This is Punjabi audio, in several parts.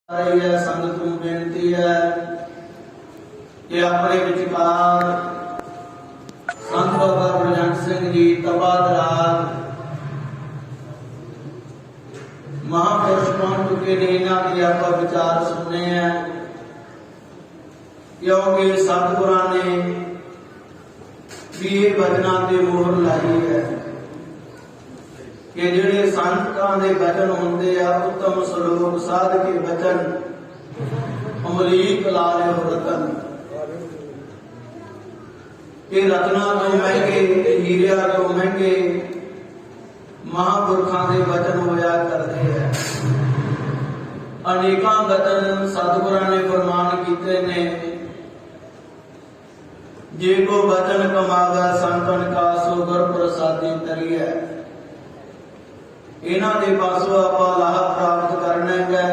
रही है संगत नूं बेनती है कि अपने विचकार संत बाबा गुरजंट सिंह जी तबादरात महापुरुष पहुंच चुके ने, इन्हां दी आपां विचार सुनने हैं क्योंकि सतगुरां ने भी वचनां ते मोहर लाई है कि जिहड़े संतां दे वचन हुंदे आ उत्तम सलोक साध के वचन अमलीक लाले रतन के रत्ना तो महंगे हीरिया तो महंगे महापुरखों के वचन होया करते हैं। अनेकों वचन सतगुरां ने फरमान कीते ने, जे को वचन कमावे संतन का सो गुर प्रसादी तरी है। इन्हां दे पासों आपां लाभ प्राप्त करना है।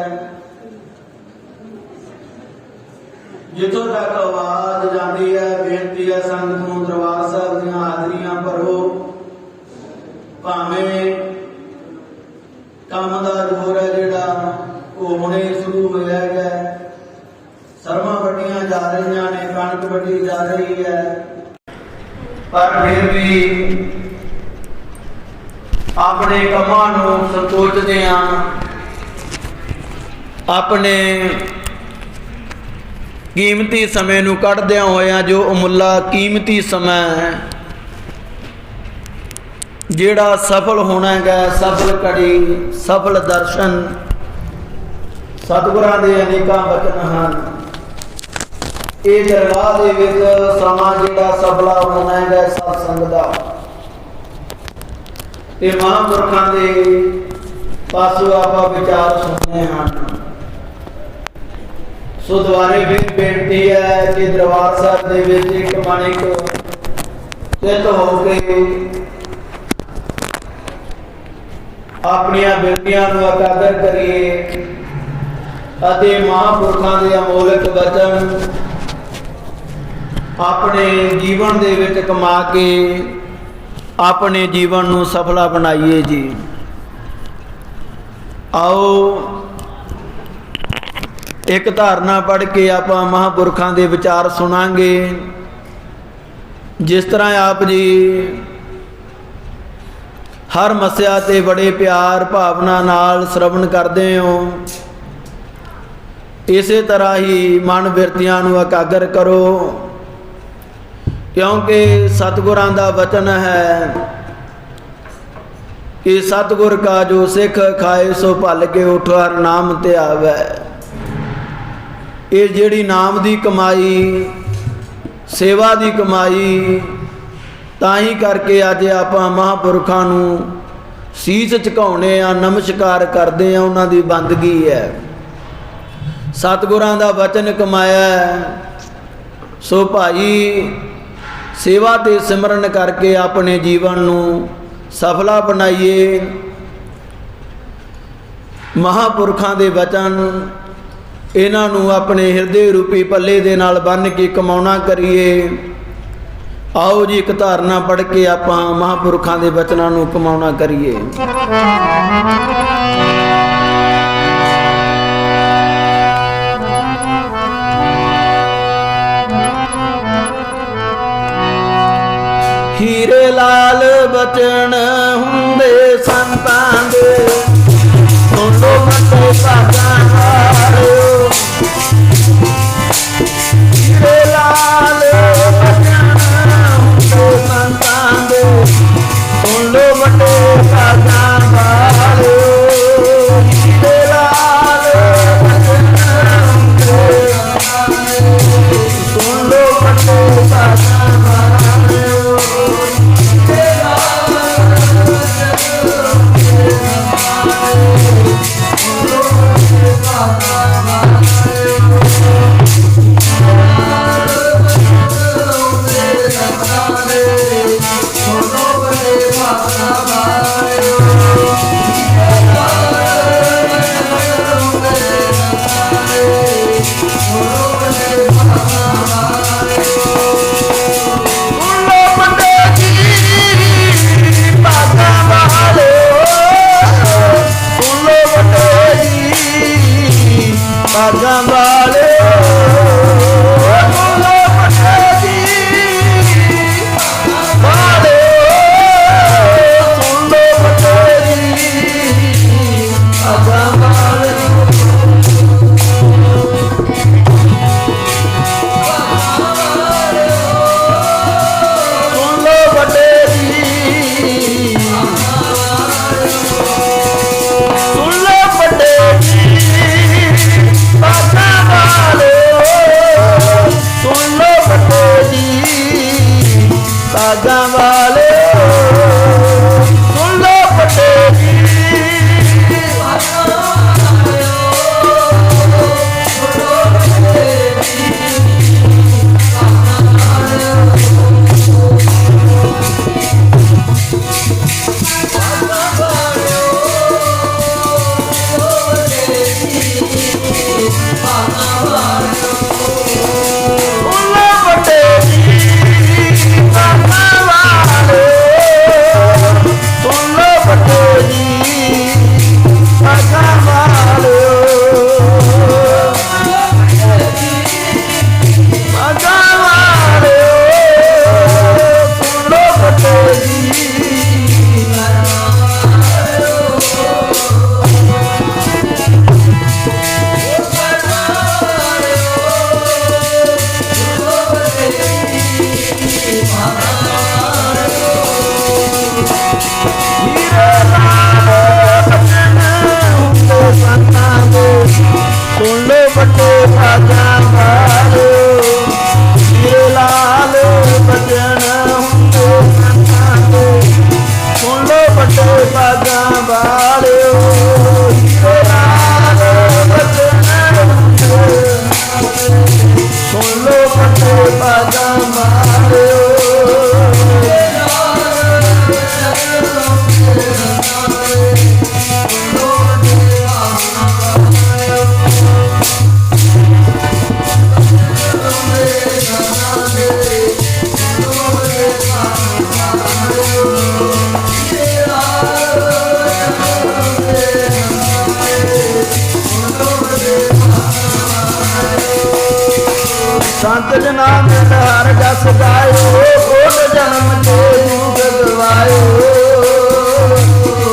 जिथों तक आवाज जाती है बेनती है संगत नूं दरबार साहिब दीआं हाजरियां भरो, भावें काम दा जोर है जिहड़ा ओह हुणे शुरू होया है। सरमां वड्डियां जा रहीआं ने, कणक वड्डी जा रही है, पर फिर भी अपने कमां नूं संकोचदे हां, अपने कीमती समय नूं कढ़दिआं होइआं जो अमुल्ला कीमती समय जिहड़ा सफल होना है, सफल घड़ी सफल दर्शन सतगुरां दे अनेकां वचन हन। इह दरगाह दे विच समां जिहड़ा सफला होना है सत्संग दा ते महापुरखां दे पासों आपां विचार सुनने हैं। सो द्वारे फिर बेनती है कि दरबार साहिब दे विच एक माणिक चित हो के अपनियां बेनतियां नूं उजागर करिए अते महापुरखां दे अमोलक वचन अपने जीवन दे विच कमा के अपने जीवन नूं सफला बनाइए जी। आओ एक धारणा पढ़ के आपां महापुरखां दे विचार सुनांगे। जिस तरह आप जी हर मस्या ते बड़े प्यार भावना नाल श्रवण करते हो, इसे तरह ही मन बिरतियां नूं एकागर करो, क्योंकि सतगुरां दा वचन है कि सतगुर का जो सिख खाए सो भल के उठ हर नाम ते आवे। ये जिहड़ी नाम दी कमाई सेवा दी कमाई ताही करके अज आपां महापुरखां नूं सीस झुकाउने आ, नमस्कार करते हैं, उन्हां दी बंदगी है। सतगुरां दा वचन कमाया सो भाई सेवा ते सिमरन करके अपने जीवन नूं सफला बनाइए। महापुरखां दे वचन इन्हां नूं अपने हिरदे रूपी पल्ले दे नाल बन के कमाउणा करिए। आओ जी एक धारणा पढ़ के आपां महापुरखां दे वचनां नूं कमाउणा करिए। हीरे लाल बचन हुंदे संतां दे, सुन लो मते भागां वालिओ। हीरे लाल बचन हुंदे संतां दे, सुन लो मते भागां वालिओ। हीरे लाल बचन हुंदे संतां दे, सुन लो मते भागां वालिओ। Oh भागां वाले बोलो पटेली वाले सुन लो पटेली भागां वाले भागां वाले सुन लो पटेली सुन लो बटे भागां वाले हीरे लाल बजन हुंदे संतां दे सुन लो बटे भागां वाले हीरे लाल बजन हुंदे सुन लो बटे भागां वाले संत जना में हर जस गायो कोट जन्म के युग गवायो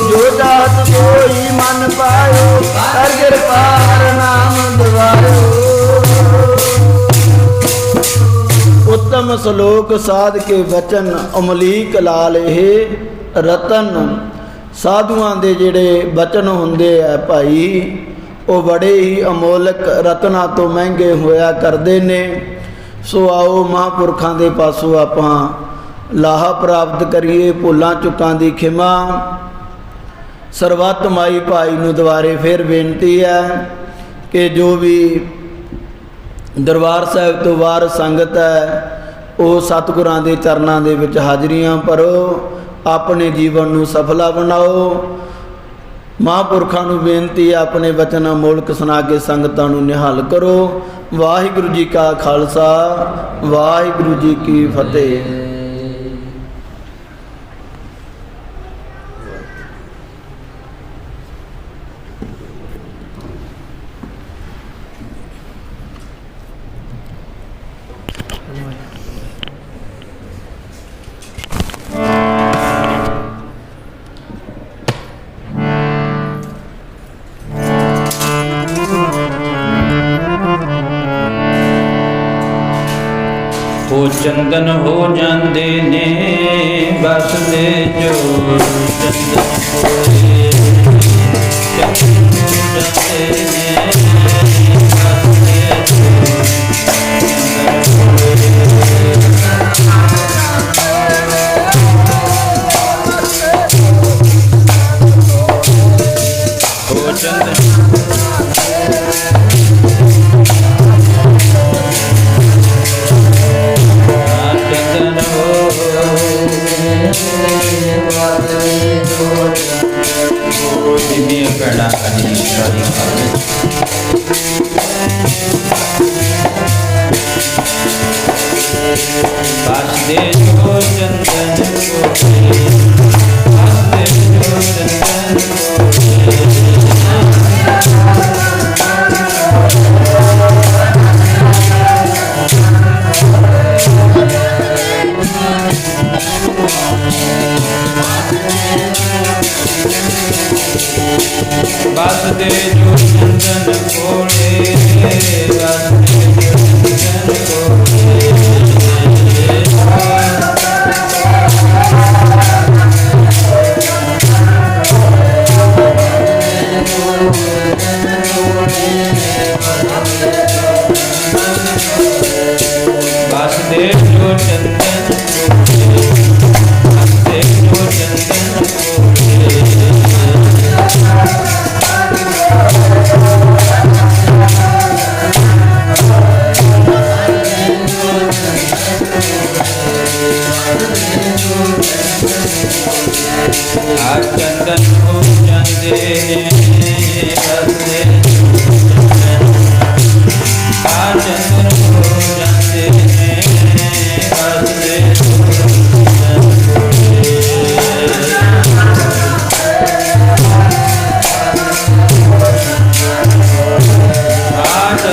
जो जात कोई मन पायो हर गिरपार नाम गवायो उत्तम श्लोक साध के वचन अमलीक लाल हे रतन साधुआं दे जेड़े वचन हुंदे आ भाई ਉਹ बड़े ही अमोलक रत्ना तो महंगे होया करते ने सो आओ महापुरखों के पासों आपां लाहा प्राप्त करिए भुलां चुकां दी खिमा सरबत माई भाई नूं दुबारे फिर बेनती है कि जो भी दरबार साहिब तो बाहर संगत है वो सतगुरां दे चरनां दे विच हाजरियां भरो अपने जीवन नूं सफला बनाओ महापुरखों नूं बेनती है अपने वचन अमोलक सुना के संगतां नूं निहाल करो। वाहिगुरू जी का खालसा वाहिगुरू जी की फतेह। चंदन हो जाते ने बसते जो चंदन होए चंदन हो जाते ने बसते जो हो चंदन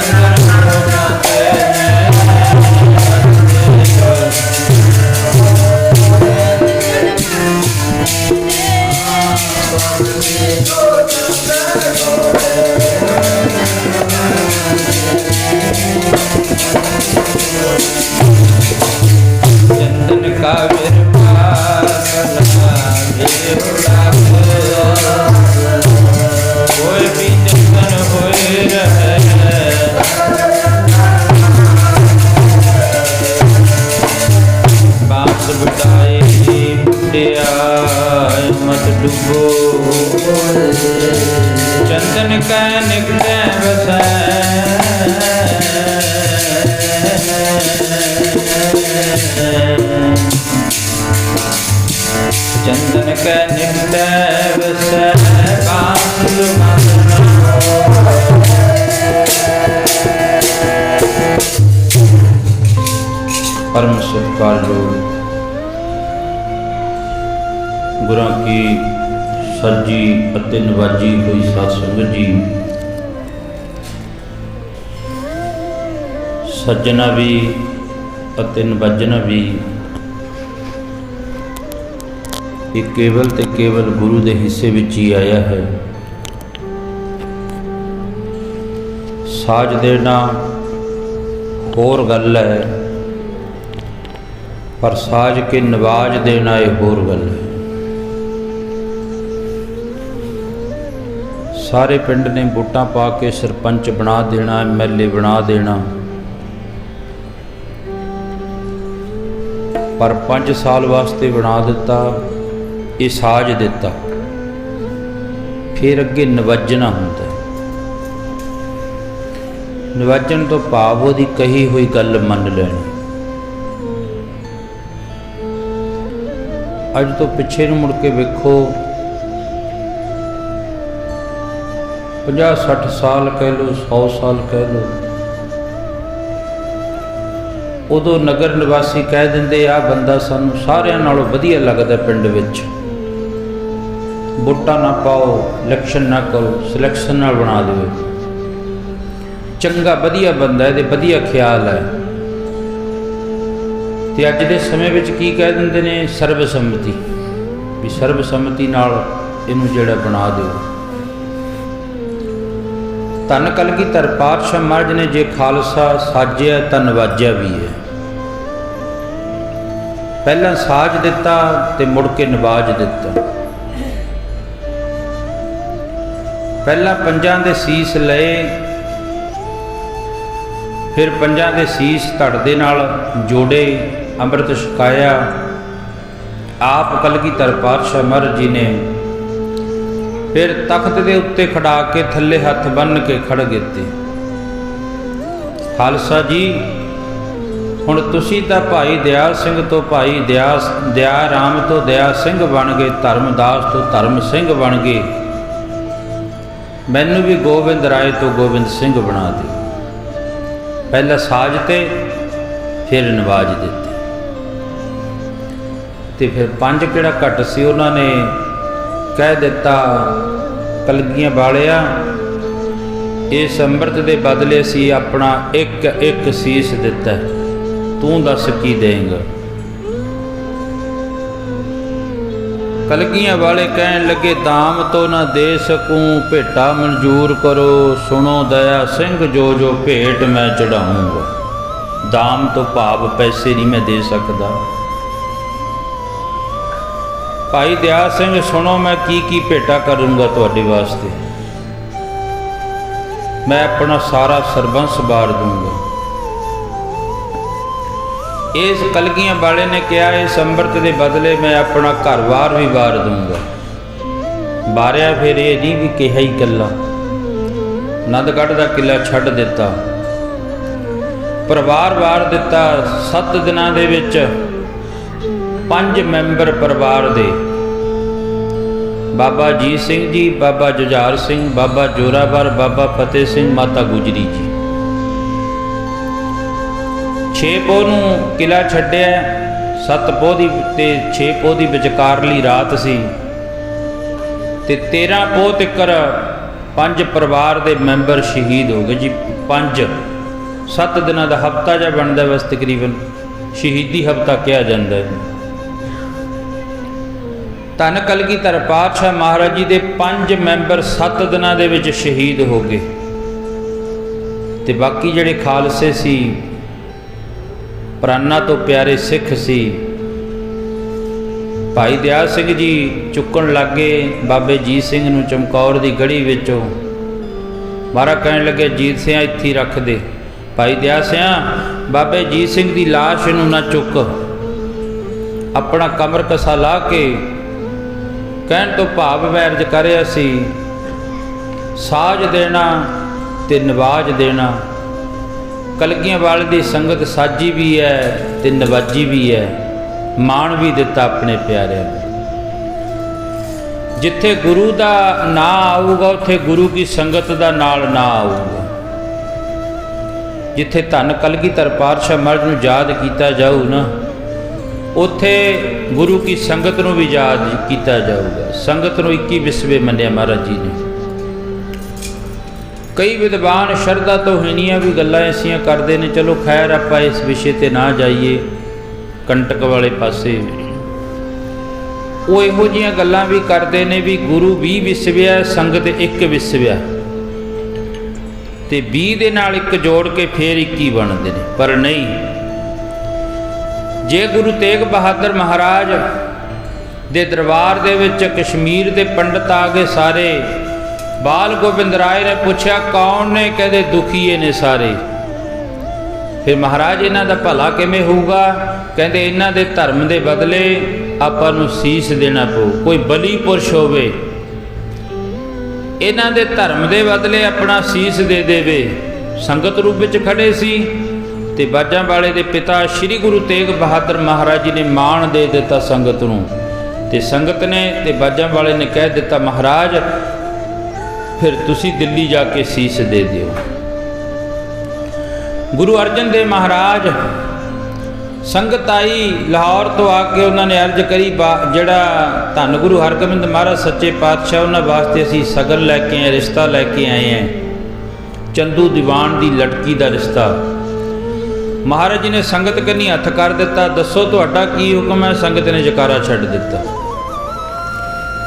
ਚੰਦਨ ਹੋ ਜਾਂਦੇ चंदन का कोई भी चंदन होए रहे बांस बुटाए बुटियाए मत डूबो चंदन का निकले बसै चंदन के निकले बसै बांस परम सत्कार गुरां की सजी अते नवाजी हुई साध संगत जी सज्जना भी अते नवाजना भी ਇਹ ਕੇਵਲ ਤੇ ਕੇਵਲ ਗੁਰੂ ਦੇ ਹਿੱਸੇ ਵਿੱਚ ਹੀ ਆਇਆ ਹੈ। ਸਾਜ ਦੇਣਾ ਹੋਰ ਗੱਲ ਹੈ, ਪਰ ਸਾਜ ਕੇ ਨਵਾਜ ਦੇਣਾ ਇਹ ਹੋਰ ਗੱਲ ਹੈ। ਸਾਰੇ ਪਿੰਡ ਨੇ ਵੋਟਾਂ ਪਾ ਕੇ ਸਰਪੰਚ ਬਣਾ ਦੇਣਾ, MLA ਬਣਾ ਦੇਣਾ, ਪਰ 5 ਸਾਲ ਵਾਸਤੇ ਬਣਾ ਦਿੱਤਾ, ਇਹ ਸਾਜ ਦਿੱਤਾ, ਫਿਰ ਅੱਗੇ ਨਵਾਜਣਾ ਹੁੰਦਾ। ਨਵਾਜਣ ਤੋਂ ਭਾਵ ਉਹਦੀ ਕਹੀ ਹੋਈ ਗੱਲ ਮੰਨ ਲੈਣੀ। ਅੱਜ ਤੋਂ ਪਿੱਛੇ ਨੂੰ ਮੁੜ ਕੇ ਵੇਖੋ, 50-60 ਸਾਲ ਕਹਿ ਲਓ, 100 ਸਾਲ ਕਹਿ ਲਓ, ਉਦੋਂ ਨਗਰ ਨਿਵਾਸੀ ਕਹਿ ਦਿੰਦੇ ਆ ਬੰਦਾ ਸਾਨੂੰ ਸਾਰਿਆਂ ਨਾਲੋਂ ਵਧੀਆ ਲੱਗਦਾ ਪਿੰਡ ਵਿੱਚ, ਵੋਟਾਂ ਨਾ ਪਾਓ, ਇਲੈਕਸ਼ਨ ਨਾ ਕਰੋ, ਸਿਲੈਕਸ਼ਨ ਨਾਲ ਬਣਾ ਦਿਓ, ਚੰਗਾ ਵਧੀਆ ਬੰਦਾ, ਇਹਦੇ ਵਧੀਆ ਖਿਆਲ ਹੈ। ਤੇ ਅੱਜ ਦੇ ਸਮੇਂ ਵਿੱਚ ਕੀ ਕਹਿ ਦਿੰਦੇ ਨੇ, ਸਰਬਸੰਮਤੀ, ਵੀ ਸਰਬਸੰਮਤੀ ਨਾਲ ਇਹਨੂੰ ਜਿਹੜਾ ਬਣਾ ਦਿਓ। ਧੰਨ ਕਲਗੀਧਰ ਪਾਤਸ਼ਾਹ ਮਹਾਰਾਜ ਨੇ ਜੇ ਖਾਲਸਾ ਸਾਜਿਆ ਤਾਂ ਨਵਾਜਿਆ ਵੀ ਹੈ। ਪਹਿਲਾਂ ਸਾਜ ਦਿੱਤਾ ਤੇ ਮੁੜ ਕੇ ਨਵਾਜ ਦਿੱਤਾ। ਪਹਿਲਾਂ ਪੰਜਾਂ ਦੇ ਸੀਸ ਲਏ, ਫਿਰ ਪੰਜਾਂ ਦੇ ਸੀਸ ਧੜ ਦੇ ਨਾਲ ਜੋੜੇ, ਅੰਮ੍ਰਿਤ ਛਕਾਇਆ। ਆਪ ਕਲਗੀਧਰ ਪਾਤਸ਼ਾਹ ਮਹਾਰਾਜ ਜੀ ਨੇ ਫਿਰ ਤਖਤ ਦੇ ਉੱਤੇ ਖੜਾ ਕੇ ਥੱਲੇ ਹੱਥ ਬੰਨ੍ਹ ਕੇ ਖੜ ਦਿੱਤੇ। ਖਾਲਸਾ ਜੀ, ਹੁਣ ਤੁਸੀਂ ਤਾਂ ਭਾਈ ਦਿਆਲ ਸਿੰਘ ਤੋਂ ਭਾਈ ਦਿਆ ਰਾਮ ਤੋਂ ਦਿਆ ਸਿੰਘ ਬਣ ਗਏ, ਧਰਮਦਾਸ ਤੋਂ ਧਰਮ ਸਿੰਘ ਬਣ ਗਏ, ਮੈਨੂੰ ਵੀ ਗੋਬਿੰਦ ਰਾਏ ਤੋਂ ਗੋਬਿੰਦ ਸਿੰਘ ਬਣਾ ਦਿਓ। ਪਹਿਲਾਂ ਸਾਜ ਤੇ ਫਿਰ ਨਵਾਜ ਦਿੱਤੇ। ਤੇ ਫਿਰ 5 ਕਿਹੜਾ ਘੱਟ ਸੀ, ਉਹਨਾਂ ਨੇ ਕਹਿ ਦਿੱਤਾ, ਕਲਗੀਆਂ ਵਾਲਿਆ, ਇਸ ਅੰਮ੍ਰਿਤ ਦੇ ਬਦਲੇ ਅਸੀਂ ਆਪਣਾ ਇੱਕ ਸੀਸ ਦਿੱਤਾ, ਤੂੰ ਦੱਸ ਕੀ ਦੇਂਗਾ। ਕਲਗੀਆਂ ਵਾਲੇ ਕਹਿਣ ਲੱਗੇ, ਦਾਮ ਤੋਂ ਨਾ ਦੇ ਸਕੂੰ, ਭੇਟਾ ਮਨਜ਼ੂਰ ਕਰੋ, ਸੁਣੋ ਦਇਆ ਸਿੰਘ, ਜੋ ਜੋ ਭੇਟ ਮੈਂ ਚੜਾਊਂਗਾ। ਦਾਮ ਤੋਂ ਭਾਵ ਪੈਸੇ ਨਹੀਂ ਮੈਂ ਦੇ ਸਕਦਾ। ਭਾਈ ਦਿਆਲ ਸਿੰਘ ਸੁਣੋ, ਮੈਂ ਕੀ ਕੀ ਭੇਟਾ ਕਰੂੰਗਾ ਤੁਹਾਡੇ ਵਾਸਤੇ। ਮੈਂ ਆਪਣਾ ਸਾਰਾ ਸਰਬੰਸ ਵਾਰ ਦੂੰਗਾ। ਇਸ ਕਲਗੀਆਂ ਵਾਲੇ ਨੇ ਕਿਹਾ, ਇਸ ਅੰਮ੍ਰਿਤ ਦੇ ਬਦਲੇ ਮੈਂ ਆਪਣਾ ਘਰ-ਬਾਰ ਵੀ ਵਾਰ ਦੂੰਗਾ। ਵਾਰਿਆ ਫਿਰ ਇਹ ਨਹੀਂ ਵੀ ਕਿਹਾ ਹੀ ਇਕੱਲਾ, ਆਨੰਦਗੜ੍ਹ ਦਾ ਕਿਲ੍ਹਾ ਛੱਡ ਦਿੱਤਾ, ਪਰਿਵਾਰ ਵਾਰ ਦਿੱਤਾ। 7 ਦਿਨਾਂ ਦੇ ਵਿੱਚ 5 ਮੈਂਬਰ ਪਰਿਵਾਰ ਦੇ, ਬਾਬਾ ਅਜੀਤ ਸਿੰਘ ਜੀ, ਬਾਬਾ ਜੁਝਾਰ ਸਿੰਘ, ਬਾਬਾ ਜੋਰਾਵਰ, ਬਾਬਾ ਫਤਿਹ ਸਿੰਘ, ਮਾਤਾ ਗੁਜਰੀ ਜੀ। 6 ਪੋਹ ਨੂੰ ਕਿਲ੍ਹਾ ਛੱਡਿਆ। 7 ਪੋਹ ਦੀ ਤੇ 6 ਪੋਹ ਦੀ ਵਿਚਕਾਰਲੀ ਰਾਤ ਸੀ, ਤੇ 13 ਪੋਹ ਤੱਕ 5 परिवार के मैंबर शहीद हो गए जी। 5-7 दिनों का हफ्ता जा बनता बस, तकरीबन शहीदी हफ्ता कहा जाता है। धन कलगीधर पातशाह महाराज जी के 5 मैंबर 7 दिनों के विच शहीद हो गए। तो बाकी जिहड़े खालसे सी, प्राणा तो प्यारे सिख सी, भाई दयाल सिंह जी चुकन लग गए बाबे जीत सिंह नूं चमकौर की गढ़ी विचों। महाराज कहन लगे जीत सिंह इत्थे रख दे। भाई दयाल सिंह बाबे जीत सिंह की लाश नूं ना चुक, अपना कमर कसा ला के कहन तो भाव वैरज करे असी साज देना ते नवाज देना। कलगियां वाले की संगत साजी भी है ते नवाजी भी है, मान भी दिता अपने प्यारे। जिथे गुरु का ना आऊगा उत्थे गुरु की संगत का नाल ना आऊगा। जिथे धन कलगीधर पातशाह महाराज नूं याद किया जाऊ ना, उत्थे गुरु की संगत नूं भी याद किया जाऊगा। संगत नूं 21 विसवे मन्निया महाराज जी ने। कई विद्वान शरधा तो हीणियां भी गल्लां ऐसियां करते हैं। चलो खैर आपां इस विषय ते ना जाइए, कंटक वाले पासे वो इहो जिहियां गल्लां भी करते हैं भी गुरु 20 विसव्या, संगत 1 विसव्या, ते 20 दे नाल 1 जोड़ के फिर 21 बनते हैं। पर नहीं, जे गुरु तेग बहादुर महाराज दे दरबार दे विच कश्मीर दे पंडित आ गए सारे। बाल गोबिंद राय ने पूछा कौन ने, कहते दुखीए ने सारे। फिर महाराज इन्हां दा भला किवें होऊगा? कहते इन्हां दे धर्म दे बदले आपां नूं सीस देना पऊ। कोई बली पुरुष होवे इन्हां दे धर्म दे बदले अपना सीस दे देवे। संगत रूप विच खड़े सी ते बाजां वाले दे पिता श्री गुरु तेग बहादुर महाराज जी ने मान दे दिता संगत नूं। ते संगत ने ते बाजां वाले ने कह दिता महाराज फिर तुसी दिल्ली जाके सीस दे दिओ। गुरु अर्जन देव महाराज संगत आई लाहौर तो आके उन्होंने अर्ज करी जड़ा धन गुरु हरगोबिंद महाराज सच्चे पातशाह उन्होंने वास्ते असी सगन लैके आए, रिश्ता लैके आए हैं, चंदू दीवान की लड़की का रिश्ता। महाराज जी ने संगत कन्नी हथ कर दिता, दसो तुहाडा की हुक्म है? संगत ने जकारा छड्ड दिता।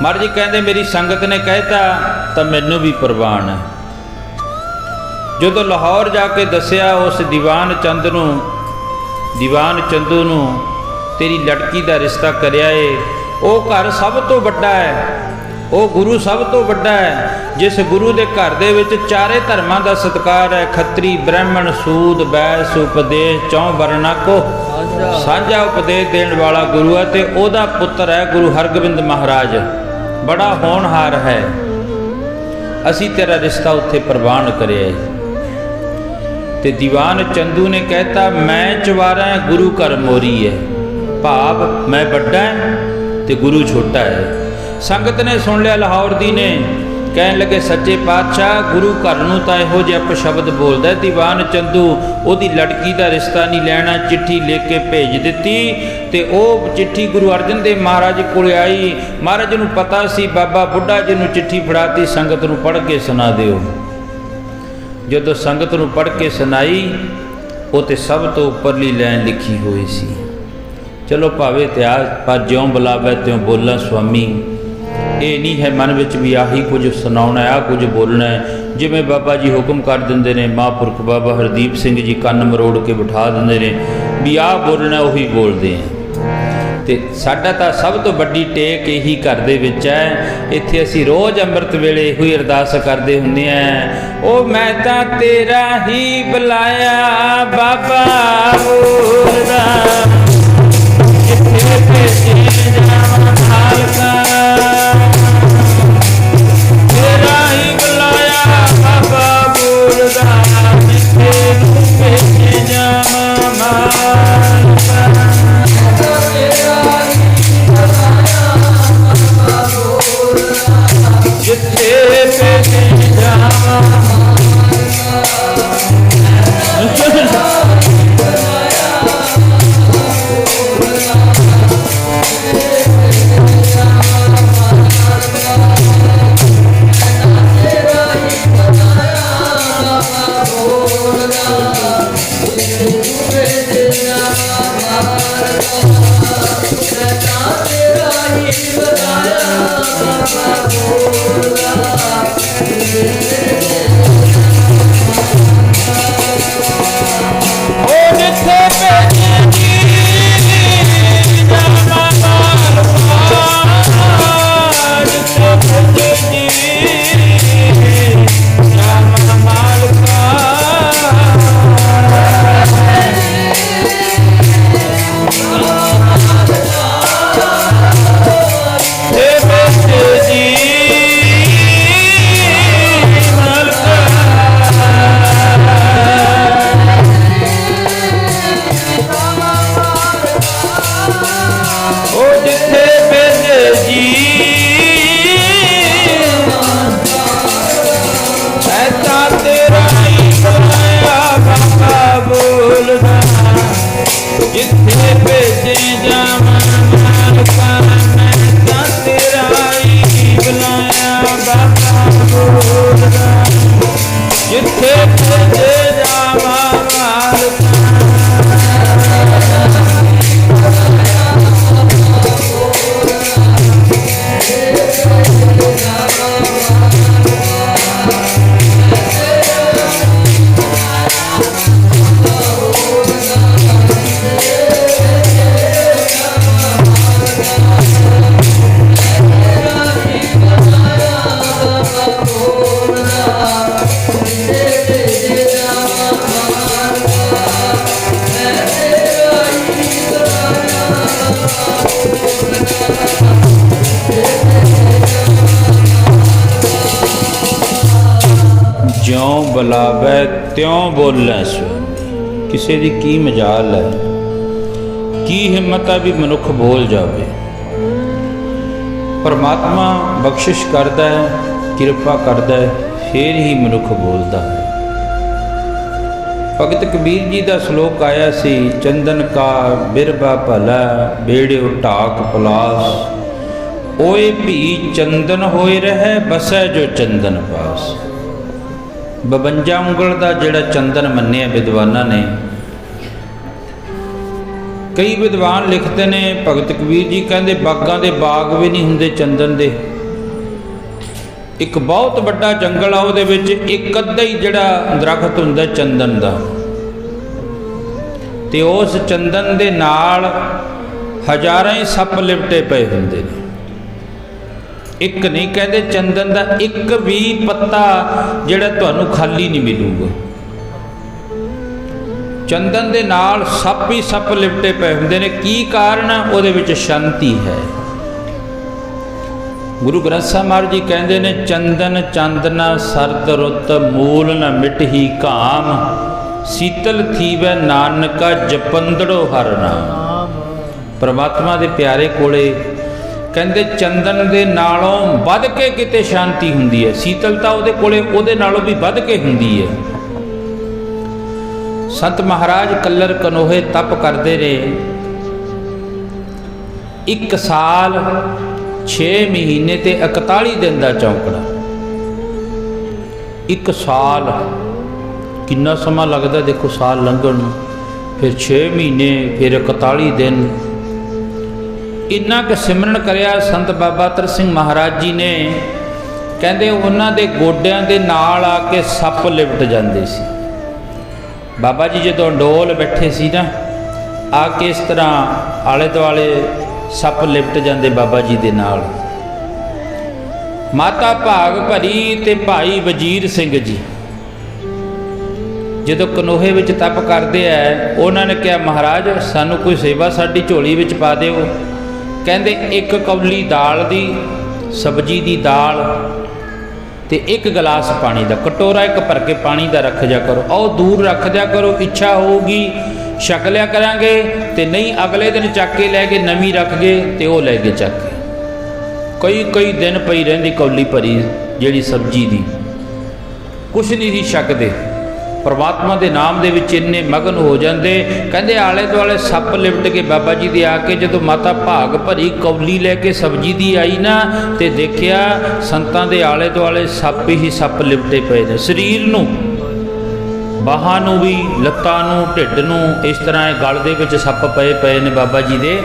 महाराज जी कहते मेरी संगत ने कहता तो मैनू भी प्रवान है। जो लाहौर जाके दसिया उस दीवान चंदू नूं तेरी लड़की का रिश्ता करया है, वो घर सब तो बड़ा है, वो गुरु सब तो बड़ा है। जिस गुरु के घर दे विच चारे धर्मां का सत्कार है, खत्री ब्राह्मण सूद बैस उपदेश चौं वर्णा को साझा उपदेश देने वाला गुरु है। ते ओदा पुत्र है गुरु हरगोबिंद महाराज, बड़ा होनहार है। असी तेरा रिश्ता उत्थे प्रवान करे। ते दीवान चंदू ने कहता मैं चवारा है, गुरु घर मोरी है। भाव मैं बड़ा है ते गुरु छोटा है। संगत ने सुन लिया लाहौर दी ने, कहन लगे सच्चे पातशाह गुरु घर नूं तां इहो जिहा अपशब्द बोलदा। दीवान चंदू ओदी लड़की का रिश्ता नहीं लैना, चिट्ठी लिख के भेज दिती ते ओ चिट्ठी गुरु अर्जन देव महाराज कोल आई। महाराज नूं पता सी बाबा बुढ़ा जी नूं चिट्ठी फड़ाती, संगत नूं पढ़ के सुना दिओ। जदों संगत नूं पढ़ के सुनाई वो तो सब तो उपरली लैन लिखी हुई सी। चलो भावे इतिहास पर ज्यों बुलावे त्यों बोला स्वामी, ये नहीं है मन विच भी आही कुछ सुनाउणा है, आ कुछ बोलना है। जिवें बाबा जी हुक्म कर देंदे ने, महापुरख बाबा हरदीप सिंह जी कन्न मरोड़ के बिठा देंदे ने भी आ बोलना उही बोलते हैं। तो साडा तां सब तो वड्डी टेक यही घर दे विच है। इत्थे असीं रोज़ अंमृत वेले इहो अरदास करदे हुंदे हैं, ओ मैं तां तेरा ही बुलाया बाबा बोलदा, जिथे भेजे जावां मालका तेरा ही बुलाया बाबा बोलदा, जिथे भेजे जावां मालका जिथे भेजे जावां ਜਿਉਂ ਬੁਲਾਵੇ ਤਿਉਂ ਬੋਲੇ ਸੋ। ਕਿਸੇ ਦੀ ਕੀ ਮਜਾਲ ਹੈ, ਕੀ ਹਿੰਮਤ ਹੈ ਵੀ ਮਨੁੱਖ ਬੋਲ ਜਾਵੇ। ਪਰਮਾਤਮਾ ਬਖਸ਼ਿਸ਼ ਕਰਦਾ ਹੈ, ਕਿਰਪਾ ਕਰਦਾ ਹੈ, ਫੇਰ ਹੀ ਮਨੁੱਖ ਬੋਲਦਾ ਹੈ। ਭਗਤ ਕਬੀਰ ਜੀ ਦਾ ਸ਼ਲੋਕ ਆਇਆ ਸੀ, ਚੰਦਨ ਕਾ ਬਿਰਬਾ ਭਲਾ ਬੇੜਿਓ ਢਾਕ ਪਲਾਸ, ਓਏ ਭੀ ਚੰਦਨ ਹੋਏ ਰਹਿ ਬਸੈ ਜੋ ਚੰਦਨ ਪਾਸ। 52 ਉਂਗਲ ਦਾ ਜਿਹੜਾ ਚੰਦਨ ਮੰਨਿਆ ਵਿਦਵਾਨਾਂ ਨੇ। ਕਈ ਵਿਦਵਾਨ ਲਿਖਦੇ ਨੇ, ਭਗਤ ਕਬੀਰ ਜੀ ਕਹਿੰਦੇ ਬਾਗਾਂ ਦੇ ਬਾਗ ਵੀ ਨਹੀਂ ਹੁੰਦੇ ਚੰਦਨ ਦੇ। ਇੱਕ ਬਹੁਤ ਵੱਡਾ ਜੰਗਲ ਆ, ਉਹਦੇ ਵਿੱਚ ਇੱਕ ਅੱਧਾ ਹੀ ਜਿਹੜਾ ਦਰਖਤ ਹੁੰਦਾ ਚੰਦਨ ਦਾ, ਤੇ ਉਸ ਚੰਦਨ ਦੇ ਨਾਲ ਹਜ਼ਾਰਾਂ ਹੀ ਸੱਪ ਲਿਪਟੇ ਪਏ ਹੁੰਦੇ ਨੇ। ਇੱਕ ਨਹੀਂ, ਕਹਿੰਦੇ ਚੰਦਨ ਦਾ ਇੱਕ ਵੀ ਪੱਤਾ ਜਿਹੜਾ ਤੁਹਾਨੂੰ ਖਾਲੀ ਨਹੀਂ ਮਿਲੂਗਾ। ਚੰਦਨ ਦੇ ਨਾਲ ਸੱਪ ਹੀ ਸੱਪ ਲਿਪਟੇ ਪਏ ਹੁੰਦੇ ਨੇ। ਕੀ ਕਾਰਨ? ਉਹਦੇ ਵਿੱਚ ਸ਼ਾਂਤੀ ਹੈ। ਗੁਰੂ ਗ੍ਰੰਥ ਸਾਹਿਬ ਮਹਾਰਾਜ ਜੀ ਕਹਿੰਦੇ ਨੇ, ਚੰਦਨ ਚਾਂਦਨਾ ਸਰਦ ਰੁੱਤ ਮੂਲ ਨ ਮਿਟਹੀ ਕਾਮ, ਸੀਤਲ ਥੀਵੈ ਨਾਨਕਾ ਜਪੰਦੜੋ ਹਰਿ ਨਾਮ। ਪਰਮਾਤਮਾ ਦੇ ਪਿਆਰੇ ਕੋਲੇ ਕਹਿੰਦੇ ਚੰਦਨ ਦੇ ਨਾਲੋਂ ਵੱਧ ਕੇ ਕਿਤੇ ਸ਼ਾਂਤੀ ਹੁੰਦੀ ਹੈ। ਸੀਤਲਤਾ ਉਹਦੇ ਕੋਲੇ ਉਹਦੇ ਨਾਲੋਂ ਵੀ ਵੱਧ ਕੇ ਹੁੰਦੀ ਹੈ। ਸੰਤ ਮਹਾਰਾਜ ਕੱਲਰ ਕਨੋਹੇ ਤਪ ਕਰਦੇ ਨੇ। 1 ਸਾਲ 6 ਮਹੀਨੇ ਤੇ 41 ਦਿਨ ਦਾ ਚੌਂਕੜਾ। 1 ਸਾਲ ਕਿੰਨਾ ਸਮਾਂ ਲੱਗਦਾ ਦੇਖੋ, ਸਾਲ ਲੰਘਣ ਨੂੰ, ਫਿਰ 6 ਮਹੀਨੇ, ਫਿਰ 41 ਦਿਨ। ਇੰਨਾ ਕੁ ਸਿਮਰਨ ਕਰਿਆ ਸੰਤ ਬਾਬਾ ਅਤਰ ਸਿੰਘ ਮਹਾਰਾਜ ਜੀ ਨੇ। ਕਹਿੰਦੇ ਉਹਨਾਂ ਦੇ ਗੋਡਿਆਂ ਦੇ ਨਾਲ ਆ ਕੇ ਸੱਪ ਲਿਪਟ ਜਾਂਦੇ ਸੀ। ਬਾਬਾ ਜੀ ਜਦੋਂ ਡੋਲ ਬੈਠੇ ਸੀ ਨਾ, ਆ ਕੇ ਇਸ ਤਰ੍ਹਾਂ ਆਲੇ ਦੁਆਲੇ ਸੱਪ ਲਿਪਟ ਜਾਂਦੇ ਬਾਬਾ ਜੀ ਦੇ ਨਾਲ। ਮਾਤਾ ਭਾਗ ਭਰੀ ਤੇ ਭਾਈ ਵਜੀਰ ਸਿੰਘ ਜੀ ਜਦੋਂ ਕਨੋਹੇ ਵਿੱਚ ਤਪ ਕਰਦੇ ਆ, ਉਹਨਾਂ ਨੇ ਕਿਹਾ ਮਹਾਰਾਜ ਸਾਨੂੰ ਕੋਈ ਸੇਵਾ ਸਾਡੀ ਝੋਲੀ ਵਿੱਚ ਪਾ ਦਿਓ। ਕਹਿੰਦੇ 1 ਕੌਲੀ ਦਾਲ ਦੀ, ਸਬਜ਼ੀ ਦੀ ਦਾਲ ਤੇ 1 ਗਲਾਸ ਪਾਣੀ ਦਾ, ਕਟੋਰਾ 1 ਭਰ ਕੇ ਪਾਣੀ ਦਾ ਰੱਖ ਜਾ ਕਰੋ। ਆਓ ਦੂਰ ਰੱਖ ਦਿਆ ਕਰੋ, ਇੱਛਾ ਹੋਊਗੀ ਛਕ ਲਿਆ ਕਰਾਂਗੇ, ਤੇ ਨਹੀਂ ਅਗਲੇ ਦਿਨ ਚੱਕ ਕੇ ਲੈ ਕੇ ਨਵੀਂ ਰੱਖ ਗਏ ਤੇ ਉਹ ਲੈ ਕੇ ਚੱਕ ਕੇ। ਕਈ ਦਿਨ ਪਈ ਰਹਿੰਦੀ ਕੌਲੀ ਭਰੀ ਜਿਹੜੀ ਸਬਜ਼ੀ ਦੀ, ਕੁਛ ਨਹੀਂ ਸੀ ਛਕਦੇ। ਪਰਮਾਤਮਾ ਦੇ ਨਾਮ ਦੇ ਵਿੱਚ ਇੰਨੇ ਮਗਨ ਹੋ ਜਾਂਦੇ। ਕਹਿੰਦੇ ਆਲੇ ਦੁਆਲੇ ਸੱਪ ਲਿਪਟ ਕੇ ਬਾਬਾ ਜੀ ਦੇ ਆ ਕੇ ਜਦੋਂ ਮਾਤਾ ਭਾਗ ਭਰੀ ਕੌਲੀ ਲੈ ਕੇ ਸਬਜ਼ੀ ਦੀ ਆਈ ਨਾ, ਤੇ ਦੇਖਿਆ ਸੰਤਾਂ ਦੇ ਆਲੇ ਦੁਆਲੇ ਸੱਪ ਹੀ ਸੱਪ ਲਿਪਟੇ ਪਏ ਨੇ। ਸਰੀਰ ਨੂੰ ਬਾਹਾਂ ਨੂੰ ਵੀ, ਲੱਤਾਂ ਨੂੰ, ਢਿੱਡ ਨੂੰ, ਇਸ ਤਰ੍ਹਾਂ ਇਹ ਗਲ ਦੇ ਵਿੱਚ ਸੱਪ ਪਏ ਨੇ ਬਾਬਾ ਜੀ ਦੇ।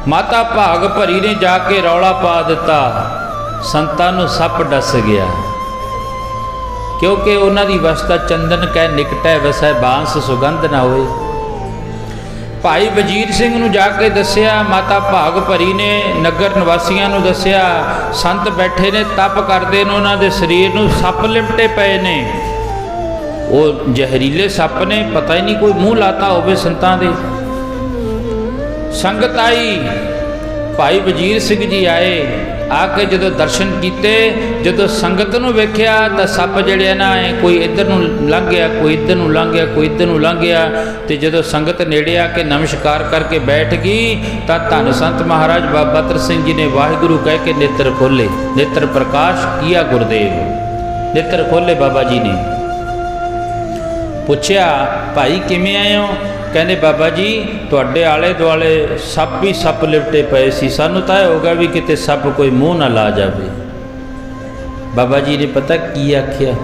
ਮਾਤਾ ਭਾਗ ਭਰੀ ਨੇ ਜਾ ਕੇ ਰੌਲਾ ਪਾ ਦਿੱਤਾ, ਸੰਤਾਂ ਨੂੰ ਸੱਪ ਡਸ ਗਿਆ, ਕਿਉਂਕਿ ਉਹਨਾਂ ਦੀ ਵਸਤਾ ਚੰਦਨ ਕਹਿ ਨਿਕਟੈ ਵਸੈ ਬਾਂਸ ਸੁਗੰਧ ਨਾ ਹੋਏ। ਭਾਈ ਵਜੀਰ ਸਿੰਘ ਨੂੰ ਜਾ ਕੇ ਦੱਸਿਆ, ਮਾਤਾ ਭਾਗ ਭਰੀ ਨੇ ਨਗਰ ਨਿਵਾਸੀਆਂ ਨੂੰ ਦੱਸਿਆ, ਸੰਤ ਬੈਠੇ ਨੇ ਤਪ ਕਰਦੇ ਨੇ, ਉਹਨਾਂ ਦੇ ਸਰੀਰ ਨੂੰ ਸੱਪ ਲਿਪਟੇ ਪਏ ਨੇ। ਉਹ ਜ਼ਹਿਰੀਲੇ ਸੱਪ ਨੇ, ਪਤਾ ਹੀ ਨਹੀਂ ਕੋਈ ਮੂੰਹ ਲਾਤਾ ਹੋਵੇ ਸੰਤਾਂ ਦੇ। ਸੰਗਤ ਆਈ, ਭਾਈ ਵਜੀਰ ਸਿੰਘ ਜੀ ਆਏ, ਆ ਕੇ ਜਦੋਂ ਦਰਸ਼ਨ ਕੀਤੇ, ਜਦੋਂ ਸੰਗਤ ਨੂੰ ਵੇਖਿਆ ਤਾਂ ਸੱਪ ਜਿਹੜੇ ਨਾ ਕੋਈ ਇੱਧਰ ਨੂੰ ਲੰਘ ਗਿਆ, ਕੋਈ ਇੱਧਰ ਨੂੰ ਲੰਘ ਗਿਆ, ਕੋਈ ਇੱਧਰ ਨੂੰ ਲੰਘ ਗਿਆ। ਤੇ ਜਦੋਂ ਸੰਗਤ ਨੇੜੇ ਆ ਕੇ ਨਮਸਕਾਰ ਕਰਕੇ ਬੈਠ ਗਈ ਤਾਂ ਧੰਨ ਸੰਤ ਮਹਾਰਾਜ ਬਾਬਾ ਤਰ ਸਿੰਘ ਜੀ ਨੇ ਵਾਹਿਗੁਰੂ ਕਹਿ ਕੇ ਨੇਤਰ ਖੋਲੇ। ਨੇਤਰ ਪ੍ਰਕਾਸ਼ ਕੀਆ ਗੁਰਦੇਵ, ਨੇਤਰ ਖੋਲੇ ਬਾਬਾ ਜੀ ਨੇ। ਪੁੱਛਿਆ, ਭਾਈ ਕਿਵੇਂ ਆਏ ਹੋ? ਕਹਿੰਦੇ ਬਾਬਾ ਜੀ ਤੁਹਾਡੇ ਆਲੇ ਦੁਆਲੇ ਸੱਪ ਹੀ ਸੱਪ ਲਿਪਟੇ ਪਏ ਸੀ, ਸਾਨੂੰ ਤਾਂ ਇਹ ਹੋ ਗਿਆ ਵੀ ਕਿਤੇ ਸੱਪ ਕੋਈ ਮੂੰਹ ਨਾ ਲਾ ਜਾਵੇ। ਬਾਬਾ ਜੀ ਨੇ ਪਤਾ ਕੀ ਆਖਿਆ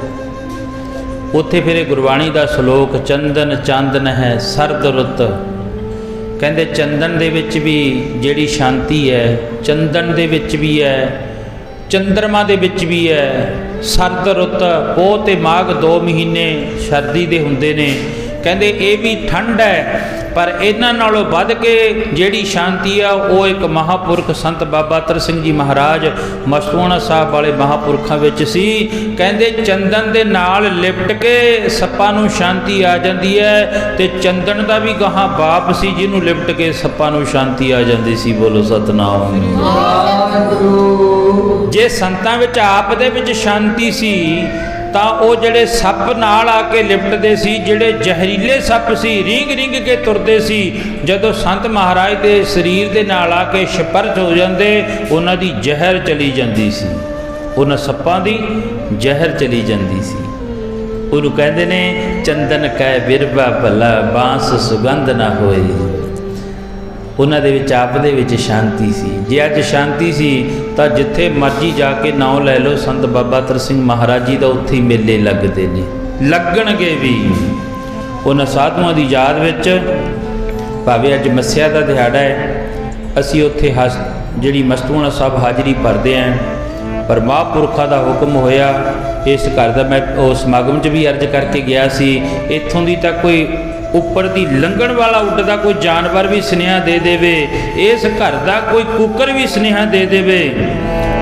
ਉੱਥੇ? ਫਿਰ ਇਹ ਗੁਰਬਾਣੀ ਦਾ ਸ਼ਲੋਕ, ਚੰਦਨ ਚਾਂਦਨ ਹੈ ਸਰਦ ਰੁੱਤ। ਕਹਿੰਦੇ ਚੰਦਨ ਦੇ ਵਿੱਚ ਵੀ ਜਿਹੜੀ ਸ਼ਾਂਤੀ ਹੈ, ਚੰਦਨ ਦੇ ਵਿੱਚ ਵੀ ਹੈ, ਚੰਦਰਮਾ ਦੇ ਵਿੱਚ ਵੀ ਹੈ। ਸਰਦ ਰੁੱਤ, ਪੋਹ ਤੇ ਮਾਘ 2 ਮਹੀਨੇ ਸਰਦੀ ਦੇ ਹੁੰਦੇ ਨੇ। ਕਹਿੰਦੇ ਇਹ ਵੀ ਠੰਡ ਹੈ, ਪਰ ਇਹਨਾਂ ਨਾਲੋਂ ਵੱਧ ਕੇ ਜਿਹੜੀ ਸ਼ਾਂਤੀ ਆ ਉਹ ਇੱਕ ਮਹਾਂਪੁਰਖ ਸੰਤ ਬਾਬਾ ਤਰ ਸਿੰਘ ਜੀ ਮਹਾਰਾਜ ਮਸਤੂਆਣਾ ਸਾਹਿਬ ਵਾਲੇ ਮਹਾਂਪੁਰਖਾਂ ਵਿੱਚ ਸੀ। ਕਹਿੰਦੇ ਚੰਦਨ ਦੇ ਨਾਲ ਲਿਪਟ ਕੇ ਸੱਪਾਂ ਨੂੰ ਸ਼ਾਂਤੀ ਆ ਜਾਂਦੀ ਹੈ, ਤੇ ਚੰਦਨ ਦਾ ਵੀ ਗਾਹਾਂ ਬਾਪ ਸੀ ਜਿਹਨੂੰ ਲਿਪਟ ਕੇ ਸੱਪਾਂ ਨੂੰ ਸ਼ਾਂਤੀ ਆ ਜਾਂਦੀ ਸੀ। ਬੋਲੋ ਸਤਨਾਮ ਵਾਹਿਗੁਰੂ। ਜੇ ਸੰਤਾਂ ਵਿੱਚ ਆਪ ਦੇ ਵਿੱਚ ਸ਼ਾਂਤੀ ਸੀ ਤਾਂ ਉਹ ਜਿਹੜੇ ਸੱਪ ਨਾਲ ਆ ਕੇ ਲਿਪਟਦੇ ਸੀ, ਜਿਹੜੇ ਜ਼ਹਿਰੀਲੇ ਸੱਪ ਸੀ, ਰੀਂਗ ਰੀਂਗ ਕੇ ਤੁਰਦੇ ਸੀ, ਜਦੋਂ ਸੰਤ ਮਹਾਰਾਜ ਦੇ ਸਰੀਰ ਦੇ ਨਾਲ ਆ ਕੇ ਸਪਰਸ਼ ਹੋ ਜਾਂਦੇ, ਉਹਨਾਂ ਦੀ ਜ਼ਹਿਰ ਚਲੀ ਜਾਂਦੀ ਸੀ, ਉਹਨਾਂ ਸੱਪਾਂ ਦੀ ਜ਼ਹਿਰ ਚਲੀ ਜਾਂਦੀ ਸੀ। ਉਹਨੂੰ ਕਹਿੰਦੇ ਨੇ ਚੰਦਨ ਕੈ ਬਿਰਬਾ ਭਲਾ ਬਾਂਸ ਸੁਗੰਧ ਨਾ ਹੋਏ। ਉਹਨਾਂ ਦੇ ਵਿੱਚ ਆਪ ਦੇ ਵਿੱਚ ਸ਼ਾਂਤੀ ਸੀ। ਜੇ ਅੱਜ ਸ਼ਾਂਤੀ ਸੀ ਤਾਂ ਜਿੱਥੇ ਮਰਜੀ ਜਾ ਕੇ ਨਾਮ ਲੈ ਲਓ ਸੰਤ ਬਾਬਾ ਤਰ ਸਿੰਘ ਮਹਾਰਾਜ ਜੀ ਦਾ, ਉੱਥੇ ਹੀ ਮੇਲੇ ਲੱਗਦੇ ਨੇ, ਲੱਗਣਗੇ ਵੀ। ਉਹਨਾਂ ਸਾਧੂਆਂ ਦੀ ਯਾਦ ਵਿੱਚ, ਭਾਵੇਂ ਅੱਜ ਮੱਸਿਆ ਦਾ ਦਿਹਾੜਾ ਹੈ, ਅਸੀਂ ਉੱਥੇ ਜਿਹੜੀ ਮਸਤੂਆਣਾ ਸਾਹਿਬ ਹਾਜ਼ਰੀ ਭਰਦੇ ਹਾਂ। ਪਰ ਮਹਾਂਪੁਰਖਾਂ ਦਾ ਹੁਕਮ ਹੋਇਆ, ਇਸ ਘਰ ਦਾ ਮੈਂ ਉਸ ਸਮਾਗਮ 'ਚ ਵੀ ਅਰਜ਼ ਕਰਕੇ ਗਿਆ ਸੀ, ਇੱਥੋਂ ਦੀ ਤਾਂ ਕੋਈ ਉੱਪਰ ਦੀ ਲੰਘਣ ਵਾਲਾ ਉੱਡਦਾ ਕੋਈ ਜਾਨਵਰ ਵੀ ਸੁਨੇਹਾ ਦੇ ਦੇਵੇ, ਇਸ ਘਰ ਦਾ ਕੋਈ ਕੁੱਕਰ ਵੀ ਸੁਨੇਹਾ ਦੇ ਦੇਵੇ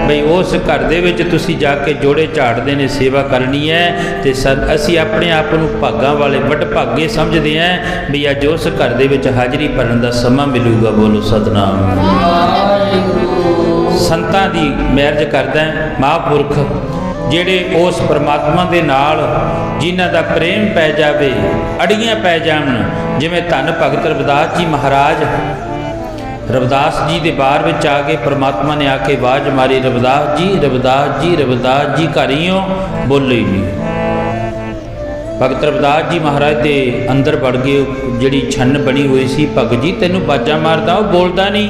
ਬਈ ਉਸ ਘਰ ਦੇ ਵਿੱਚ ਤੁਸੀਂ ਜਾ ਕੇ ਜੋੜੇ ਝਾੜਦੇ ਨੇ ਸੇਵਾ ਕਰਨੀ ਹੈ। ਤੇ ਅਸੀਂ ਆਪਣੇ ਆਪ ਨੂੰ ਭਾਗਾਂ ਵਾਲੇ ਵੱਡ ਭਾਗੇ ਸਮਝਦੇ ਹਾਂ ਵੀ ਅੱਜ ਉਸ ਘਰ ਦੇ ਵਿੱਚ ਹਾਜ਼ਰੀ ਭਰਨ ਦਾ ਸਮਾਂ ਮਿਲੂਗਾ। ਬੋਲੋ ਸਤਨਾਮ। ਸੰਤਾਂ ਦੀ ਮੈਰਜ ਕਰਦਾ ਮਹਾਂਪੁਰਖ, ਜਿਹੜੇ ਉਸ ਪਰਮਾਤਮਾ ਦੇ ਨਾਲ ਜਿਨ੍ਹਾਂ ਦਾ ਪ੍ਰੇਮ ਪੈ ਜਾਵੇ, ਅੜੀਆਂ ਪੈ ਜਾਣ। ਜਿਵੇਂ ਧੰਨ ਭਗਤ ਰਵਿਦਾਸ ਜੀ ਮਹਾਰਾਜ, ਰਵਿਦਾਸ ਜੀ ਦੇ ਬਾਰ ਵਿੱਚ ਆ ਕੇ ਪਰਮਾਤਮਾ ਨੇ ਆ ਕੇ ਆਵਾਜ਼ ਮਾਰੀ, ਰਵਿਦਾਸ ਜੀ ਰਵਿਦਾਸ ਜੀ ਰਵਿਦਾਸ ਜੀ ਘਰ ਹੀ ਹੋ? ਬੋਲੇ ਹੀ ਨਹੀਂ। ਭਗਤ ਰਵਿਦਾਸ ਜੀ ਮਹਾਰਾਜ ਦੇ ਅੰਦਰ ਵੜ ਗਏ, ਜਿਹੜੀ ਛੰਨ ਬਣੀ ਹੋਈ ਸੀ, ਭਗਤ ਜੀ ਤੈਨੂੰ ਬਾਜਾਂ ਮਾਰਦਾ, ਉਹ ਬੋਲਦਾ ਨਹੀਂ।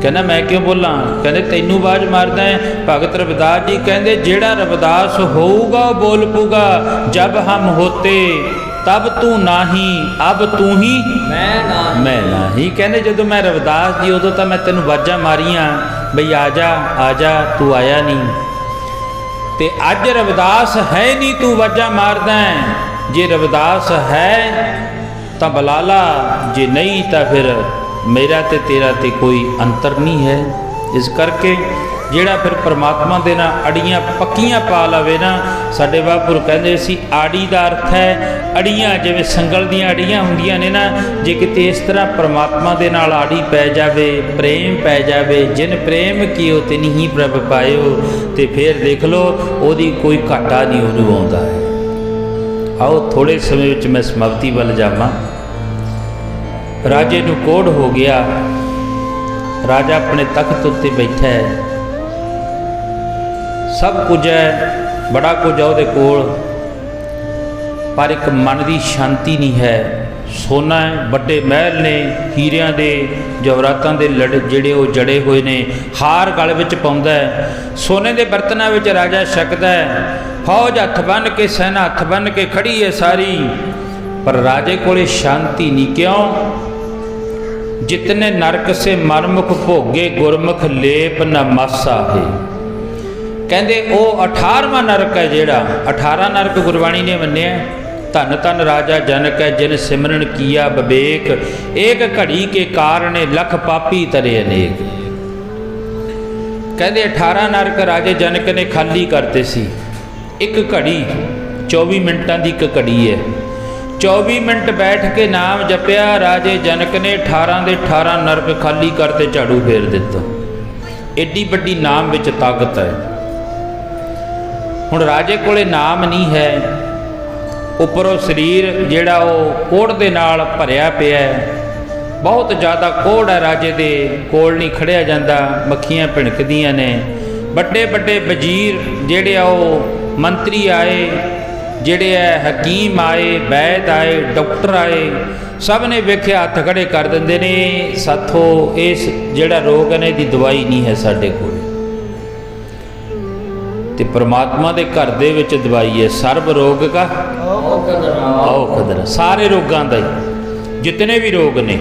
ਕਹਿੰਦਾ ਮੈਂ ਕਿਉਂ ਬੋਲਾਂ? ਕਹਿੰਦੇ ਤੈਨੂੰ ਆਵਾਜ਼ ਮਾਰਦਾ ਹੈ। ਭਗਤ ਰਵਿਦਾਸ ਜੀ ਕਹਿੰਦੇ ਜਿਹੜਾ ਰਵਿਦਾਸ ਹੋਊਗਾ ਉਹ ਬੋਲ ਪੂਗਾ। ਜਬ ਹਮ ਹੋਤੇ ਤਬ ਤੂੰ ਨਾਹੀ, ਅਬ ਤੂੰ ਹੀ ਮੈਂ ਨਾਹੀ। ਕਹਿੰਦੇ ਜਦੋਂ ਮੈਂ ਰਵਿਦਾਸ ਜੀ ਉਦੋਂ ਤਾਂ ਮੈਂ ਤੈਨੂੰ ਆਵਾਜ਼ਾਂ ਮਾਰੀਆਂ ਬਈ ਆ ਜਾ ਆ ਜਾ, ਤੂੰ ਆਇਆ ਨਹੀਂ। ਤੇ ਅੱਜ ਰਵਿਦਾਸ ਹੈ ਨਹੀਂ, ਤੂੰ ਆਵਾਜ਼ਾਂ ਮਾਰਦਾ ਹੈ। ਜੇ ਰਵਿਦਾਸ ਹੈ ਤਾਂ ਬੁਲਾ ਲਾ, ਜੇ ਨਹੀਂ ਤਾਂ ਫਿਰ ਮੇਰਾ ਤੇ ਤੇਰਾ ਤੇ ਕੋਈ ਅੰਤਰ ਨਹੀਂ ਹੈ। ਇਸ ਕਰਕੇ ਜਿਹੜਾ ਫਿਰ ਪਰਮਾਤਮਾ ਦੇ ਨਾਲ ਅੜੀਆਂ ਪੱਕੀਆਂ ਪਾ ਲਵੇ ਨਾ, ਸਾਡੇ ਬਾਪੁਰ ਕਹਿੰਦੇ ਸੀ ਆੜੀ ਦਾ ਅਰਥ ਹੈ ਅੜੀਆਂ, ਜਿਵੇਂ ਸੰਗਲ ਦੀਆਂ ਅੜੀਆਂ ਹੁੰਦੀਆਂ ਨੇ ਨਾ, ਜੇ ਕਿਤੇ ਇਸ ਤਰ੍ਹਾਂ ਪਰਮਾਤਮਾ ਦੇ ਨਾਲ ਆੜੀ ਪੈ ਜਾਵੇ, ਪ੍ਰੇਮ ਪੈ ਜਾਵੇ, ਜਿਨ ਪ੍ਰੇਮ ਕੀਓ ਤਿਨ ਹੀ ਪ੍ਰਭ ਪਾਇਓ, ਤੇ ਫਿਰ ਦੇਖ ਲਓ ਉਹਦੀ ਕੋਈ ਘਾਟਾ ਨਹੀਂ ਉਹਨੂੰ ਆਉਂਦਾ ਹੈ। ਆਓ ਥੋੜ੍ਹੇ ਸਮੇਂ ਵਿੱਚ ਮੈਂ ਸਮਾਪਤੀ ਵੱਲ ਜਾਵਾਂ। ਰਾਜੇ ਨੂੰ ਕੋੜ ਹੋ ਗਿਆ, ਰਾਜਾ ਆਪਣੇ ਤਖਤ ਉੱਤੇ ਬੈਠਾ ਹੈ, ਸਭ ਕੁਝ ਹੈ, ਬੜਾ ਕੁਝ ਹੈ ਉਹਦੇ ਕੋਲ, ਪਰ ਇੱਕ ਮਨ ਦੀ ਸ਼ਾਂਤੀ ਨਹੀਂ ਹੈ। ਸੋਨਾ ਹੈ, ਵੱਡੇ ਮਹਿਲ ਨੇ, ਹੀਰਿਆਂ ਦੇ ਜਵਾਹਰਾਤਾਂ ਦੇ ਜਿਹੜੇ ਉਹ ਜੜੇ ਹੋਏ ਨੇ, ਹਾਰ ਗਲ ਵਿੱਚ ਪਾਉਂਦਾ ਹੈ, ਸੋਨੇ ਦੇ ਬਰਤਨਾਂ ਵਿੱਚ ਰਾਜਾ ਛਕਦਾ ਹੈ। फौज हथ बन के, सेना हथ बन के खड़ी है सारी, पर राजे कोले शांति नहीं। क्यों? जितने नरक से मनमुख भोगे गुरमुख लेप न मासा है। कहते वो 18वां नरक है जेड़ा, 18 नरक गुरबाणी ने मन्निया। धन धन राजा जनक है जिन सिमरन किया विवेक, एक घड़ी के कारण लख पापी तरे अनेक। कहते 18 नरक राजे जनक ने खाली करते सी। एक घड़ी 24 मिनटां की एक घड़ी है, 24 मिनट बैठ के नाम जपिया राजे जनक ने, 18 के 18 नरक खाली करते, झाड़ू फेर दिता। एडी वड्डी नाम विच ताकत है। हुण राजे कोले नाम नहीं है, उपरों शरीर जिहड़ा वो कोड़ दे नाल भरिया पिया है, बहुत ज़्यादा कोड़ है। राजे दे कोल नहीं खड़िया जाता, मक्खियां भिणकदियां ने। बड़े बड़े वजीर जिहड़े वो मंत्री आए, जिहड़े हकीम आए, वैद आए, डॉक्टर आए, सब ने वेख्या हथ खड़े कर दिंदे ने, साथों इस जिहड़ा रोग है इहदी दवाई नहीं है साडे कोल। ते परमात्मा दे घर दे विच दवाई है। सर्व रोग का औखद, सारे रोगां दा ही, जितने भी रोग ने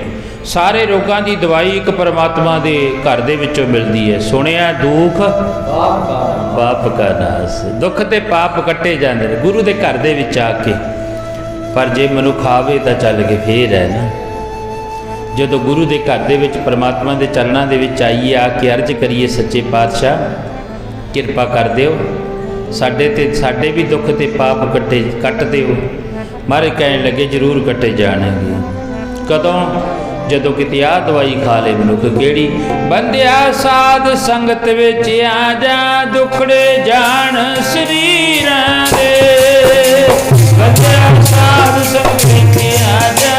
सारे रोगां दी दवाई एक परमात्मा दे घर दे विचों मिलदी है। सुनिया दुख पाप का नाश, दुख ते पाप कट्टे जांदे ने गुरु दे घर दे विच आके। पर जे मनुख आवे तां चल के फेर है ना। जदों गुरु दे घर दे विच परमात्मा दे चरणा दे विच आईए, आके अर्ज करिए सच्चे पातशाह किरपा कर दिओ, साडे भी दुख ते पाप कट दिओ। मारे कहन लगे जरूर कटे जाणगे। कदों? जदों किते आ दवाई खा ले मनुख। केड़ी? बंदिया साध संगत विच आ जा, दुखड़े जाण शरीरां दे। बंदिया साध संगत विच आ जा,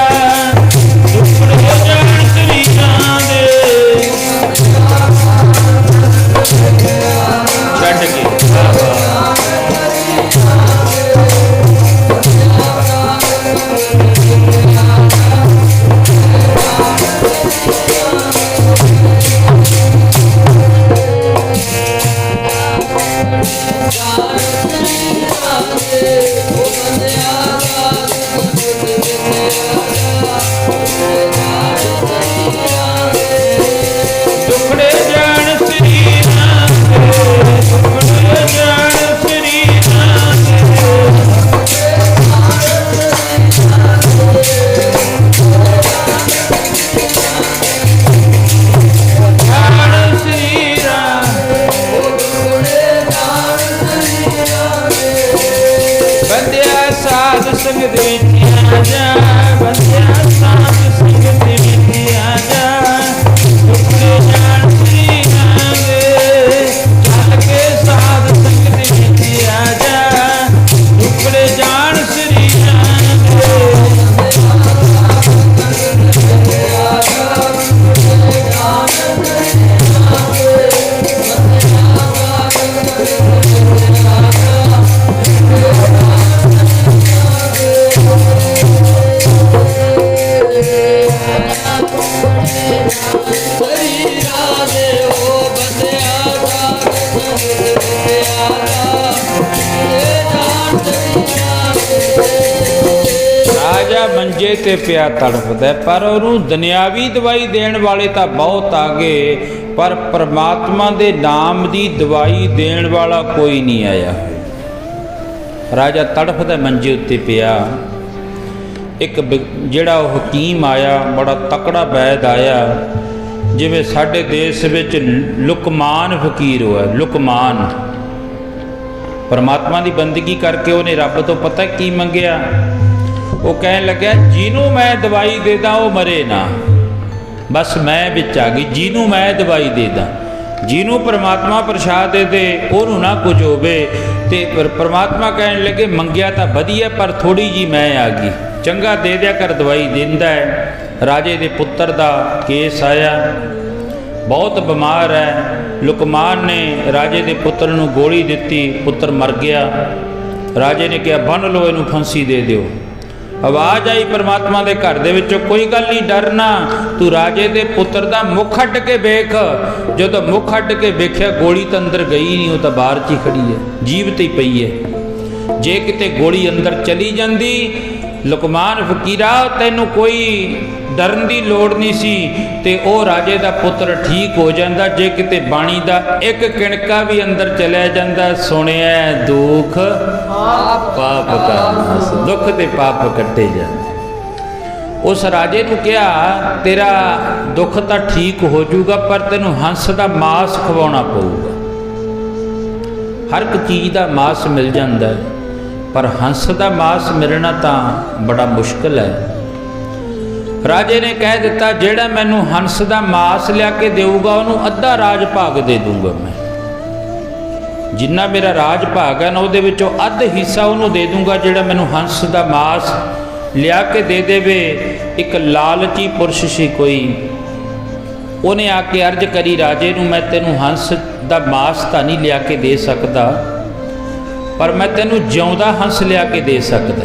दुखड़े जाण शरीरां दे। छड्ड के मंजे ते पिया तड़फदा, पर उन्होंने दुनियावी दवाई देण वाले तो बहुत आ गए, पर परमात्मा दे नाम की दवाई देण वाला कोई नहीं आया। राजा तड़फदा मंजे उत्ते पिया। एक जिहड़ा हकीम आया, बड़ा तकड़ा वैद आया, जिवें साडे देश विच लुकमान फकीर होया। लुकमान परमात्मा की बंदगी करके उन्हें रब तो पता की मंगिया। वो कहन लग्या जिन्हों मैं दवाई दे दा वो मरे ना, बस मैं विच आ गई। जिन्हों मैं दवाई दे दा, जिन्हों परमात्मा प्रसाद दे दे उन्हों ना कुछ होवे। ते परमात्मा कहन लगे मंगिया तो वधिया, पर थोड़ी जी मैं आ गई, चंगा दे दिया कर। दवाई देंदा है। राजे दे पुत्र दा केस आया, बहुत बीमार है। लुकमान ने राजे दे पुत्र नूं गोली दिती, पुत्र मर गया। राजे ने कहा बन लो इनू, फांसी दे दिओ। आवाज़ आई परमात्मा के घर दे विचों, कोई गल नहीं, डरना, तू राजे दे पुत्र दा मुख हट के वेख। जदों मुख हट के वेख्या, गोली तो अंदर गई नहीं, वो तो बाहर च ही खड़ी है, जीवत ही पई है। जे किते गोली अंदर चली जाती लुकमान फकीरा तैनू कोई डरन की लोड़ नहीं सी ते ओ राजे का पुत्र ठीक हो जाता। जे किते बाणी का एक किणका भी अंदर चलिया जाता सुनिया दुख पाप का नास, दुख ते पाप कट्टे जाते। उस राजे नू कहा तेरा दुख तो ठीक हो जाऊगा पर तेनू हंस का मांस खवाना पऊगा। हर एक चीज़ का मांस मिल जाता है पर हंस का मांस मिलना तो बड़ा मुश्किल है। राजे ने कह दिता जेड़ा मैनू हंस का मांस लिया के देऊगा उन्होंने अद्धा राज भाग दे दूंगा। मैं जिन्ना मेरा राज भाग है ना उहदे विचों अद्ध हिस्सा उन्होंने दे दूंगा जेड़ा मैनू हंस का मांस लिया के दे देवे। एक लालची पुरुष सी कोई, उन्हें आके अर्ज करी राजे नू मैं तेनू हंस का मांस तो नहीं लिया के दे सकता पर मैं तेनू जिउंदा हंस लिया के दे सकता।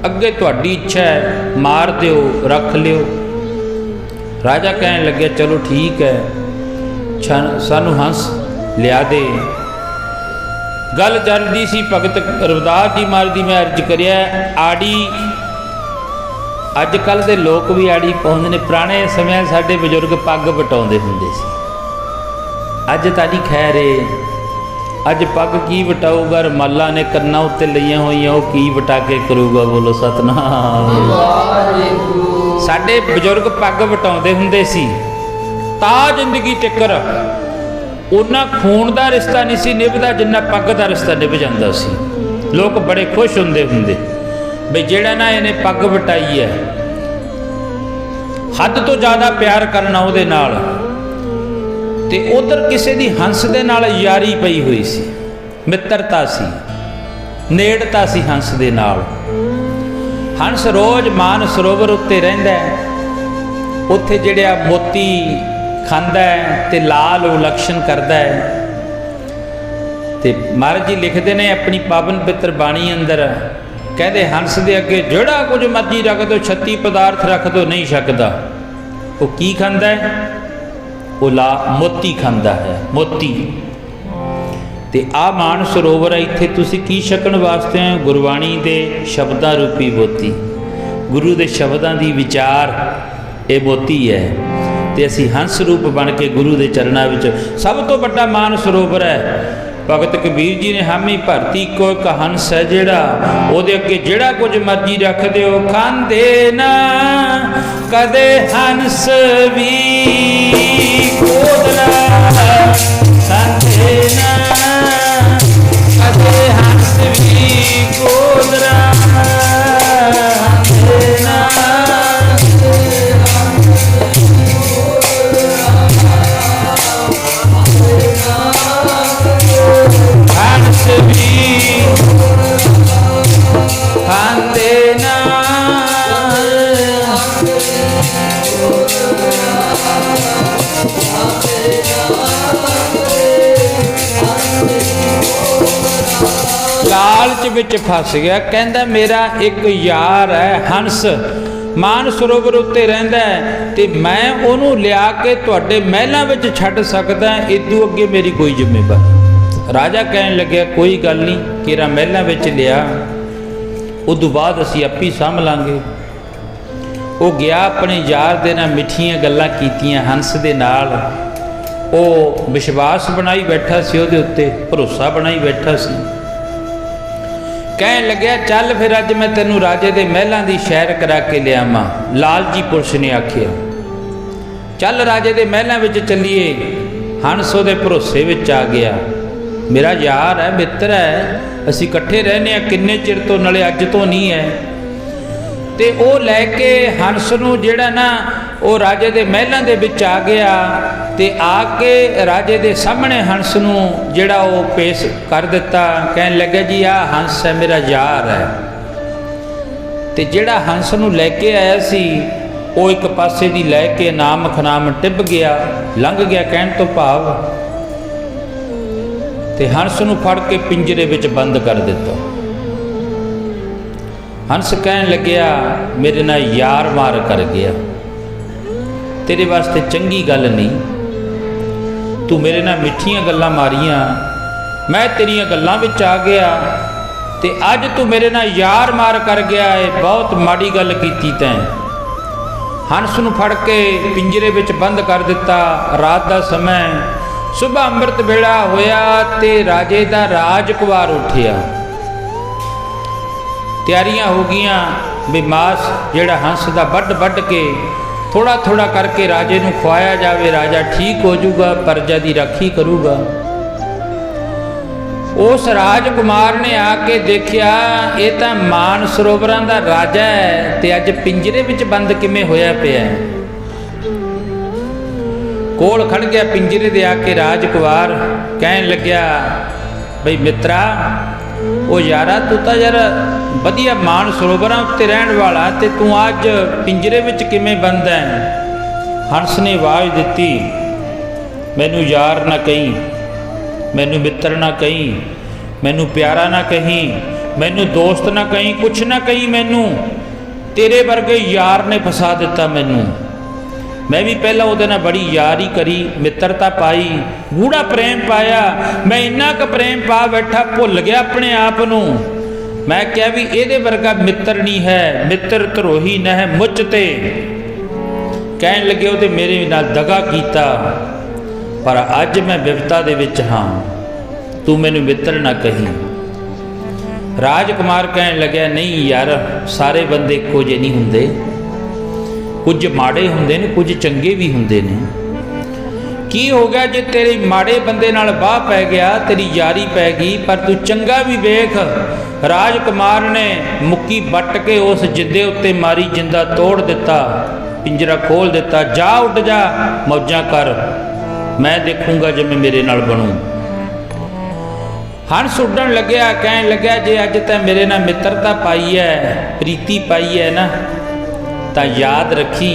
अगे तुहाडी इच्छा है मार दिओ रख लिओ। राजा कहन लगे चलो ठीक है सानू हंस लिया दे। गल चलदी सी भगत रविदास जी महाराज दी मैं अर्ज करिया आड़ी अजकल के लोग भी आड़ी पाउंदे ने। पुराने समय साडे बजुर्ग पग वटाउंदे हुंदे सी। अज तां नहीं खैर अज पग की वटाऊगा रमाला ने कन्ना उत्ते लईआं होईआं वो की वटा के करूगा। बोलो सतनाम। साडे बजुर्ग पग वटाउंदे हुंदे सी ता जिंदगी तिकर उन्ना खून का रिश्ता नहीं सी निभदा जिन्ना पग का रिश्ता निभ जांदा सी। लोग बड़े खुश हुंदे बई जेड़ा ना इन्हें पग वटाई है हद तो ज़्यादा प्यार करना उहदे नाल। ते उधर किसी दी हंस दे नाल यारी पई हुई सी, मित्रता सी, नेड़ता सी हंस दे नाल। हंस रोज़ मान सरोवर उत्ते रहिंदा है, उत्थे जिहड़े मोती खांदा है ते लाल उलक्षण करदा है। ते महाराज जी लिखते ने अपनी पावन पित्र बाणी अंदर कहते हंस दे अगे जिहड़ा कुछ मर्जी रख दो 36 पदार्थ रख दो नहीं सकदा। वो की खांदा है? वो मोती खांदा है, मोती। ते आ मान सरोवर है इत्थे तुसी की छकण वास्ते हैं? गुरबाणी दे शब्दां रूपी मोती, गुरु दे शब्दां दी विचार ये मोती है। ते असी हंस रूप बन के गुरु दे चरणां विच सब तो बड़ा मान सरोवर है। भगत कबीर जी ने हामी भरती को एक हंस है जेड़ा ओदे अगे जेड़ा कुछ मर्जी रख दो खांदे ना कदे हंस भी कोदरा खांदे ना कदे हंस भी कोदरा खांदे ना हंस भी खांदे ना लालच विच फस गया। कहंदा मेरा एक यार है हंस मान सरोवर उत्ते रहिंदा है ते मैं ओनू लिया के तुहाडे महलां विच छड्ड सकदा, इदों अगे मेरी कोई जिम्मेवारी। राजा कहन लग्या कोई गल नहीं, केरा महलां विच लिया उदों बाद असीं आपी साम लांगे। वो गया अपने यार दे नाल मिठियां गल्लां कीतियां हंस दे नाल। वो विश्वास बनाई बैठा सी, उहदे उत्ते भरोसा बनाई बैठा सी। कहन लग्या चल फिर अज मैं तैनूं राजे दे महलां दी सैर करा के लियावां। लालची पुरुष ने आखिया चल राजे दे महलां विच चलीए। हंस उहदे भरोसे विच आ गया। मेरा यार है, मित्र है, असीं इकट्ठे रहने किन्ने चिर तो, नाले अज तो नहीं है। ते वो लैके हंस नूं जिहड़ा ना वो राजे दे महलां दे विच आ गया ते आके राजे दे सामने हंस नूं जिहड़ा वो पेश कर दिता। कहन लग्या जी आ हंस है मेरा यार है। ते जिहड़ा हंस नूं लैके आया सी वो एक पासे दी लैके नाम खनाम टिभ गया, लंघ गया। कहण तो भाव ते हंस नूं फड़ के पिंजरे विच बंद कर दिता। हंस कहन लग्या मेरे नाल यार मार कर गया, तेरे वास्ते चंगी गल नहीं। तू मेरे नाल मिठियां गल्लां मारियां, मैं तेरियां गल्लां विच आ गया ਤੇ ਅੱਜ ਤੂੰ ਮੇਰੇ ਨਾਲ ਯਾਰ ਮਾਰ ਕਰ ਗਿਆ ਏ, ਬਹੁਤ ਮਾੜੀ ਗੱਲ ਕੀਤੀ ਤੈਂ। ਹੰਸ ਨੂੰ ਫੜ ਕੇ ਪਿੰਜਰੇ ਵਿੱਚ ਬੰਦ ਕਰ ਦਿੱਤਾ। ਰਾਤ ਦਾ ਸਮਾਂ, ਸੁਬਹ ਅੰਮ੍ਰਿਤ ਵੇਲਾ ਹੋਇਆ ਤੇ ਰਾਜੇ ਦਾ ਰਾਜਕੁਮਾਰ ਉੱਠਿਆ। ਤਿਆਰੀਆਂ ਹੋ ਗਈਆਂ ਵੀ ਮਾਸ ਜਿਹੜਾ ਹੰਸ ਦਾ ਵੱਢ ਕੇ ਥੋੜਾ ਥੋੜਾ ਕਰਕੇ ਰਾਜੇ ਨੂੰ ਖਵਾਇਆ ਜਾਵੇ, ਰਾਜਾ ਠੀਕ ਹੋ ਜਾਊਗਾ, ਪ੍ਰਜਾ ਦੀ ਰਾਖੀ ਕਰੂਗਾ। ਉਸ ਰਾਜਕੁਮਾਰ ਨੇ ਆ ਕੇ ਦੇਖਿਆ ਇਹ ਤਾਂ ਮਾਨ ਸਰੋਵਰਾਂ ਦਾ ਰਾਜਾ ਹੈ ਤੇ ਅੱਜ ਪਿੰਜਰੇ ਵਿੱਚ ਬੰਦ ਕਿਵੇਂ ਹੋਇਆ ਪਿਆ। ਕੋਲ ਖੜ ਗਿਆ ਪਿੰਜਰੇ ਦੇ ਆ ਕੇ ਰਾਜਕੁਮਾਰ, ਕਹਿਣ ਲੱਗਿਆ ਬਈ ਮਿੱਤਰਾ, ਉਹ ਯਾਰਾ ਤੂੰ ਤਾਂ ਯਾਰ ਵਧੀਆ ਮਾਨ ਸਰੋਵਰਾਂ ਉੱਤੇ ਰਹਿਣ ਵਾਲਾ ਤੇ ਤੂੰ ਅੱਜ ਪਿੰਜਰੇ ਵਿੱਚ ਕਿਵੇਂ ਬੰਦ ਹੈ। ਹੰਸ ਨੇ ਆਵਾਜ਼ ਦਿੱਤੀ, ਮੈਨੂੰ ਯਾਰ ਨਾ ਕਹੀਂ, ਮੈਨੂੰ ਮਿੱਤਰ ਨਾ ਕਹੀਂ, ਮੈਨੂੰ ਪਿਆਰਾ ਨਾ ਕਹੀਂ, ਮੈਨੂੰ ਦੋਸਤ ਨਾ ਕਹੀਂ, ਕੁਛ ਨਾ ਕਹੀਂ ਮੈਨੂੰ। ਤੇਰੇ ਵਰਗੇ ਯਾਰ ਨੇ ਫਸਾ ਦਿੱਤਾ ਮੈਨੂੰ। ਮੈਂ ਵੀ ਪਹਿਲਾਂ ਉਹਦੇ ਨਾਲ ਬੜੀ ਯਾਰੀ ਕਰੀ, ਮਿੱਤਰਤਾ ਪਾਈ, ਗੂੜਾ ਪ੍ਰੇਮ ਪਾਇਆ। ਮੈਂ ਇੰਨਾ ਕੁ ਪ੍ਰੇਮ ਪਾ ਬੈਠਾ, ਭੁੱਲ ਗਿਆ ਆਪਣੇ ਆਪ ਨੂੰ। ਮੈਂ ਕਿਹਾ ਵੀ ਇਹਦੇ ਵਰਗਾ ਮਿੱਤਰ ਨਹੀਂ ਹੈ, ਮਿੱਤਰ ਧਰੋਹੀ ਨਾ ਹੈ ਮੁੱਚ ਤੇ। ਕਹਿਣ ਲੱਗੇ ਉਹਦੇ ਮੇਰੇ ਨਾਲ ਦਗਾ ਕੀਤਾ, ਪਰ ਅੱਜ ਮੈਂ ਵਿਵਤਾ ਦੇ ਵਿੱਚ ਹਾਂ, ਤੂੰ ਮੈਨੂੰ ਮਿੱਤਰ ਨਾ ਕਹੀਂ। ਰਾਜਕੁਮਾਰ ਕਹਿਣ ਲੱਗਿਆ, ਨਹੀਂ ਯਾਰ, ਸਾਰੇ ਬੰਦੇ ਇੱਕੋ ਜਿਹੇ ਨਹੀਂ ਹੁੰਦੇ, ਕੁਝ ਮਾੜੇ ਹੁੰਦੇ ਨੇ, ਕੁਝ ਚੰਗੇ ਵੀ ਹੁੰਦੇ ਨੇ। ਕੀ ਹੋ ਗਿਆ ਜੇ ਤੇਰੇ ਮਾੜੇ ਬੰਦੇ ਨਾਲ ਬਾਹ ਪੈ ਗਿਆ, ਤੇਰੀ ਯਾਰੀ ਪੈ ਗਈ, ਪਰ ਤੂੰ ਚੰਗਾ ਵੀ ਵੇਖ। ਰਾਜਕੁਮਾਰ ਨੇ ਮੁੱਕੀ ਵੱਟ ਕੇ ਉਸ ਜਿੰਦੇ ਉੱਤੇ ਮਾਰੀ, ਜਿੰਦਾ ਤੋੜ ਦਿੱਤਾ, ਪਿੰਜਰਾ ਖੋਲ ਦਿੱਤਾ। ਜਾ ਉੱਡ ਜਾ, ਮੌਜਾਂ ਕਰ, ਮੈਂ ਦੇਖੂੰਗਾ ਜਿਵੇਂ ਮੇਰੇ ਨਾਲ ਬਣੂ। ਹੰਸ ਉੱਡਣ ਲੱਗਿਆ, ਕਹਿਣ ਲੱਗਿਆ ਜੇ ਅੱਜ ਤਾਂ ਮੇਰੇ ਨਾਲ ਮਿੱਤਰਤਾ ਪਾਈ ਹੈ, ਪ੍ਰੀਤੀ ਪਾਈ ਹੈ ਨਾ, ਤਾਂ ਯਾਦ ਰੱਖੀ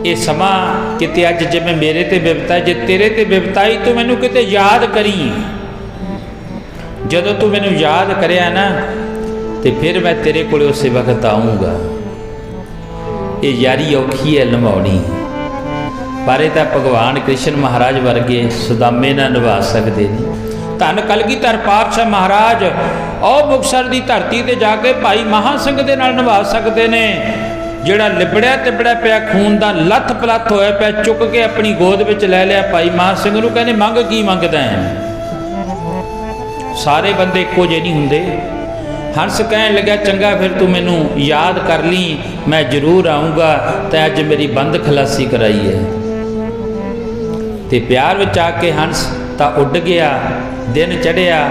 ਇਹ ਸਮਾਂ ਕਿਤੇ ਅੱਜ ਜਿਵੇਂ ਮੇਰੇ ਤੇ ਬਿਪਤਾ, ਜੇ ਤੇਰੇ ਤੇ ਬਿਪਤਾਈ ਤੂੰ ਮੈਨੂੰ ਕਿਤੇ ਯਾਦ ਕਰੀ। ਜਦੋਂ ਤੂੰ ਮੈਨੂੰ ਯਾਦ ਕਰਿਆ ਨਾ ਤੇ ਫਿਰ ਮੈਂ ਤੇਰੇ ਕੋਲ ਉਸੇ ਵਕਤ ਆਊਂਗਾ। ਇਹ ਯਾਰੀ ਔਖੀ ਹੈ ਨਿਭਾਉਣੀ, ਪਰ ਇਹ ਤਾਂ ਭਗਵਾਨ ਕ੍ਰਿਸ਼ਨ ਮਹਾਰਾਜ ਵਰਗੇ ਸੁਦਾਮੇ ਨਾਲ ਨਿਭਾ ਸਕਦੇ ਨੇ। ਧੰਨ ਕਲਗੀਧਰ ਪਾਤਸ਼ਾਹ ਮਹਾਰਾਜ ਉਹ ਮੁਕਤਸਰ ਦੀ ਧਰਤੀ ਤੇ ਜਾ ਕੇ ਭਾਈ ਮਹਾਂ ਸਿੰਘ ਦੇ ਨਾਲ ਨਿਭਾ ਸਕਦੇ ਨੇ। ਜਿਹੜਾ ਲਿਬੜਿਆ ਤਿਬੜਿਆ ਪਿਆ ਖੂਨ ਦਾ ਲੱਥ ਪਲੱਥ ਹੋਇਆ ਪਿਆ, ਚੁੱਕ ਕੇ ਆਪਣੀ ਗੋਦ ਵਿੱਚ ਲੈ ਲਿਆ ਭਾਈ ਮਹਾਂ ਸਿੰਘ ਨੂੰ, ਕਹਿੰਦੇ ਮੰਗ ਕੀ ਮੰਗਦਾ ਹੈ। ਸਾਰੇ ਬੰਦੇ ਇੱਕੋ ਜਿਹੇ ਨਹੀਂ ਹੁੰਦੇ। ਹੰਸ ਕਹਿਣ ਲੱਗਾ, ਚੰਗਾ ਫਿਰ ਤੂੰ ਮੈਨੂੰ ਯਾਦ ਕਰ ਲਈ, ਮੈਂ ਜ਼ਰੂਰ ਆਊਂਗਾ। ਤੇ ਅੱਜ ਮੇਰੀ ਬੰਦ ਖਲਾਸੀ ਕਰਾਈ ਹੈ। ਤੇ ਪਿਆਰ ਵਿੱਚ ਆ ਕੇ ਹੰਸ ਤਾਂ ਉੱਡ ਗਿਆ। ਦਿਨ ਚੜ੍ਹਿਆ,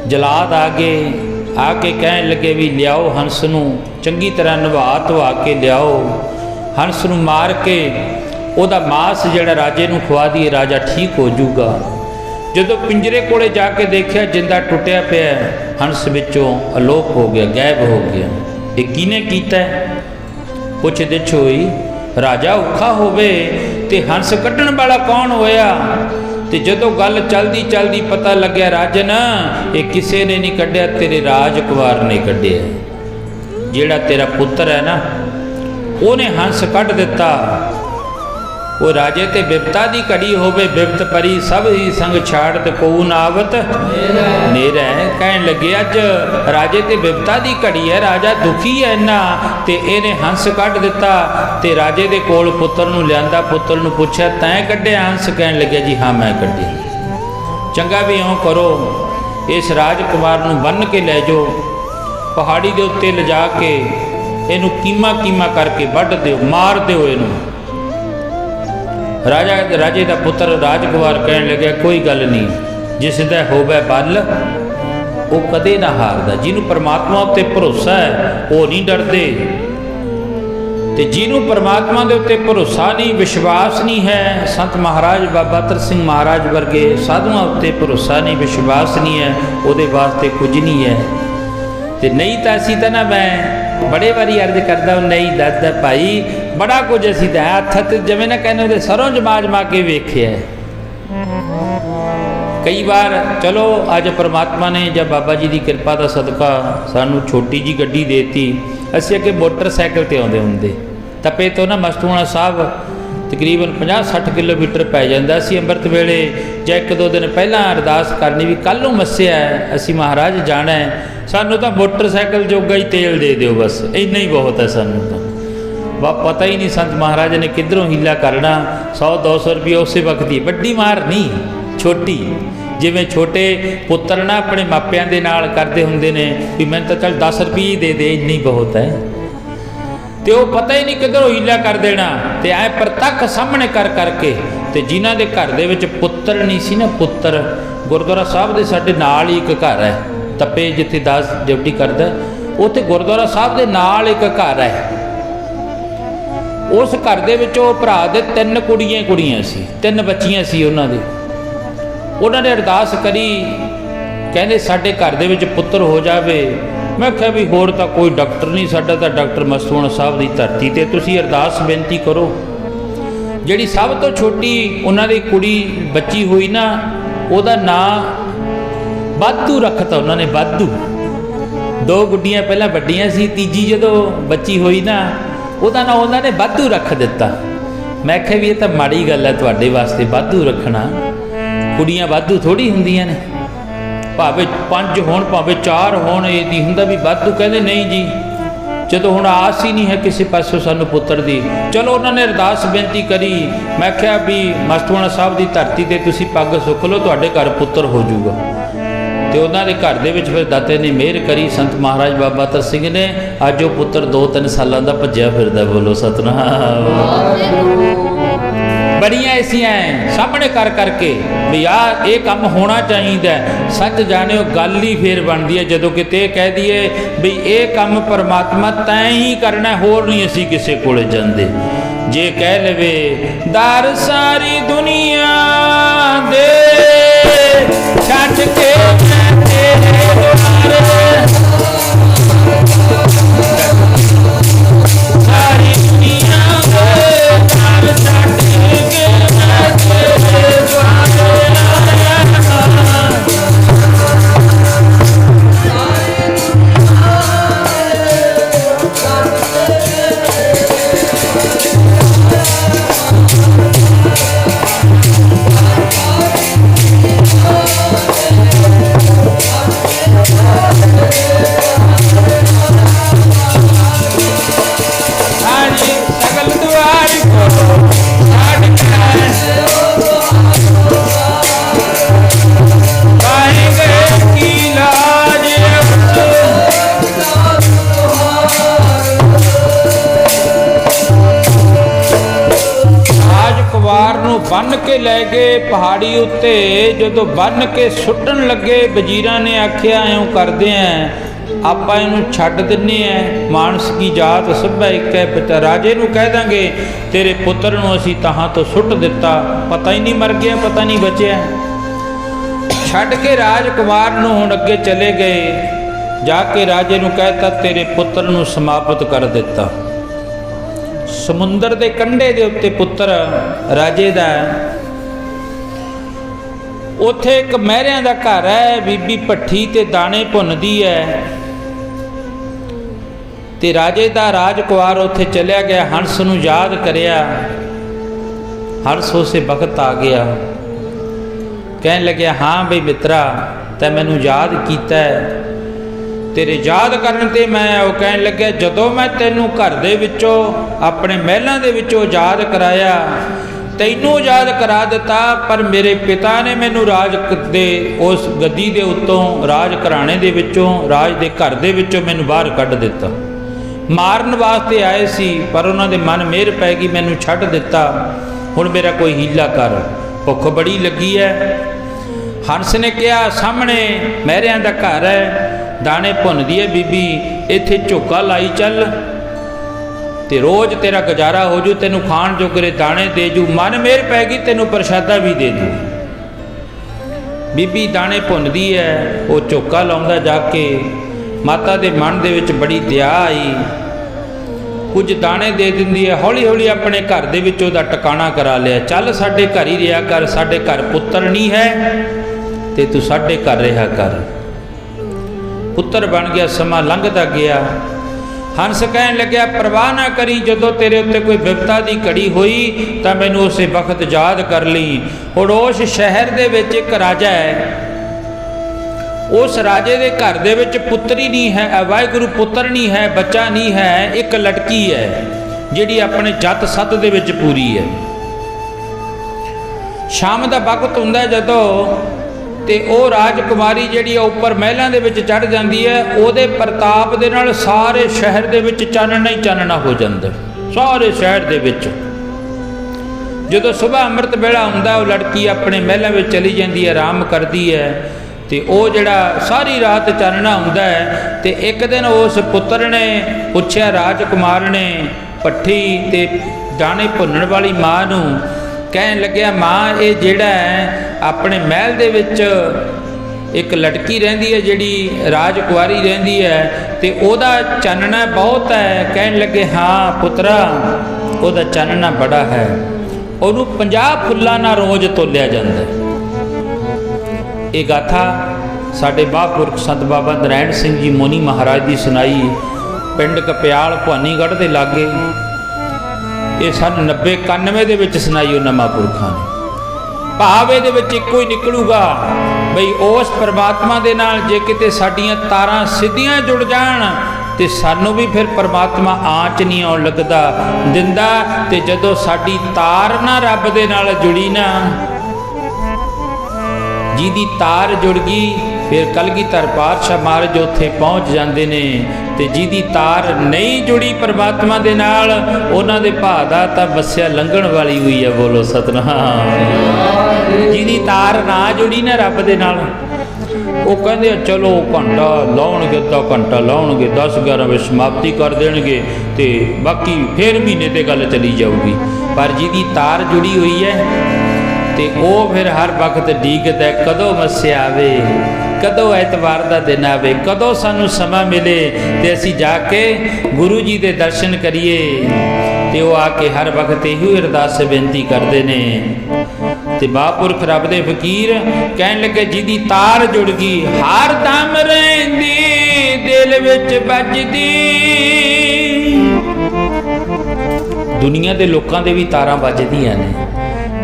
ਜਲਾਦ ਆ ਗਏ, ਆ ਕੇ ਕਹਿਣ ਲੱਗੇ ਵੀ ਲਿਆਓ ਹੰਸ ਨੂੰ ਚੰਗੀ ਤਰ੍ਹਾਂ ਨਵਾ ਧਵਾ ਕੇ ਲਿਆਓ। ਹੰਸ ਨੂੰ ਮਾਰ ਕੇ ਉਹਦਾ ਮਾਸ ਜਿਹੜਾ ਰਾਜੇ ਨੂੰ ਖਵਾ ਦਈਏ, ਰਾਜਾ ਠੀਕ ਹੋ ਜਾਊਗਾ। ਜਦੋਂ ਪਿੰਜਰੇ ਕੋਲੇ ਜਾ ਕੇ ਦੇਖਿਆ ਜਿੰਦਾ ਟੁੱਟਿਆ ਪਿਆ, ਹੰਸ ਵਿੱਚੋਂ ਅਲੋਪ ਹੋ ਗਿਆ, ਗਾਇਬ ਹੋ ਗਿਆ। ਇਹ ਕਿਹਨੇ ਕੀਤਾ? ਪੁੱਛ ਦਿੱਛ ਹੋਈ। ਰਾਜਾ ਔਖਾ ਹੋਵੇ ਤੇ ਹੰਸ ਕੱਢਣ ਵਾਲਾ ਕੌਣ ਹੋਇਆ? ਤੇ ਜਦੋਂ ਗੱਲ ਚਲਦੀ ਚਲਦੀ ਪਤਾ ਲੱਗਿਆ, ਰਾਜਨ ਇਹ ਕਿਸੇ ਨੇ ਨਹੀਂ ਕੱਢਿਆ, ਤੇਰੇ ਰਾਜਕੁਮਾਰ ਨੇ ਕੱਢਿਆ। ਜਿਹੜਾ ਤੇਰਾ ਪੁੱਤਰ ਹੈ ਨਾ, ਉਹਨੇ ਹੰਸ ਕੱਢ ਦਿੱਤਾ। ਉਹ ਰਾਜੇ ਤੇ ਬਿਪਤਾ ਦੀ ਘੜੀ ਹੋਵੇ, ਬਿਪਤ ਪਰੀ ਸਭ ਹੀ ਸੰਗ ਛਾੜ ਤੇ ਕੋ ਨਾਵਤ ਨੇਰਾ। ਕਹਿਣ ਲੱਗੇ ਅੱਜ ਰਾਜੇ ਤੇ ਬਿਪਤਾ ਦੀ ਘੜੀ ਹੈ, ਰਾਜਾ ਦੁਖੀ ਹੈ ਇੰਨਾ, ਤੇ ਇਹਨੇ ਹੰਸ ਕੱਢ ਦਿੱਤਾ। ਤੇ ਰਾਜੇ ਦੇ ਕੋਲ ਪੁੱਤਰ ਨੂੰ ਲਿਆਂਦਾ, ਪੁੱਤਰ ਨੂੰ ਪੁੱਛਿਆ ਤੈਂ ਕੱਢਿਆ ਹੰਸ? ਕਹਿਣ ਲੱਗਿਆ ਜੀ ਹਾਂ ਮੈਂ ਕੱਢਿਆ। ਚੰਗਾ ਵੀ ਇਉਂ ਕਰੋ, ਇਸ ਰਾਜਕੁਮਾਰ ਨੂੰ ਬੰਨ੍ਹ ਕੇ ਲੈ ਜਾਓ, ਪਹਾੜੀ ਦੇ ਉੱਤੇ ਲਿਜਾ ਕੇ ਇਹਨੂੰ ਕੀਮਾ ਕੀਮਾ ਕਰਕੇ ਵੱਢ ਦਿਓ, ਮਾਰ ਦਿਓ ਇਹਨੂੰ। ਰਾਜੇ ਦਾ ਪੁੱਤਰ ਰਾਜਕੁਮਾਰ ਕਹਿਣ ਲੱਗਿਆ ਕੋਈ ਗੱਲ ਨਹੀਂ, ਜਿਸ ਦਾ ਹੋਵੇ ਬਲ ਉਹ ਕਦੇ ਨਾ ਹਾਰਦਾ। ਜਿਹਨੂੰ ਪਰਮਾਤਮਾ ਉੱਤੇ ਭਰੋਸਾ ਹੈ ਉਹ ਨਹੀਂ ਡਰਦੇ, ਤੇ ਜਿਹਨੂੰ ਪਰਮਾਤਮਾ ਦੇ ਉੱਤੇ ਭਰੋਸਾ ਨਹੀਂ, ਵਿਸ਼ਵਾਸ ਨਹੀਂ ਹੈ, ਸੰਤ ਮਹਾਰਾਜ ਬਾਬਾ ਅਤਰ ਸਿੰਘ ਮਹਾਰਾਜ ਵਰਗੇ ਸਾਧੂਆਂ ਉੱਤੇ ਭਰੋਸਾ ਨਹੀਂ, ਵਿਸ਼ਵਾਸ ਨਹੀਂ ਹੈ, ਉਹਦੇ ਵਾਸਤੇ ਕੁਝ ਨਹੀਂ ਹੈ। ਤੇ ਨਹੀਂ ਤਾਂ ਅਸੀਂ ਤਾਂ ਨਾ, ਮੈਂ ਬੜੇ ਵਾਰੀ ਅਰਜ਼ ਕਰਦਾ ਨਹੀਂ ਦਾਦਾ ਭਾਈ, ਬੜਾ ਕੁਝ ਅਸੀਂ ਤਾਂ ਹੱਥ ਤੇ ਜਿਵੇਂ ਨਾ ਕਹਿੰਦੇ ਉਹਦੇ ਸਰੋਂ ਜਮਾ ਕੇ ਵੇਖਿਆ। ਕਈ ਵਾਰ ਚਲੋ ਅੱਜ ਪਰਮਾਤਮਾ ਨੇ ਜਾਂ ਬਾਬਾ ਜੀ ਦੀ ਕਿਰਪਾ ਦਾ ਸਦਕਾ ਸਾਨੂੰ ਛੋਟੀ ਜੀ ਗੱਡੀ ਦੇਤੀ। ਅਸੀਂ ਅੱਗੇ ਮੋਟਰਸਾਈਕਲ ਤੇ ਆਉਂਦੇ ਹੁੰਦੇ, ਤਪੇ ਤੋਂ ਨਾ ਮਸਤੂਆਣਾ ਸਾਹਿਬ तकरीबन 50-60 किलोमीटर पै जाता सी। अंमृत वेले ਜਾਂ 1-2 दिन पहला अरदास करनी भी कल नूं मस्सिया है, असी महाराज जाना है, सानू तो मोटरसाइकिल जोगा ही तेल दे दिओ, बस इन्ना ही बहुत है सानू तो। पता ही नहीं संत महाराज ने किधरों हीला करना, 100-200 रुपये उस वक्त ही, वड्डी मार नहीं, छोटी। जिवें छोटे पुत्र ना अपने मापियां दे नाल करदे हुंदे ने भी मैंने तो चल 10 रुपये दे दे, इन्नी बहुत है। तो वह पता ही नहीं किधरों हीला कर देना, तो ऐ प्रतख सामने कर करके। तो जिन्हां दे घर दे विच पुत्र नहीं सी ना, पुत्र गुरुद्वारा साहब दे साडे नाल ही एक घर है, तपे जिथे दास ड्यूटी करदा, उत्थे गुरुद्वारा साहब दे नाल एक घर है। उस घर दे विच ओह भरा दे 3 कुड़ियां सी, 3 बच्चियां सी उन्हां दे। उन्होंने अरदास करी, कहते साडे घर दे विच पुत्र हो जावे। मैं क्या भी होर तां कोई डॉक्टर नहीं, साडा तां डॉक्टर मस्तूआणा साहब की धरती ते तुसीं अरदास बेनती करो। जिहड़ी सब तो छोटी उन्हां दी कुड़ी बच्ची हुई ना, उहदा नां वाधू रखता उन्होंने, वाधू। 2 गुड्डियां पहलां वड्डियां सी, तीजी जदों बच्ची हुई ना, उहदा नां उन्होंने वाधू रख दिता। मैं क्या भी ये तां माड़ी गल है तुहाडे वास्ते, वाधू रखना। कुड़ियां वाधू थोड़ी हुंदियां ने, भावें 5 होण भावें 4 होण, ये नहीं हुंदा भी वाधू। कहते नहीं जी, जदों हुण आस ही नहीं है किसी पासों सानू पुत्र दी। चलो उन्होंने अरदास बेनती करी, मैं क्या भी मस्तूआणा साहब की धरती ते तुसीं पग सुख लो, तुहाडे घर पुत्र हो जाऊगा। तो उन्होंने घर दे विच फिर दाते ने मेहर करी, संत महाराज बाबा तर सिंह ने। अज वो पुत्र 2-3 सालों का भज्या फिरदा, बोलो सतनाम। बड़ियां ऐसियां हैं सामने कर करके भी यार ये काम होना चाहिए। सच जाने गल ही फिर बनती है जदों किते कह दिए भी ये काम परमात्मा तैं ही करना, होर नहीं असी किसी कोले जांदे। जे कह लवे दर सारी दुनिया दे छड्ड के मैं तेरे द्वार, सारी दुनिया दे दर छड्ड के मैं तेरे द्वार आया। बन के लै गए पहाड़ी उत्ते, जो बन के सुटन लगे वजीरां ने आख्या ऐं करदे हैं आपां इहनूं छड्ड दिन्ने हैं, मानस की जात सभा एक है पिता। राजे नूं कह दांगे तेरे पुत्र नूं असीं तहां तो सुट दिता, पता ही नहीं मर गया, पता नहीं बचिया। छड्ड के राजकुमार नूं हुण अगे चले गए, जाके राजे नूं कहता तेरे पुत्र नूं समाप्त कर दिता। समुंदर के कंढे के उत्ते पुत्र राजे दा, उत्थे एक महरियां दा घर है, बीबी भट्ठी ते दाने भुनदी है। ते राजे दा राजकुमार उत्थे चलिया गया, हंस नूं याद करिया, हंस उसे वक्त आ गया, कहन लग्या हाँ बई मित्रा तैं मैनूं याद कीता है। तेरे याद करन ते मैं वो कहन लग्या जदों मैं तैनूं घर दे विचों अपने महलों दे विचों याद कराया, तैनूं याद करा दिता, पर मेरे पिता ने मैनूं राज दे उस गद्दी दे उत्तों राज घराणे दे विचों राज दे घर दे विचों मैनूं बाहर कढ दिता। मारन वास्ते आए सी पर उन्हां दे मन मेहर पै गई, मैनूं छड्ड दिता। हुण मेरा कोई हीला कर, भुख बड़ी लगी है। हंस ने कहा सामने महरियां दा घर है, दाने भुनदी है बीबी, इत्थे झोका लाई चल ते रोज़ तेरा गुजारा हो जू, तेनू खाण जोगरे दाने दे जू, मन मेहर पै गई तेनू प्रशादा भी दे दू। बीबी दाने भुनदी है, वो झोका लाउंदा जाके, माता दे मन दे विच बड़ी दया आई, कुछ दाने दे दिंदी है। हौली हौली अपने घर दे विच उहदा टिकाणा करा लिया, चल साडे घर ही रहा कर, साडे घर पुत्र नहीं है ते तू साडे घर रहा कर। पुत्र बन गया, समा लंघदा गया। हंस कहन लग्या परवाह ना करी, जदों तेरे उत्ते कोई विपता की घड़ी हुई तो मैनू उस वक्त याद कर ली। हुण उस शहर दे विच एक राजा है, उस राजे दे घर दे विच पुत्री नहीं है, वाहिगुरू पुत्र नहीं है, बच्चा नहीं है, एक लड़की है जिहड़ी अपने जत सत दे विच पूरी है। शाम का वक्त हुंदा जदों ते ओ राजकुमारी जिहड़ी उपर महलों दे विच चढ़ जाती है, उहदे प्रताप दे नाल सारे शहर दे विच चानना ही चानना हो जाता है। सारे शहर दे विच जदों सुबह अमृत वेला हुंदा, वो लड़की अपने महलों में चली जाती है, आराम करती है, तो वह जिहड़ा सारी रात चानना हुंदा है। तो एक दिन उस पुत्र ने पुछया, राजकुमार ने पट्ठी ते दाणे भुनण वाली माँ नूं कहन लग्या, माँ ये जिहड़ा है अपने महल दे विच एक लड़की रहिंदी है, जिहड़ी राजकुमारी रहिंदी है, ते ओहदा चानना बहुत है। कहन लगे, हाँ पुत्रा ओहदा चानना बड़ा है, उहनूं 50 फुल्लां नाल रोज़ तोलिया जांदा है। ये गाथा साडे महापुरख संत बाबा नारायण सिंह जी मोनी महाराज की सुनाई, पिंड कपियाल भवानीगढ़ के लागे। ये सन 90-91 दे विच सुनाई उन्हां महापुरखां ने। भाव इहदे विच इक्को ही निकलूगा बई उस परमात्मा दे नाल जे किते साडीआं तारां सिद्धियां जुड़ जाण ते सानू भी फिर परमात्मा आँच नहीं आउण लगदा दिंदा। ते जदों साडी तार ना रब दे नाल जुड़ी ना, जिहदी तार जुड़ गई, फिर कलगीधर पातशाह महाराज उत्थे पहुँच जाते हैं। ते जिहदी तार नहीं जुड़ी परमात्मा दे नाल, उन्हां दे भाअ दा तां बस्या लंघण वाली हुई है। बोलो सतनाम। जिहदी तार ना जुड़ी ना रब दे नाल, वो कहते चलो घंटा लाउणगे, अद्धा घंटा लाउणगे, 10-11 बजे समाप्ति कर देणगे, ते बाकी फिर महीने ते गल चली जाऊगी। पर जिहदी तार जुड़ी हुई है ते वो फिर हर वक्त ਡੀਕਦਾ कदों मस्या आवे, कदों एतवार का दिन आवे, कदों सानू समा मिले ते असी जाके गुरु जी के दर्शन करिए। ते वो आके हर वक्त यही अरदास बेनती करते हैं। ते महापुरख रब दे फकीर कहन लगे, जिहदी तार जुड़ गई हर दम रहिंदी दिल विच बजदी। दुनिया के लोगों के भी तारां वजदियां ने,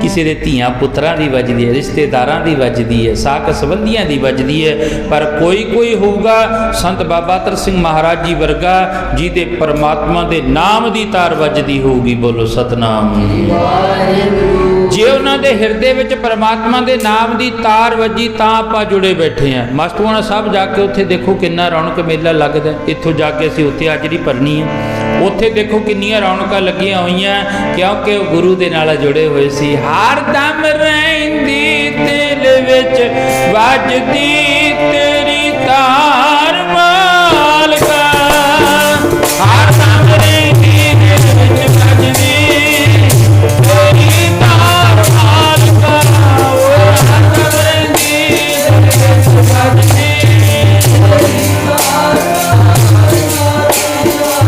किसी के धियां पुत्रां दी वजदी है, रिश्तेदारां दी वजदी है, साक संबंधियां दी वजदी है। पर कोई कोई होगा संत बाबा अतर सिंह महाराज जी वर्गा जिहदे परमात्मा दे नाम दी तार वजदी होगी। बोलो सतनाम। जे उन्हां दे हिरदे विच परमात्मा दे नाम दी तार वजी तां आपां जुड़े बैठे हैं। मस्तूआणा साहब जाके उत्थे देखो किन्ना रौनक मेला लगदा, इत्थों जाके असीं उत्थे हाजरी भरनी है। उत्थे देखो किन्नियां रौनकां लगियां होईयां, क्योंकि वो गुरु दे नाल जुड़े हुए सी। हर दम रहिंदी दिल विच वजदी तेरी तार मालका। हर दम रहिंदी दिल विच वजदी तेरी तार मालका। हर दम रहिंदी दिल विच वजदी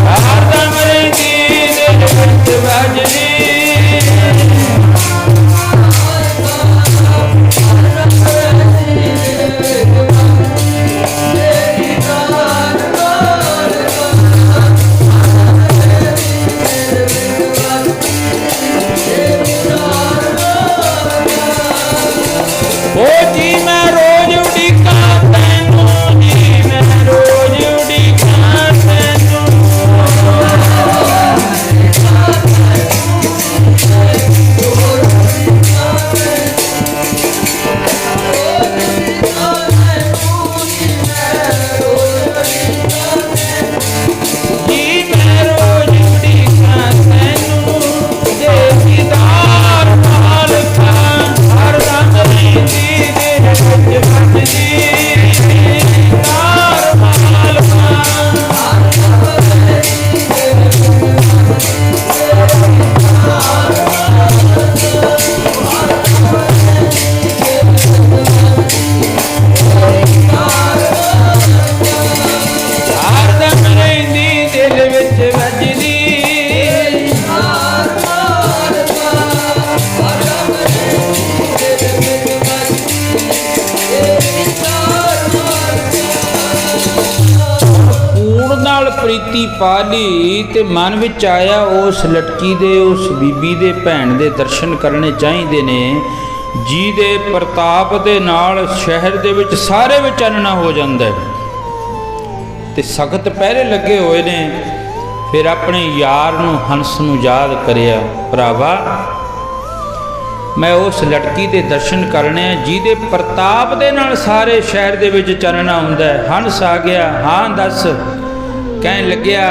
हर दम रहिंदी दिल विच वजदी। ਪ੍ਰੀਤੀ ਪਾ ਲਈ ਤੇ ਮਨ ਵਿੱਚ ਆਇਆ ਉਸ ਲਟਕੀ ਦੇ, ਉਸ ਬੀਬੀ ਦੇ, ਭੈਣ ਦੇ ਦਰਸ਼ਨ ਕਰਨੇ ਚਾਹੀਦੇ ਨੇ ਜਿਹਦੇ ਪ੍ਰਤਾਪ ਦੇ ਨਾਲ ਸ਼ਹਿਰ ਦੇ ਵਿੱਚ ਸਾਰੇ ਵਿੱਚ ਚਾਨਣਾ ਹੋ ਜਾਂਦਾ ਹੈ। ਤੇ ਸਖਤ ਪਹਿਰੇ ਲੱਗੇ ਹੋਏ ਨੇ। ਫਿਰ ਆਪਣੇ ਯਾਰ ਨੂੰ, ਹੰਸ ਨੂੰ ਯਾਦ ਕਰਿਆ, ਭਰਾਵਾ ਮੈਂ ਉਸ ਲੜਕੀ ਦੇ ਦਰਸ਼ਨ ਕਰਨੇ ਆ ਜਿਹਦੇ ਪ੍ਰਤਾਪ ਦੇ ਨਾਲ ਸਾਰੇ ਸ਼ਹਿਰ ਦੇ ਵਿੱਚ ਚਾਨਣਾ ਹੁੰਦਾ ਹੈ। ਹੰਸ ਆ ਗਿਆ, ਹਾਂ ਦੱਸ। ਕਹਿਣ ਲੱਗਿਆ,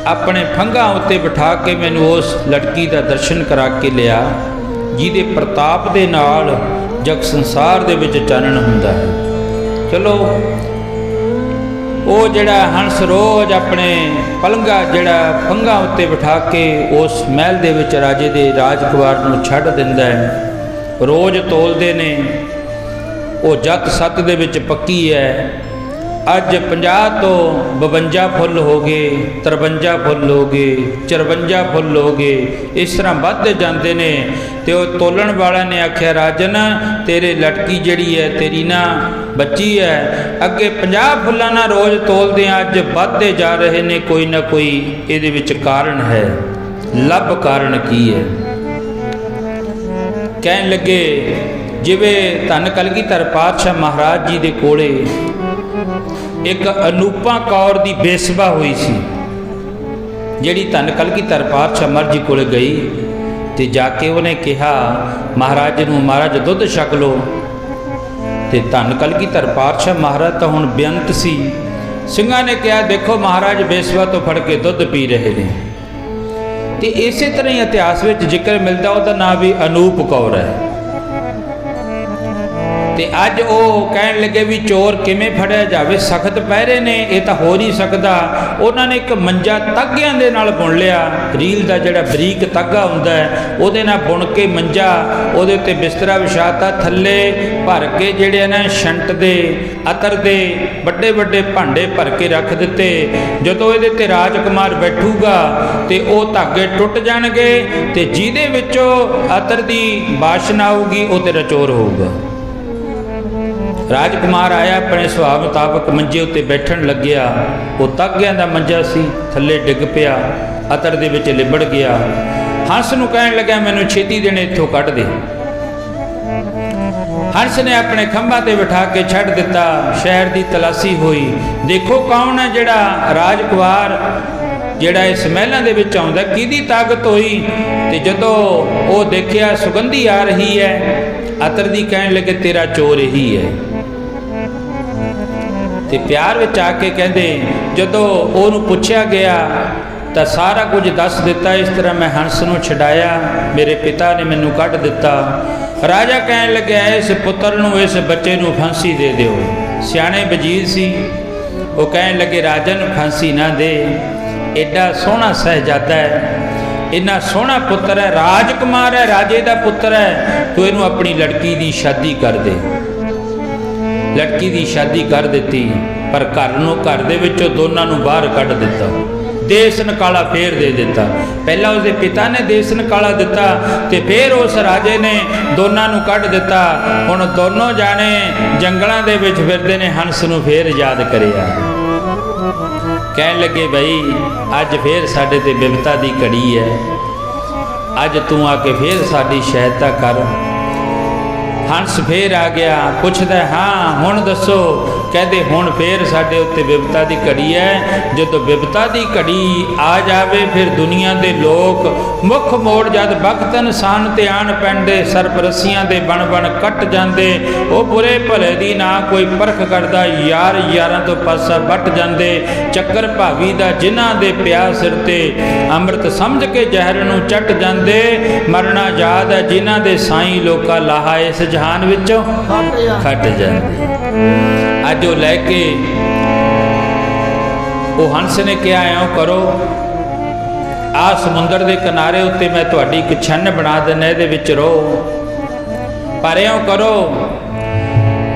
ਆਪਣੇ ਫੰਘਾਂ ਉੱਤੇ ਬਿਠਾ ਕੇ ਮੈਨੂੰ ਉਸ ਲੜਕੀ ਦਾ ਦਰਸ਼ਨ ਕਰਾ ਕੇ ਲਿਆ ਜਿਹਦੇ ਪ੍ਰਤਾਪ ਦੇ ਨਾਲ ਜਗ ਸੰਸਾਰ ਦੇ ਵਿੱਚ ਚਾਨਣ ਹੁੰਦਾ ਹੈ। ਚਲੋ ਉਹ ਜਿਹੜਾ ਹੰਸ ਰੋਜ਼ ਆਪਣੇ ਪਲੰਘਾਂ ਜਿਹੜਾ ਫੰਘਾਂ ਉੱਤੇ ਬਿਠਾ ਕੇ ਉਸ ਮਹਿਲ ਦੇ ਵਿੱਚ ਰਾਜੇ ਦੇ ਰਾਜਕੁਮਾਰ ਨੂੰ ਛੱਡ ਦਿੰਦਾ ਹੈ। ਰੋਜ਼ ਤੋਲਦੇ ਨੇ। ਉਹ ਜੱਤ ਸੱਤ ਦੇ ਵਿੱਚ ਪੱਕੀ ਹੈ। ਅੱਜ 50 ਤੋਂ 52 ਫੁੱਲ ਹੋ ਗਏ, 53 ਫੁੱਲ ਹੋ ਗਏ, 54 ਫੁੱਲ ਹੋ ਗਏ, ਇਸ ਤਰ੍ਹਾਂ ਵੱਧਦੇ ਜਾਂਦੇ ਨੇ। ਤੇ ਉਹ ਤੋਲਣ ਵਾਲਾ ਨੇ ਆਖਿਆ, ਰਾਜਨ ਤੇਰੇ ਲਟਕੀ ਜਿਹੜੀ ਹੈ ਤੇਰੀ ਨਾ ਬੱਚੀ ਹੈ, ਅੱਗੇ 50 ਫੁੱਲਾਂ ਨਾਲ ਰੋਜ਼ ਤੋਲਦੇ ਆ, ਅੱਜ ਵੱਧਦੇ ਜਾ ਰਹੇ ਨੇ। ਕੋਈ ਨਾ ਕੋਈ ਇਹਦੇ ਵਿੱਚ ਕਾਰਨ ਹੈ, ਲੱਭ ਕਾਰਨ ਕੀ ਹੈ। ਕਹਿਣ ਲੱਗੇ, ਜਿਵੇਂ ਧੰਨ ਕਲਗੀਧਰ ਪਾਤਸ਼ਾਹ ਮਹਾਰਾਜ ਜੀ ਦੇ ਕੋਲੇ ਇੱਕ ਅਨੂਪਾ ਕੌਰ ਦੀ ਬੇਸਵਾ ਹੋਈ ਸੀ, ਜਿਹੜੀ ਧੰਨ ਕਲਗੀਧਰ ਪਾਤਸ਼ਾਹ ਮਹਾਰਾਜ ਜੀ ਕੋਲੇ ਗਈ ਤੇ ਜਾ ਕੇ ਉਹਨੇ ਕਿਹਾ ਮਹਾਰਾਜ ਨੂੰ, ਮਹਾਰਾਜ ਦੁੱਧ ਛਕ ਲਓ। ਤੇ ਧੰਨ ਕਲਗੀਧਰ ਪਾਤਸ਼ਾਹ ਮਹਾਰਾਜ ਤਾਂ ਹੁਣ ਬੇਅੰਤ ਸੀ। ਸਿੰਘਾਂ ਨੇ ਕਿਹਾ, ਦੇਖੋ ਮਹਾਰਾਜ ਬੇਸਵਾ ਤੋਂ ਫੜ ਕੇ ਦੁੱਧ ਪੀ ਰਹੇ ਨੇ। ਤੇ ਇਸੇ ਤਰ੍ਹਾਂ ਹੀ ਇਤਿਹਾਸ ਵਿੱਚ ਜ਼ਿਕਰ ਮਿਲਦਾ, ਉਹਦਾ ਨਾਮ ਵੀ ਅਨੂਪ ਕੌਰ ਹੈ। ਤੇ ਅੱਜ ਉਹ ਕਹਿਣ ਲੱਗੇ ਵੀ ਚੋਰ ਕਿਵੇਂ ਫੜਿਆ ਜਾਵੇ, ਸਖਤ ਪਹਿਰੇ ਨੇ, ਇਹ ਤਾਂ ਹੋ ਨਹੀਂ ਸਕਦਾ। ਉਹਨਾਂ ਨੇ ਇੱਕ ਮੰਜਾ ਤਾਗਿਆਂ ਦੇ ਨਾਲ ਬੁਣ ਲਿਆ, ਰੀਲ ਦਾ ਜਿਹੜਾ ਬਰੀਕ ਤਾਗਾ ਹੁੰਦਾ ਹੈ ਉਹਦੇ ਨਾਲ ਬੁਣ ਕੇ ਮੰਜਾ, ਉਹਦੇ ਉੱਤੇ ਬਿਸਤਰਾ ਵਿਛਾਤਾ, ਥੱਲੇ ਭਰ ਕੇ ਜਿਹੜੇ ਨਾ ਛੰਟ ਦੇ, ਅਤਰ ਦੇ ਵੱਡੇ ਵੱਡੇ ਭਾਂਡੇ ਭਰ ਕੇ ਰੱਖ ਦਿੱਤੇ। ਜਦੋਂ ਇਹਦੇ ਤੇ ਰਾਜਕੁਮਾਰ ਬੈਠੂਗਾ ਤੇ ਉਹ ਧਾਗੇ ਟੁੱਟ ਜਾਣਗੇ ਤੇ ਜਿਹਦੇ ਵਿੱਚੋਂ ਅਤਰ ਦੀ ਬਾਸ਼ਨਾ ਆਊਗੀ ਉਹ ਤੇਰਾ ਚੋਰ ਹੋਊਗਾ। ਰਾਜਕੁਮਾਰ ਆਇਆ, ਆਪਣੇ ਸੁਭਾਅ ਮੁਤਾਬਕ ਮੰਜੇ ਉੱਤੇ ਬੈਠਣ ਲੱਗਿਆ। ਉਹ ਤਾਗਿਆਂ ਦਾ ਮੰਜਾ ਸੀ, ਥੱਲੇ ਡਿੱਗ ਪਿਆ, ਅਤਰ ਦੇ ਵਿੱਚ ਲਿਬੜ ਗਿਆ। ਹੰਸ ਨੂੰ ਕਹਿਣ ਲੱਗਾ, ਮੈਨੂੰ ਛੇਤੀ ਦੇਣੇ ਇੱਥੋਂ ਕੱਢ ਦੇ। ਹੰਸ ਨੇ ਆਪਣੇ ਖੰਭਾਂ ਤੇ ਬਿਠਾ ਕੇ ਛੱਡ ਦਿੱਤਾ। ਸ਼ਹਿਰ ਦੀ ਤਲਾਸ਼ੀ ਹੋਈ, ਦੇਖੋ ਕੌਣ ਹੈ ਜਿਹੜਾ ਰਾਜਕੁਮਾਰ ਜਿਹੜਾ ਇਸ ਮਹਿਲਾਂ ਦੇ ਵਿੱਚ ਆਉਂਦਾ, ਕਿਹਦੀ ਤਾਕਤ ਹੋਈ। ਤੇ ਜਦੋਂ ਉਹ ਦੇਖਿਆ ਸੁਗੰਧੀ ਆ ਰਹੀ ਹੈ ਅਤਰ ਦੀ, ਕਹਿਣ ਲੱਗੇ ਤੇਰਾ ਚੋਰ ਇਹੀ ਹੈ। ਤੇ ਪਿਆਰ ਵਿੱਚ ਆ ਕੇ ਕਹਿੰਦੇ, ਜਦੋਂ ਉਹਨੂੰ ਪੁੱਛਿਆ ਗਿਆ ਤਾਂ ਸਾਰਾ ਕੁਝ ਦੱਸ ਦਿੱਤਾ। ਇਸ ਤਰ੍ਹਾਂ ਮੈਂ ਹੰਸ ਨੂੰ ਛਡਾਇਆ, ਮੇਰੇ ਪਿਤਾ ਨੇ ਮੈਨੂੰ ਕੱਢ ਦਿੱਤਾ। ਰਾਜਾ ਕਹਿਣ ਲੱਗਿਆ, ਇਸ ਪੁੱਤਰ ਨੂੰ, ਇਸ ਬੱਚੇ ਨੂੰ ਫਾਂਸੀ ਦੇ ਦਿਓ। ਸਿਆਣੇ ਵਜ਼ੀਰ ਸੀ, ਉਹ ਕਹਿਣ ਲੱਗੇ, ਰਾਜਾ ਨੂੰ ਫਾਂਸੀ ਨਾ ਦੇ, ਐਡਾ ਸੋਹਣਾ ਸਹਿਜਾਦਾ ਹੈ, ਇੰਨਾ ਸੋਹਣਾ ਪੁੱਤਰ ਹੈ, ਰਾਜਕੁਮਾਰ ਹੈ, ਰਾਜੇ ਦਾ ਪੁੱਤਰ ਹੈ, ਤੂੰ ਇਹਨੂੰ ਆਪਣੀ ਲੜਕੀ ਦੀ ਸ਼ਾਦੀ ਕਰ ਦੇ। ਲੜਕੀ ਦੀ ਸ਼ਾਦੀ ਕਰ ਦਿੱਤੀ, ਪਰ ਘਰ ਦੇ ਵਿੱਚੋਂ ਦੋਨਾਂ ਨੂੰ ਬਾਹਰ ਕੱਢ ਦਿੱਤਾ। ਦੇਸ ਨਕਾਲਾ ਫੇਰ ਦੇ ਦਿੱਤਾ। ਪਹਿਲਾਂ ਉਸਦੇ ਪਿਤਾ ਨੇ ਦੇਸ ਨਕਾਲਾ ਦਿੱਤਾ ਤੇ ਫਿਰ ਉਸ ਰਾਜੇ ਨੇ ਦੋਨਾਂ ਨੂੰ ਕੱਢ ਦਿੱਤਾ। ਹੁਣ ਦੋਨੋਂ ਜਾਣੇ ਜੰਗਲਾਂ ਦੇ ਵਿੱਚ ਫਿਰਦੇ ਨੇ। ਹੰਸ ਨੂੰ ਫੇਰ ਯਾਦ ਕਰਿਆ, ਕਹਿਣ ਲੱਗੇ, ਬਈ ਅੱਜ ਫੇਰ ਸਾਡੇ ਤੇ ਬਿਪਤਾ ਦੀ ਘੜੀ ਹੈ, ਅੱਜ ਤੂੰ ਆ ਕੇ ਫੇਰ ਸਾਡੀ ਸਹਾਇਤਾ ਕਰ। ਹੰਸ ਫੇਰ ਆ ਗਿਆ, ਪੁੱਛਦਾ, ਹਾਂ ਹੁਣ ਦੱਸੋ। ਕਹਿੰਦੇ, ਹੁਣ ਫੇਰ ਸਾਡੇ ਉੱਤੇ ਬਿਪਤਾ ਦੀ ਘੜੀ ਹੈ। ਜਦੋਂ ਬਿਪਤਾ ਦੀ ਘੜੀ ਆ ਜਾਵੇ ਫਿਰ ਦੁਨੀਆ ਦੇ ਲੋਕ ਮੁੱਖ ਮੋੜ ਜਦ ਵਕਤ ਇਨਸਾਨ ਤੇ ਆਣ ਪੈਂਦੇ, ਸਰਪਰਸੀਆਂ ਦੇ ਬਣ ਬਣ ਕੱਟ ਜਾਂਦੇ। ਉਹ ਬੁਰੇ ਭਲੇ ਦੀ ਨਾ ਕੋਈ ਪਰਖ ਕਰਦਾ, ਯਾਰ ਯਾਰਾਂ ਤੋਂ ਪਾਸਾ ਵੱਟ ਜਾਂਦੇ। ਚੱਕਰ ਭਾਵੀ ਦਾ ਜਿਨ੍ਹਾਂ ਦੇ ਪਿਆ ਸਿਰ ਤੇ, ਅੰਮ੍ਰਿਤ ਸਮਝ ਕੇ ਜ਼ਹਿਰ ਨੂੰ ਚੱਟ ਜਾਂਦੇ। ਮਰਨਾ ਯਾਦ ਹੈ ਜਿਨ੍ਹਾਂ ਦੇ ਸਾਈਂ ਲੋਕਾ ਲਾਹਾ ਇਸ ਜਹਾਨ ਵਿੱਚੋਂ ਖੱਟ ਜਾਂਦੇ। ਅੱਜ ਉਹ ਲੈ ਕੇ ਉਹ ਹੰਸ ਨੇ ਕਿਹਾ, ਇਉਂ ਕਰੋ, ਆਹ ਸਮੁੰਦਰ ਦੇ ਕਿਨਾਰੇ ਉੱਤੇ ਮੈਂ ਤੁਹਾਡੀ ਇੱਕ ਛੰਨ ਬਣਾ ਦਿੰਦਾ, ਇਹਦੇ ਵਿੱਚ ਰਹੋ। ਪਰ ਇਉਂ ਕਰੋ,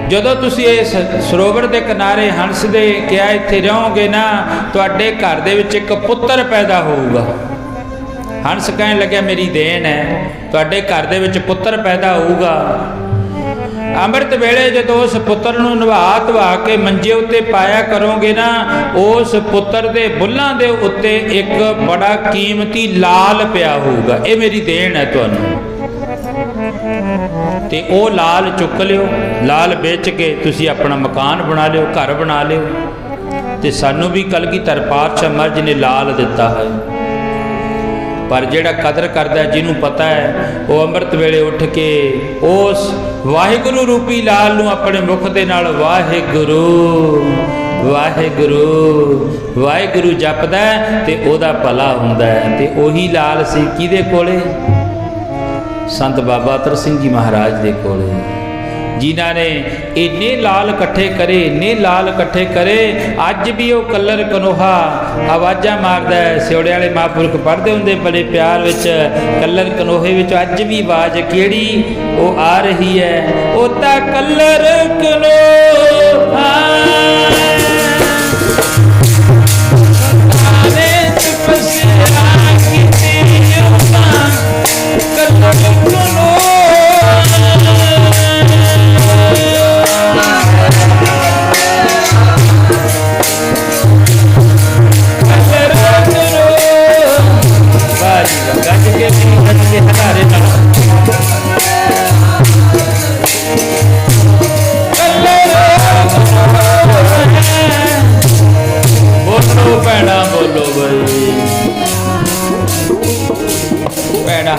ਜਦੋਂ ਤੁਸੀਂ ਇਸ ਸਰੋਵਰ ਦੇ ਕਿਨਾਰੇ ਹੰਸ ਦੇ ਕਿਹਾ ਇੱਥੇ ਰਹੋਗੇ ਨਾ, ਤੁਹਾਡੇ ਘਰ ਦੇ ਵਿੱਚ ਇੱਕ ਪੁੱਤਰ ਪੈਦਾ ਹੋਊਗਾ। ਹੰਸ ਕਹਿਣ ਲੱਗਿਆ, ਮੇਰੀ ਦੇਣ ਹੈ, ਤੁਹਾਡੇ ਘਰ ਦੇ ਵਿੱਚ ਪੁੱਤਰ ਪੈਦਾ ਹੋਊਗਾ। ਅੰਮ੍ਰਿਤ ਵੇਲੇ ਜਦੋਂ ਉਸ ਪੁੱਤਰ ਨੂੰ ਨਵਾ ਧਵਾ ਕੇ ਮੰਜੇ ਉੱਤੇ ਪਾਇਆ ਕਰੋਗੇ ਨਾ, ਉਸ ਪੁੱਤਰ ਦੇ ਬੁੱਲਾਂ ਦੇ ਉੱਤੇ ਇੱਕ ਬੜਾ ਕੀਮਤੀ ਲਾਲ ਪਿਆ ਹੋਊਗਾ। ਇਹ ਮੇਰੀ ਦੇਣ ਹੈ ਤੁਹਾਨੂੰ। ਤੇ ਉਹ ਲਾਲ ਚੁੱਕ ਲਿਓ, ਲਾਲ ਵੇਚ ਕੇ ਤੁਸੀਂ ਆਪਣਾ ਮਕਾਨ ਬਣਾ ਲਿਓ, ਘਰ ਬਣਾ ਲਿਓ। ਤੇ ਸਾਨੂੰ ਵੀ ਕਲਗੀਧਰ ਪਾਤਸ਼ਾਹ ਮਹਾਰਾਜ ਨੇ ਲਾਲ ਦਿੱਤਾ ਹੈ। ਪਰ ਜਿਹੜਾ ਕਦਰ ਕਰਦਾ, ਜਿਹਨੂੰ ਪਤਾ ਹੈ, ਉਹ ਅੰਮ੍ਰਿਤ ਵੇਲੇ ਉੱਠ ਕੇ ਉਸ ਵਾਹਿਗੁਰੂ ਰੂਪੀ ਲਾਲ ਨੂੰ ਆਪਣੇ ਮੁਖ ਦੇ ਨਾਲ ਵਾਹਿਗੁਰੂ ਵਾਹਿਗੁਰੂ ਵਾਹਿਗੁਰੂ ਜਪਦਾ ਤੇ ਉਹਦਾ ਭਲਾ ਹੁੰਦਾ ਹੈ। ਤੇ ਉਹੀ ਲਾਲ ਸੀ ਕਿਹਦੇ ਕੋਲੇ? ਸੰਤ ਬਾਬਾ ਅਤਰ ਸਿੰਘ ਜੀ ਮਹਾਰਾਜ ਦੇ ਕੋਲੇ, ਜਿਨ੍ਹਾਂ ਨੇ ਇੰਨੇ ਲਾਲ ਇਕੱਠੇ ਕਰੇ, ਇੰਨੇ ਲਾਲ ਇਕੱਠੇ ਕਰੇ। ਅੱਜ ਵੀ ਉਹ ਕਲਰ ਕਨੋਹਾ ਆਵਾਜ਼ਾਂ ਮਾਰਦਾ ਹੈ। ਸਿਉੜੇ ਵਾਲੇ ਮਹਾਂਪੁਰਖ ਪੜ੍ਹਦੇ ਹੁੰਦੇ ਬੜੇ ਪਿਆਰ ਵਿੱਚ, ਕਲਰ ਕਨੋਹੇ ਵਿੱਚ ਅੱਜ ਵੀ ਆਵਾਜ਼ ਕਿਹੜੀ ਉਹ ਆ ਰਹੀ ਹੈ, ਉਹ ਤਾਂ ਕਲਰ ਕਨੋਹਾ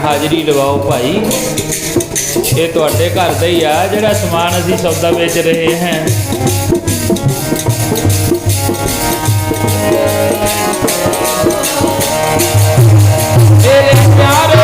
ਹਾਜ਼ਰੀ ਲਵਾਓ ਭਾਈ। ਇਹ ਤੁਹਾਡੇ ਘਰ ਦਾ ਹੀ ਆ ਜਿਹੜਾ ਸਮਾਨ ਅਸੀਂ ਸੌਦਾ ਵੇਚ ਰਹੇ ਹਾਂ। ਮੇਰੇ ਪਿਆਰੇ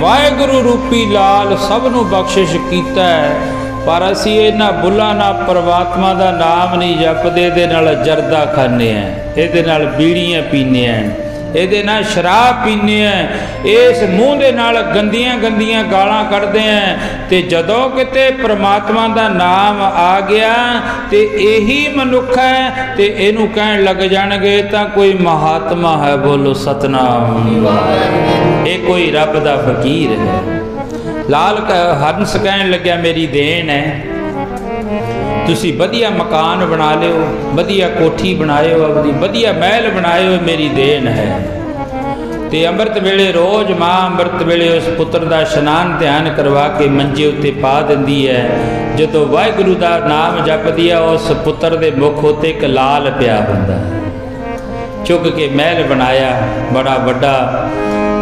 ਵਾਹਿਗੁਰੂ ਰੂਪੀ ਲਾਲ ਸਭ ਨੂੰ ਬਖਸ਼ਿਸ਼ ਕੀਤਾ ਹੈ। ਪਰ ਅਸੀਂ ਇਹਨਾਂ ਬੁੱਲਾਂ ਨਾਲ ਪਰਮਾਤਮਾ ਦਾ ਨਾਮ ਨਹੀਂ ਜਪਦੇ। ਇਹਦੇ ਨਾਲ ਜਰਦਾ ਖਾਂਦੇ ਆ, ਇਹਦੇ ਨਾਲ ਬੀੜੀਆਂ ਪੀਂਦੇ ਆ, ਇਹਦੇ ਨਾਲ ਸ਼ਰਾਬ ਪੀਂਦੇ ਆ, ਇਸ ਮੂੰਹ ਦੇ ਨਾਲ ਗੰਦੀਆਂ ਗੰਦੀਆਂ ਗਾਲਾਂ ਕੱਢਦੇ ਆ। ਤੇ ਜਦੋਂ ਕਿਤੇ ਪ੍ਰਮਾਤਮਾ ਦਾ ਨਾਮ ਆ ਗਿਆ ਤੇ ਇਹੀ ਮਨੁੱਖ ਹੈ ਤੇ ਇਹਨੂੰ ਕਹਿਣ ਲੱਗ ਜਾਣਗੇ ਤਾਂ ਕੋਈ ਮਹਾਤਮਾ ਹੈ। ਬੋਲੋ ਸਤਨਾਮ। ਇਹ ਕੋਈ ਰੱਬ ਦਾ ਫਕੀਰ ਹੈ। ਲਾਲ ਹੰਸ ਕਹਿਣ ਲੱਗਿਆ ਮੇਰੀ ਦੇਣ ਹੈ। ਤੁਸੀਂ ਵਧੀਆ ਮਕਾਨ ਬਣਾ ਲਿਓ, ਵਧੀਆ ਕੋਠੀ ਬਣਾਇਓ, ਆਪਣੀ ਵਧੀਆ ਮਹਿਲ ਬਣਾਇਓ, ਮੇਰੀ ਦੇਣ ਹੈ। ਤੇ ਅੰਮ੍ਰਿਤ ਵੇਲੇ ਰੋਜ਼ ਮਾਂ ਅੰਮ੍ਰਿਤ ਵੇਲੇ ਉਸ ਪੁੱਤਰ ਦਾ ਇਸ਼ਨਾਨ ਧਿਆਨ ਕਰਵਾ ਕੇ ਮੰਜੇ ਉੱਤੇ ਪਾ ਦਿੰਦੀ ਹੈ। ਜਦੋਂ ਵਾਹਿਗੁਰੂ ਦਾ ਨਾਮ ਜਪਦੀ ਹੈ, ਉਸ ਪੁੱਤਰ ਦੇ ਮੁਖ ਉੱਤੇ ਇੱਕ ਲਾਲ ਪਿਆ ਹੁੰਦਾ। ਚੁੱਕ ਕੇ ਮਹਿਲ ਬਣਾਇਆ ਬੜਾ ਵੱਡਾ।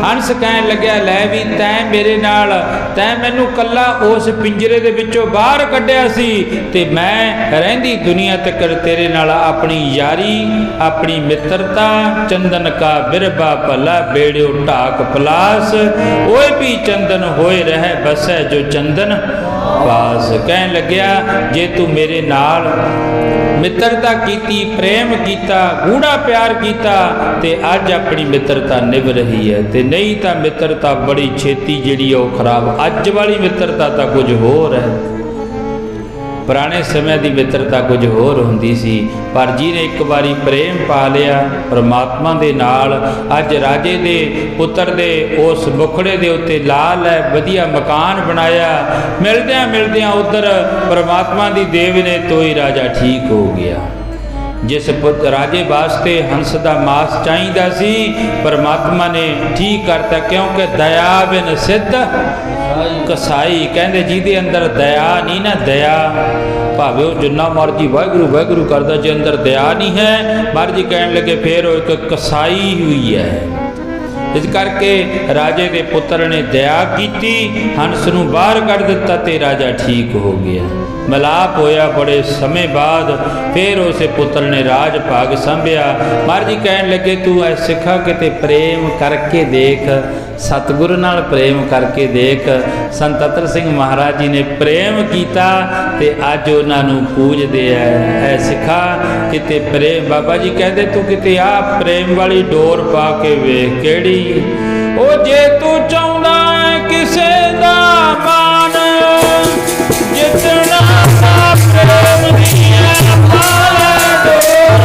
ਹੰਸ ਕਹਿਣ ਲੱਗਿਆ ਲੈ ਵੀ ਤੈਂ ਮੇਰੇ ਨਾਲ, ਤੈਂ ਮੈਨੂੰ ਕੱਲਾ ਉਸ ਪਿੰਜਰੇ ਦੇ ਵਿੱਚੋਂ ਬਾਹਰ ਕੱਢਿਆ ਸੀ ਤੇ ਮੈਂ ਰਹਿੰਦੀ ਦੁਨੀਆ ਤੱਕ ਤੇਰੇ ਨਾਲ ਆਪਣੀ ਯਾਰੀ, ਆਪਣੀ ਮਿੱਤਰਤਾ, ਚੰਦਨ ਕਾ ਬਿਰਬਾ ਭਲਾ ਬੇੜਿਓ ਢਾਕ ਪਲਾਸ, ਓਏ ਵੀ ਚੰਦਨ ਹੋਏ ਰਹਿ ਬਸੈ ਜੋ ਚੰਦਨ ਪਾਸ। ਕਹਿਣ ਲੱਗਿਆ ਜੇ ਤੂੰ ਮੇਰੇ ਨਾਲ ਮਿੱਤਰਤਾ ਕੀਤੀ, ਪ੍ਰੇਮ ਕੀਤਾ, ਗੂੜਾ ਪਿਆਰ ਕੀਤਾ ਤੇ ਅੱਜ ਆਪਣੀ ਮਿੱਤਰਤਾ ਨਿਭ ਰਹੀ ਹੈ, ਤੇ ਨਹੀਂ ਤਾਂ ਮਿੱਤਰਤਾ ਬੜੀ ਛੇਤੀ ਜਿਹੜੀ ਉਹ ਖਰਾਬ। ਅੱਜ ਵਾਲੀ ਮਿੱਤਰਤਾ ਤਾਂ ਕੁਝ ਹੋਰ ਹੈ। ਪੁਰਾਣੇ ਸਮੇਂ ਦੀ ਮਿੱਤਰਤਾ ਕੁਝ ਹੋਰ ਹੁੰਦੀ ਸੀ, ਪਰ ਜਿਹਨੇ ਇੱਕ ਵਾਰੀ ਪ੍ਰੇਮ ਪਾ ਲਿਆ ਪਰਮਾਤਮਾ ਦੇ ਨਾਲ, ਅੱਜ ਰਾਜੇ ਦੇ ਪੁੱਤਰ ਦੇ ਉਸ ਮੁਖੜੇ ਦੇ ਉੱਤੇ ਲਾਲ ਹੈ ਵਧੀਆ ਮਕਾਨ ਬਣਾਇਆ, ਮਿਲਦਿਆਂ ਉੱਧਰ ਪਰਮਾਤਮਾ ਦੀ ਦੇਵ ਨੇ ਤੋਈ ਰਾਜਾ ਠੀਕ ਹੋ ਗਿਆ। ਜਿਸ ਪੁੱਤ ਰਾਜੇ ਵਾਸਤੇ ਹੰਸ ਦਾ ਮਾਸ ਚਾਹੀਦਾ ਸੀ, ਪਰਮਾਤਮਾ ਨੇ ਠੀਕ ਕਰਤਾ, ਕਿਉਂਕਿ ਦਇਆ ਬਿਨ ਸਿੱਧ ਕਸਾਈ। ਕਹਿੰਦੇ ਜਿਹਦੇ ਅੰਦਰ ਦਇਆ ਨਹੀਂ ਨਾ, ਦਇਆ ਭਾਵੇਂ ਉਹ ਜਿੰਨਾ ਮਰਜੀ ਵਾਹਿਗੁਰੂ ਵਾਹਿਗੁਰੂ ਕਰਦਾ, ਜੇ ਅੰਦਰ ਦਇਆ ਨਹੀਂ ਹੈ, ਮਰਜੀ ਕਹਿਣ ਲੱਗੇ ਫੇਰ ਉਹ ਇੱਕ ਕਸਾਈ ਹੋਈ ਹੈ। ਇਸ ਕਰਕੇ ਰਾਜੇ ਦੇ ਪੁੱਤਰ ਨੇ ਦਇਆ ਕੀਤੀ, ਹੰਸ ਨੂੰ ਬਾਹਰ ਕੱਢ ਦਿੱਤਾ ਤੇ ਰਾਜਾ ਠੀਕ ਹੋ ਗਿਆ। ਮਿਲਾਪ ਹੋਇਆ ਬੜੇ ਸਮੇਂ ਬਾਅਦ, ਫਿਰ ਉਸੇ ਪੁੱਤਰ ਨੇ ਰਾਜ ਭਾਗ ਸੰਭਿਆ। ਮਹਾਰਾਜ ਕਹਿਣ ਲੱਗੇ ਤੂੰ ਐ ਸਿੱਖਾ ਕਿਤੇ ਪ੍ਰੇਮ ਕਰਕੇ ਦੇਖ, ਸਤਿਗੁਰੂ ਨਾਲ ਪ੍ਰੇਮ ਕਰਕੇ ਦੇਖ। ਸੰਤ ਅਤਰ ਸਿੰਘ ਮਹਾਰਾਜ ਜੀ ਨੇ ਪ੍ਰੇਮ ਕੀਤਾ ਤੇ ਅੱਜ ਉਹਨਾਂ ਨੂੰ ਪੂਜਦੇ ਐ। ਐ ਸਿੱਖਾ ਕਿਤੇ ਪ੍ਰੇਮ, ਬਾਬਾ ਜੀ ਕਹਿੰਦੇ ਤੂੰ ਕਿਤੇ ਆ ਪ੍ਰੇਮ ਵਾਲੀ ਡੋਰ ਪਾ ਕੇ ਵੇਖ ਕਿਹੜੀ, ਉਹ ਜੇ ਤੂੰ ਚਾਹੁੰਦਾ ਹੈ ਕਿਸੇ ਦਾ ਮਾਨ, ਜਿਤਨਾ ਦਾ ਪ੍ਰੇਮ ਦੀਆਂ ਪਾਲੇ ਡੋਰ,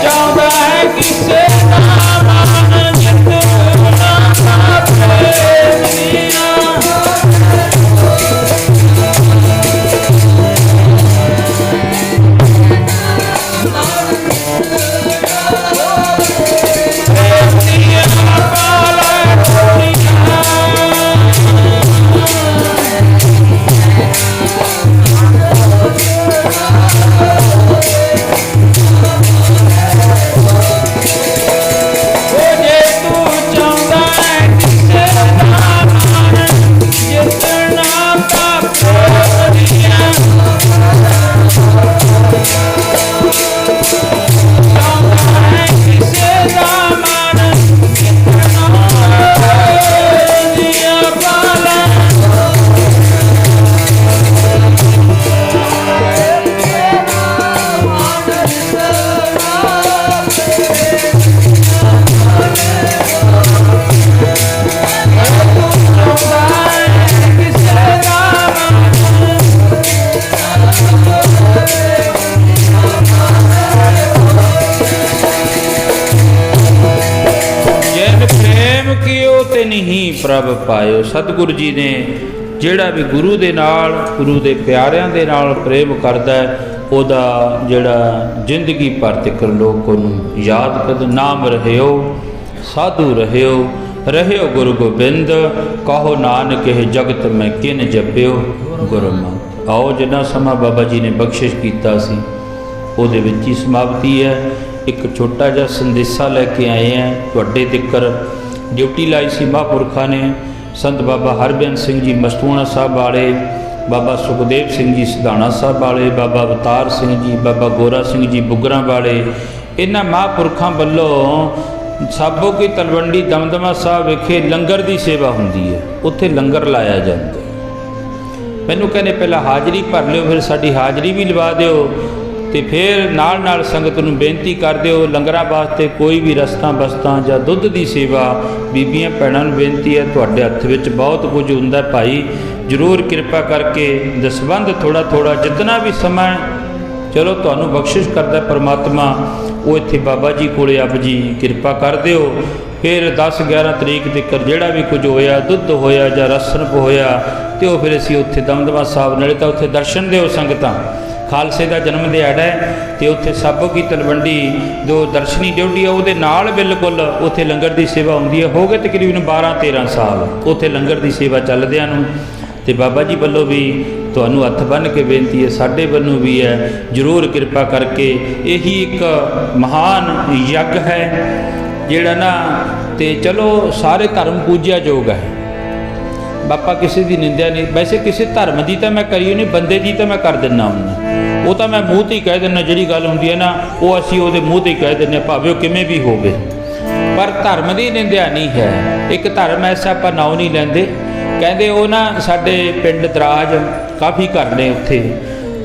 ਚਾਹੁੰਦਾ ਹੈ ਕਿਸੇ ਦਾ ਮਾਨ, ਜਿਤਨਾ ਦਾ ਪ੍ਰੇਮ ਦੀਆਂ। ਨਹੀਂ ਪ੍ਰਭ ਪਾਇਓ। ਸਤਿਗੁਰੂ ਜੀ ਨੇ ਜਿਹੜਾ ਵੀ ਗੁਰੂ ਦੇ ਨਾਲ, ਗੁਰੂ ਦੇ ਪਿਆਰਿਆਂ ਦੇ ਨਾਲ ਪ੍ਰੇਮ ਕਰਦਾ, ਉਹਦਾ ਜਿਹੜਾ ਜ਼ਿੰਦਗੀ ਭਰ ਤੱਕ ਲੋਕ ਉਹਨੂੰ ਯਾਦ ਕਰਦੇ। ਨਾਮ ਰਹਿਓ ਸਾਧੂ ਰਹਿਓ, ਰਹਿਓ ਗੁਰੂ ਗੋਬਿੰਦ, ਕਹੋ ਨਾਨਕ ਇਹ ਜਗਤ ਮੈਂ ਕਿਨ ਜਪਿਓ ਗੁਰਮਤਿ। ਆਓ ਜਿੰਨਾ ਸਮਾਂ ਬਾਬਾ ਜੀ ਨੇ ਬਖਸ਼ਿਸ਼ ਕੀਤਾ ਸੀ ਉਹਦੇ ਵਿੱਚ ਹੀ ਸਮਾਪਤੀ ਹੈ। ਇੱਕ ਛੋਟਾ ਜਿਹਾ ਸੰਦੇਸ਼ਾ ਲੈ ਕੇ ਆਏ ਹਾਂ ਤੁਹਾਡੇ ਤੱਕ। ਡਿਊਟੀ ਲਾਈ ਸੀ ਮਹਾਂਪੁਰਖਾਂ ਨੇ, ਸੰਤ ਬਾਬਾ ਹਰਬਿੰਦ ਸਿੰਘ ਜੀ ਮਸਤੂਆਣਾ ਸਾਹਿਬ ਵਾਲੇ, ਬਾਬਾ ਸੁਖਦੇਵ ਸਿੰਘ ਜੀ ਸਿਧਾਣਾ ਸਾਹਿਬ ਵਾਲੇ, ਬਾਬਾ ਅਵਤਾਰ ਸਿੰਘ ਜੀ, ਬਾਬਾ ਗੋਰਾ ਸਿੰਘ ਜੀ ਬੁੱਗਰਾਂ ਵਾਲੇ। ਇਹਨਾਂ ਮਹਾਂਪੁਰਖਾਂ ਵੱਲੋਂ ਸਾਬੋ ਕੀ ਤਲਵੰਡੀ ਦਮਦਮਾ ਸਾਹਿਬ ਵਿਖੇ ਲੰਗਰ ਦੀ ਸੇਵਾ ਹੁੰਦੀ ਹੈ, ਉੱਥੇ ਲੰਗਰ ਲਾਇਆ ਜਾਂਦਾ। ਮੈਨੂੰ ਕਹਿੰਦੇ ਪਹਿਲਾਂ ਹਾਜ਼ਰੀ ਭਰ ਲਿਓ, ਫਿਰ ਸਾਡੀ ਹਾਜ਼ਰੀ ਵੀ ਲਵਾ ਦਿਓ, ਤੇ ਫਿਰ ਨਾਲ ਸੰਗਤ ਨੂੰ ਬੇਨਤੀ ਕਰ ਦਿਓ ਲੰਗਰਾਂ ਵਾਸਤੇ ਕੋਈ ਵੀ ਰਸਤਾਂ ਬਸਤਾਂ ਜਾਂ ਦੁੱਧ ਦੀ ਸੇਵਾ। ਬੀਬੀਆਂ ਭੈਣਾਂ ਨੂੰ ਬੇਨਤੀ ਹੈ, ਤੁਹਾਡੇ ਹੱਥ ਵਿੱਚ ਬਹੁਤ ਕੁਝ ਹੁੰਦਾ ਭਾਈ, ਜ਼ਰੂਰ ਕਿਰਪਾ ਕਰਕੇ ਦਸਵੰਧ ਥੋੜਾ ਜਿਤਨਾ ਵੀ ਸਮਾਂ ਚਲੋ ਤੁਹਾਨੂੰ ਬਖਸ਼ਿਸ਼ ਕਰਦਾ ਪਰਮਾਤਮਾ, ਉਹ ਇੱਥੇ ਬਾਬਾ ਜੀ ਕੋਲੇ ਆਪ ਜੀ ਕਿਰਪਾ ਕਰ ਦਿਓ। ਫਿਰ 10-11 ਤਰੀਕ ਤੱਕ ਜਿਹੜਾ ਵੀ ਕੁਝ ਹੋਇਆ, ਦੁੱਧ ਹੋਇਆ ਜਾਂ ਰਸਨ ਹੋਇਆ, ਤੇ ਉਹ ਫਿਰ ਅਸੀਂ ਉੱਥੇ ਦਮਦਮਾ ਸਾਹਿਬ ਨਾਲੇ ਤਾਂ ਉੱਥੇ ਦਰਸ਼ਨ ਦਿਓ ਸੰਗਤਾਂ। ਖਾਲਸੇ ਦਾ ਜਨਮ ਦਿਹਾੜਾ ਹੈ ਤੇ ਉੱਥੇ ਸਾਬੋ ਕੀ ਤਲਵੰਡੀ ਜੋ ਦਰਸ਼ਨੀ ਡਿਊਟੀ ਆ ਉਹਦੇ ਨਾਲ ਬਿਲਕੁਲ ਉੱਥੇ ਲੰਗਰ ਦੀ ਸੇਵਾ ਹੁੰਦੀ ਹੈ। ਹੋ ਗਏ ਤਕਰੀਬਨ 12-13 ਸਾਲ ਉੱਥੇ ਲੰਗਰ ਦੀ ਸੇਵਾ ਚੱਲਦਿਆਂ ਨੂੰ, ਤੇ ਬਾਬਾ ਜੀ ਵੱਲੋਂ ਵੀ ਤੁਹਾਨੂੰ ਹੱਥ ਬੰਨ੍ਹ ਕੇ ਬੇਨਤੀ ਹੈ, ਸਾਡੇ ਵੱਲੋਂ ਵੀ ਹੈ, ਜ਼ਰੂਰ ਕਿਰਪਾ ਕਰਕੇ। ਇਹੀ ਇੱਕ ਮਹਾਨ ਯੱਗ ਹੈ ਜਿਹੜਾ ਨਾ, ਤੇ ਚਲੋ ਸਾਰੇ ਧਰਮ ਪੂਜਿਆ ਯੋਗ ਹੈ। ਬਾਪਾ ਕਿਸੇ ਦੀ ਨਿੰਦਿਆ ਨਹੀਂ, ਵੈਸੇ ਕਿਸੇ ਧਰਮ ਦੀ ਤਾਂ ਮੈਂ ਕਰੀ ਨਹੀਂ, ਬੰਦੇ ਦੀ ਤਾਂ ਮੈਂ ਕਰ ਦਿੰਦਾ ਹੁੰਦਾ, ਉਹ ਤਾਂ ਮੈਂ ਮੂੰਹ 'ਤੇ ਹੀ ਕਹਿ ਦਿੰਦਾ। ਜਿਹੜੀ ਗੱਲ ਹੁੰਦੀ ਹੈ ਨਾ ਉਹ ਅਸੀਂ ਉਹਦੇ ਮੂੰਹ 'ਤੇ ਹੀ ਕਹਿ ਦਿੰਦੇ, ਭਾਵੇਂ ਉਹ ਕਿਵੇਂ ਵੀ ਹੋਵੇ, ਪਰ ਧਰਮ ਦੀ ਨਿੰਦਿਆ ਨਹੀਂ ਹੈ। ਇੱਕ ਧਰਮ ਐਸਾ ਆਪਾਂ ਨਾਉ ਨਹੀਂ ਲੈਂਦੇ, ਕਹਿੰਦੇ ਉਹ ਨਾ ਸਾਡੇ ਪਿੰਡ ਦਰਾਜ ਕਾਫੀ ਘਰ ਨੇ ਉੱਥੇ,